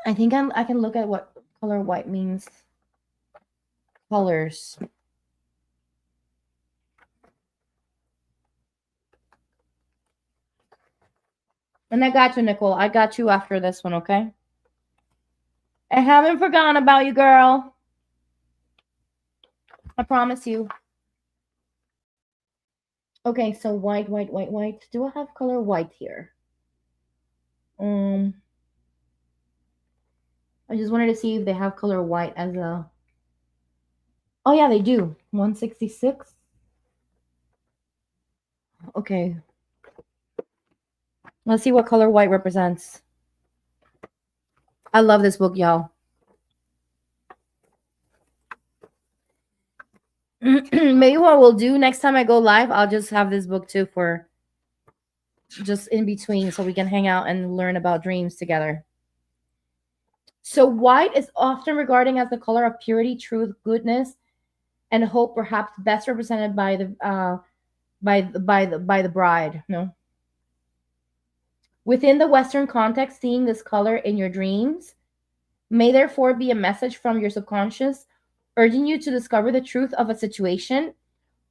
I think I can look at what color white means. Colors. And I got you, Nicole. I got you after this one, okay? I haven't forgotten about you, girl. I promise you. Okay, so white, white, white, white. Do I have color white here? I just wanted to see if they have color white as a. Oh yeah, they do. 166. Okay. Let's see what color white represents. I love this book, y'all. Maybe what we'll do next time I go live, I'll just have this book too for just in between so we can hang out and learn about dreams together. So white is often regarded as the color of purity, truth, goodness, and hope, perhaps best represented by the by the bride. No. Within the Western context, seeing this color in your dreams may therefore be a message from your subconscious urging you to discover the truth of a situation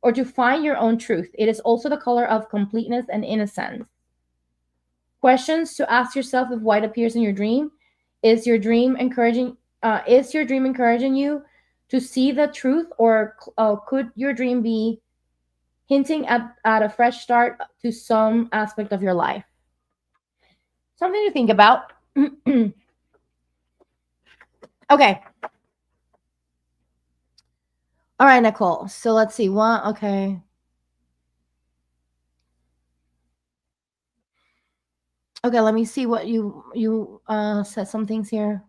or to find your own truth. It is also the color of completeness and innocence. Questions to ask yourself if white appears in your dream: Is your dream encouraging? Is your dream encouraging you to see the truth, or could your dream be hinting at a fresh start to some aspect of your life? Something to think about. Okay. All right, Nicole. So let's see. One. Okay. Okay. Let me see what you said. Some things here.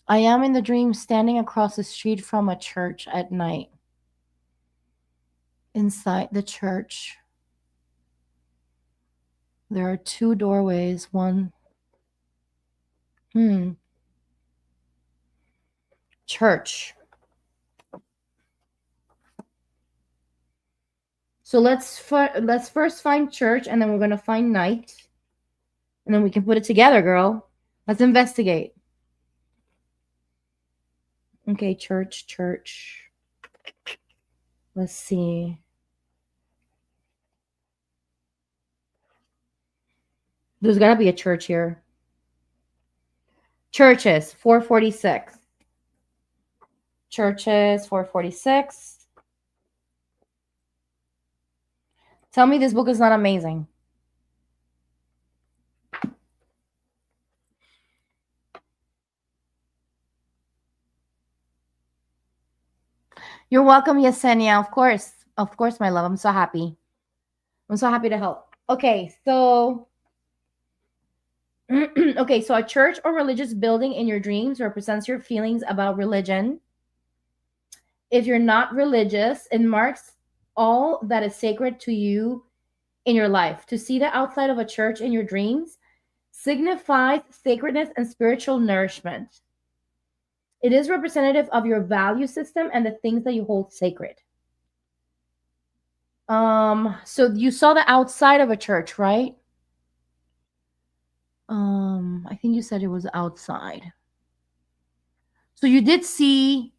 I am in the dream standing across the street from a church at night. Inside the church, there are two doorways. One. Church. So let's first find church, and then we're gonna find night, and then we can put it together, girl. Let's investigate. Okay, church, church. Let's see. There's gotta be a church here. Churches, 446. Churches, 446. Tell me this book is not amazing. You're welcome, Yesenia. Of course, my love. I'm so happy. I'm so happy to help. Okay, so okay, so a church or religious building in your dreams represents your feelings about religion. If you're not religious, it marks all that is sacred to you in your life. To see the outside of a church in your dreams signifies sacredness and spiritual nourishment. It is representative of your value system and the things that you hold sacred. So you saw the outside of a church, right? I think you said it was outside. So you did see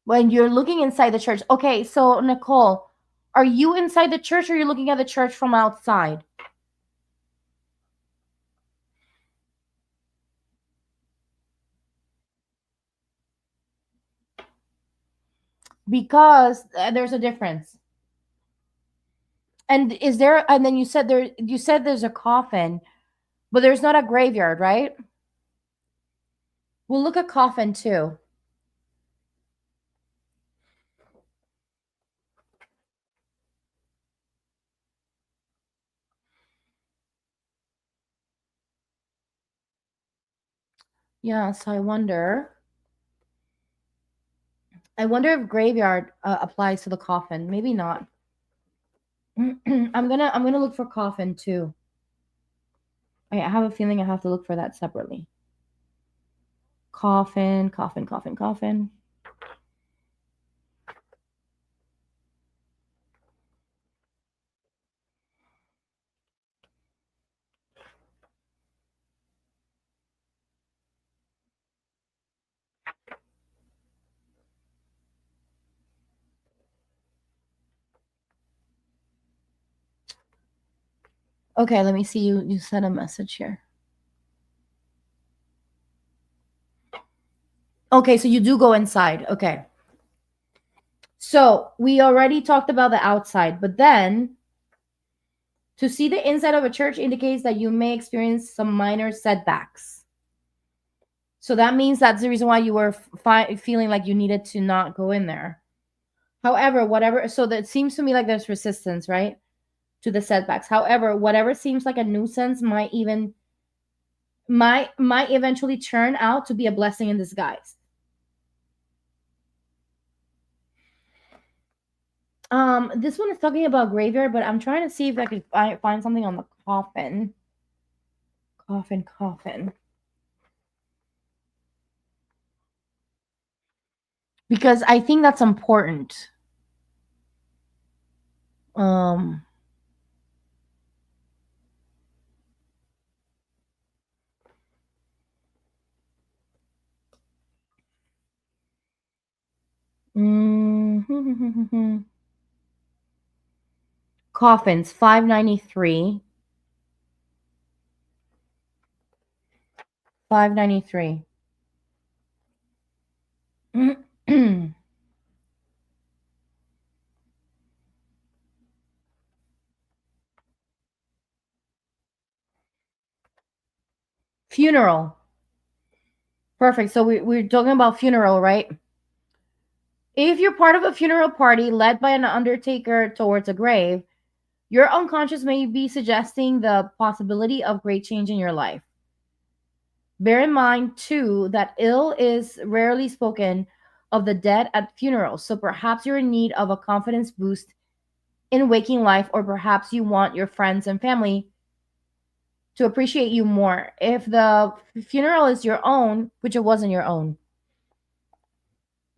when you're looking inside the church. Okay, so Nicole, are you inside the church or are you looking at the church from outside? Because there's a difference. And is there, and then you said there's a coffin, but there's not a graveyard, right? We'll look at coffin too. Yeah, so I wonder. I wonder if graveyard applies to the coffin. Maybe not. I'm gonna look for coffin too. I have a feeling I have to look for that separately. Coffin, coffin, coffin, coffin. Okay, let me see. You sent a message here. Okay, so you do go inside. Okay. So we already talked about the outside, but then to see the inside of a church indicates that you may experience some minor setbacks. So that means that's the reason why you were feeling like you needed to not go in there. However, whatever, so that seems to me like there's resistance, right, to the setbacks. However, whatever seems like a nuisance might eventually turn out to be a blessing in disguise. This one is talking about graveyard, but I'm trying to see if I could find something on the coffin. Coffin, coffin. Because I think that's important. Um, Coffins 593. 593. Funeral. Perfect. So we're talking about funeral, right? If you're part of a funeral party led by an undertaker towards a grave, your unconscious may be suggesting the possibility of great change in your life. Bear in mind, too, that ill is rarely spoken of the dead at funerals, so perhaps you're in need of a confidence boost in waking life, or perhaps you want your friends and family to appreciate you more. If the funeral is your own, which it wasn't your own,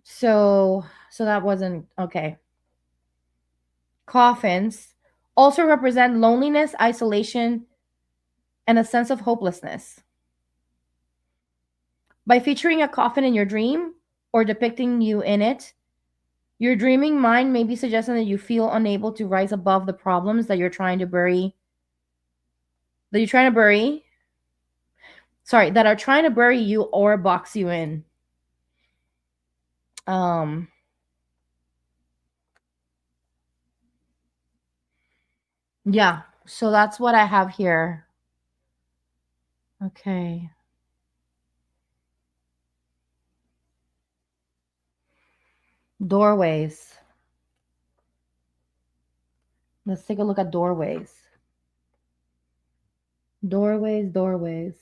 so that wasn't okay. Coffins also represent loneliness, isolation, and a sense of hopelessness. By featuring a coffin in your dream or depicting you in it, your dreaming mind may be suggesting that you feel unable to rise above the problems that you're trying to bury, that you're trying to bury, sorry, that are trying to bury you or box you in. Um, yeah, so that's what I have here. Okay. Doorways. Let's take a look at doorways. Doorways, doorways.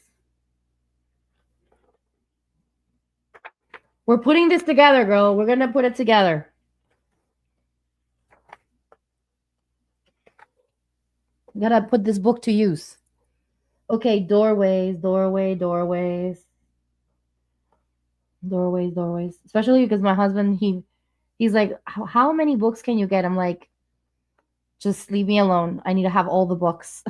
We're putting this together, girl. We're gonna put it together. Gotta put this book to use. Okay, doorways, doorways, doorways. Especially because my husband, he's like, how many books can you get? I'm like, just leave me alone. I need to have all the books.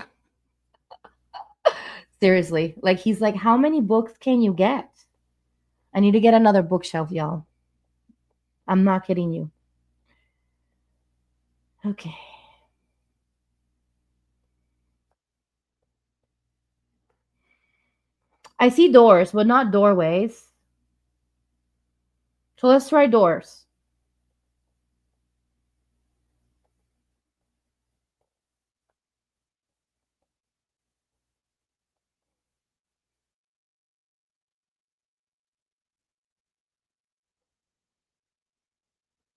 Seriously. Like he's like, how many books can you get? I need to get another bookshelf, y'all. I'm not kidding you. Okay. I see doors, but not doorways. So let's try doors.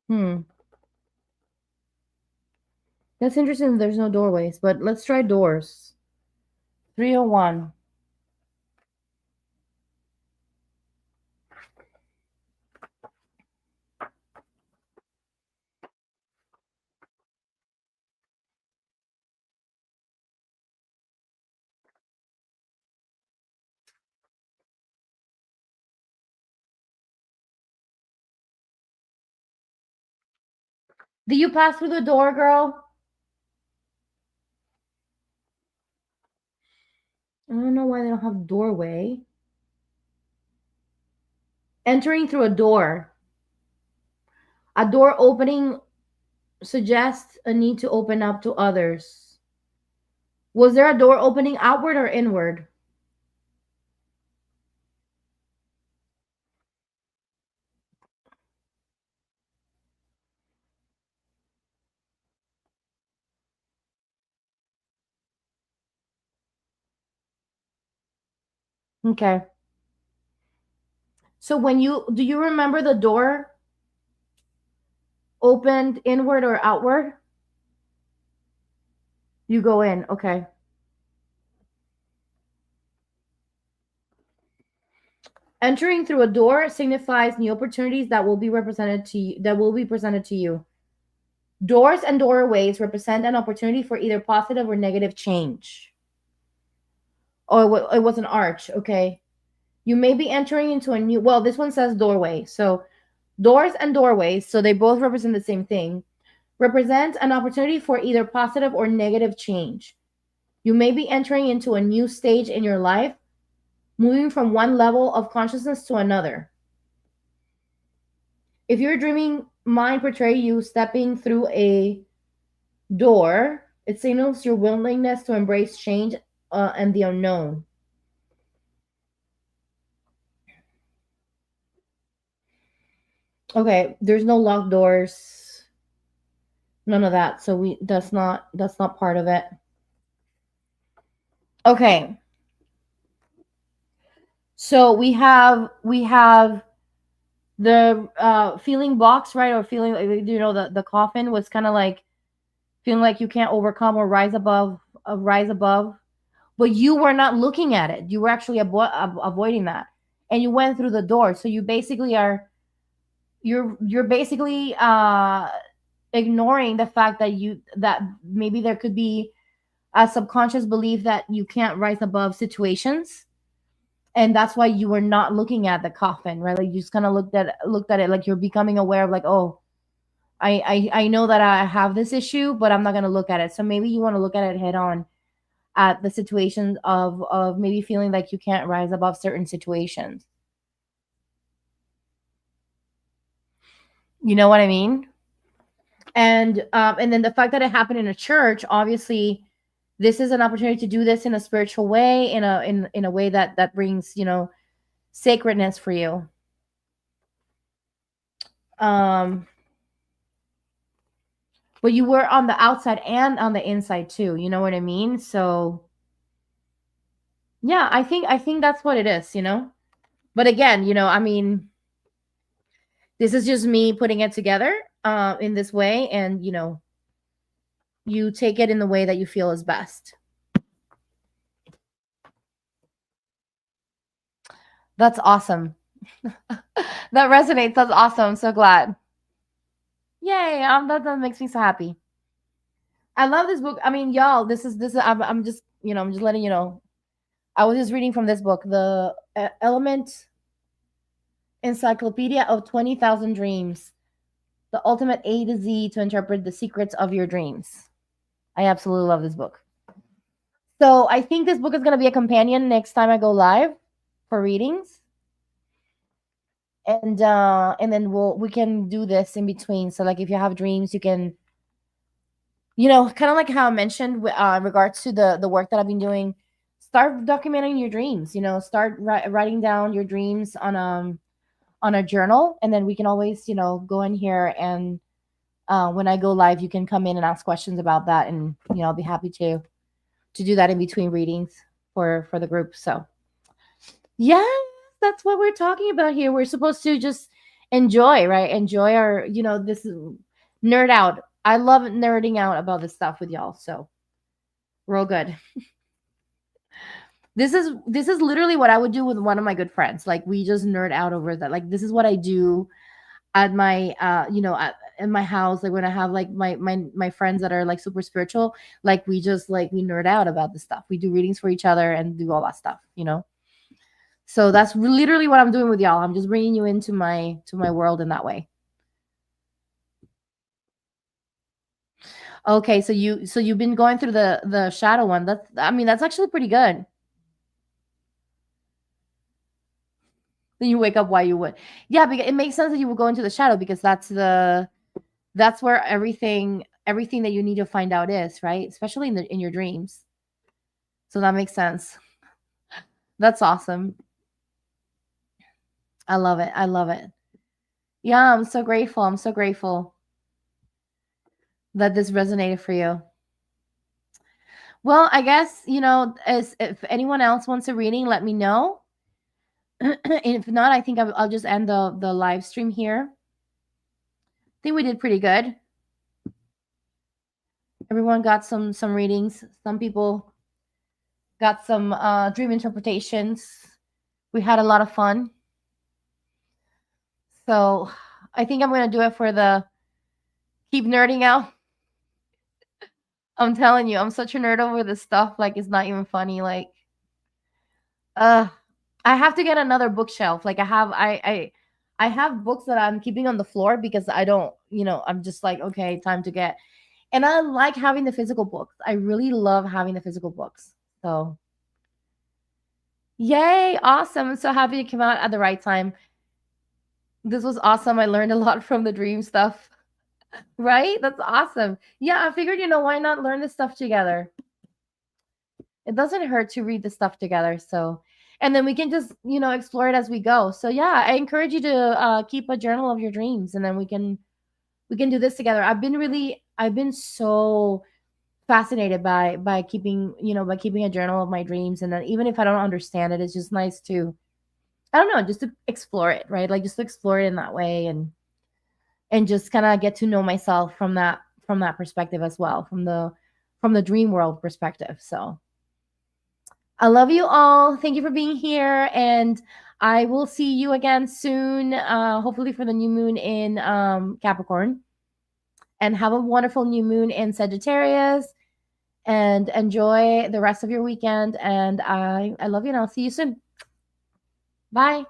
Hmm. That's interesting. There's no doorways, but let's try doors. 301. Do you pass through the door, girl? I don't know why they don't have doorway. Entering through a door. A door opening suggests a need to open up to others. Was there a door opening outward or inward? Okay. So when you do you remember the door opened inward or outward? You go in. Okay. Entering through a door signifies new opportunities that will be presented to you. Doors and doorways represent an opportunity for either positive or negative change. Oh, it was an arch. Okay. You may be entering into a new, well, this one says doorway. So doors and doorways, so they both represent the same thing, represent an opportunity for either positive or negative change. You may be entering into a new stage in your life, moving from one level of consciousness to another. If your dreaming mind portray you stepping through a door, it signals your willingness to embrace change and the unknown. Okay, there's no locked doors, none of that. So we that's not part of it. Okay, so we have the feeling box, right? Or feeling the coffin was kind of like feeling like you can't overcome or rise above, but you were not looking at it. You were actually avoiding that, and you went through the door. So you basically are you're basically ignoring the fact that maybe there could be a subconscious belief that you can't rise above situations, and that's why you were not looking at the coffin, right? Like you just kind of looked at it, like you're becoming aware of, like, oh, I know that I have this issue, but I'm not going to look at it. So maybe you want to look at it head on, at the situations of maybe feeling like you can't rise above certain situations. You know what I mean? And then the fact that it happened in a church, obviously this is an opportunity to do this in a spiritual way, in a way that brings, sacredness for you. um but you were on the outside and on the inside too, you know what I mean? So yeah, I think that's what it is, but again, I mean, this is just me putting it together in this way, and you take it in the way that you feel is best. That's awesome. That resonates. That's awesome. I'm so glad. Yay. That makes me so happy. I love this book. I mean, y'all, this is I'm just, I'm just letting you know. I was just reading from this book, the Element Encyclopedia of 20,000 Dreams, the ultimate A to Z to interpret the secrets of your dreams. I absolutely love this book. So I think this book is going to be a companion next time I go live for readings. And then we can do this in between. So like if you have dreams, you can, kind of like how I mentioned in regards to the work that I've been doing, start documenting your dreams, start writing down your dreams on a journal, and then we can always, go in here, and when I go live, you can come in and ask questions about that, and I'll be happy to do that in between readings for the group. So yeah, that's what we're talking about here. We're supposed to just enjoy, right? Enjoy our, this nerd out. I love nerding out about this stuff with y'all. So real good. This is literally what I would do with one of my good friends. Like we just nerd out over that. Like this is what I do at my in my house, like when I have like my friends that are like super spiritual. Like we just like we nerd out about this stuff. We do readings for each other and do all that stuff. So that's literally what I'm doing with y'all. I'm just bringing you into my world in that way. Okay, so you've been going through the shadow one. That's, I mean, that's actually pretty good. Then you wake up why you would. Yeah, because it makes sense that you would go into the shadow because that's where everything that you need to find out is, right? Especially in your dreams. So that makes sense. That's awesome. I love it. I love it. Yeah, I'm so grateful. I'm so grateful that this resonated for you. Well, I guess, as if anyone else wants a reading, let me know. If not, I think I'll just end the live stream here. I think we did pretty good. Everyone got some readings. Some people got some dream interpretations. We had a lot of fun. So I think I'm gonna do it for the keep nerding out. I'm telling you, I'm such a nerd over this stuff. Like it's not even funny. Like, uh, I have to get another bookshelf. Like I have books that I'm keeping on the floor because I don't, I'm just like, okay, time to get. And I like having the physical books. I really love having the physical books. So, yay, awesome. I'm so happy you came out at the right time. This was awesome. I learned a lot from the dream stuff. Right? That's awesome. Yeah, I figured, why not learn this stuff together? It doesn't hurt to read the stuff together. So, and then we can just, explore it as we go. So, yeah, I encourage you to keep a journal of your dreams, and then we can do this together. I've been so fascinated by keeping, by keeping a journal of my dreams, and then even if I don't understand it, it's just nice to, I don't know, just to explore it, right? Like just to explore it in that way, and just kind of get to know myself from that perspective as well, from the dream world perspective. So I love you all. Thank you for being here, and I will see you again soon, hopefully for the new moon in Capricorn. And have a wonderful new moon in Sagittarius, and enjoy the rest of your weekend. And I love you, and I'll see you soon. Bye.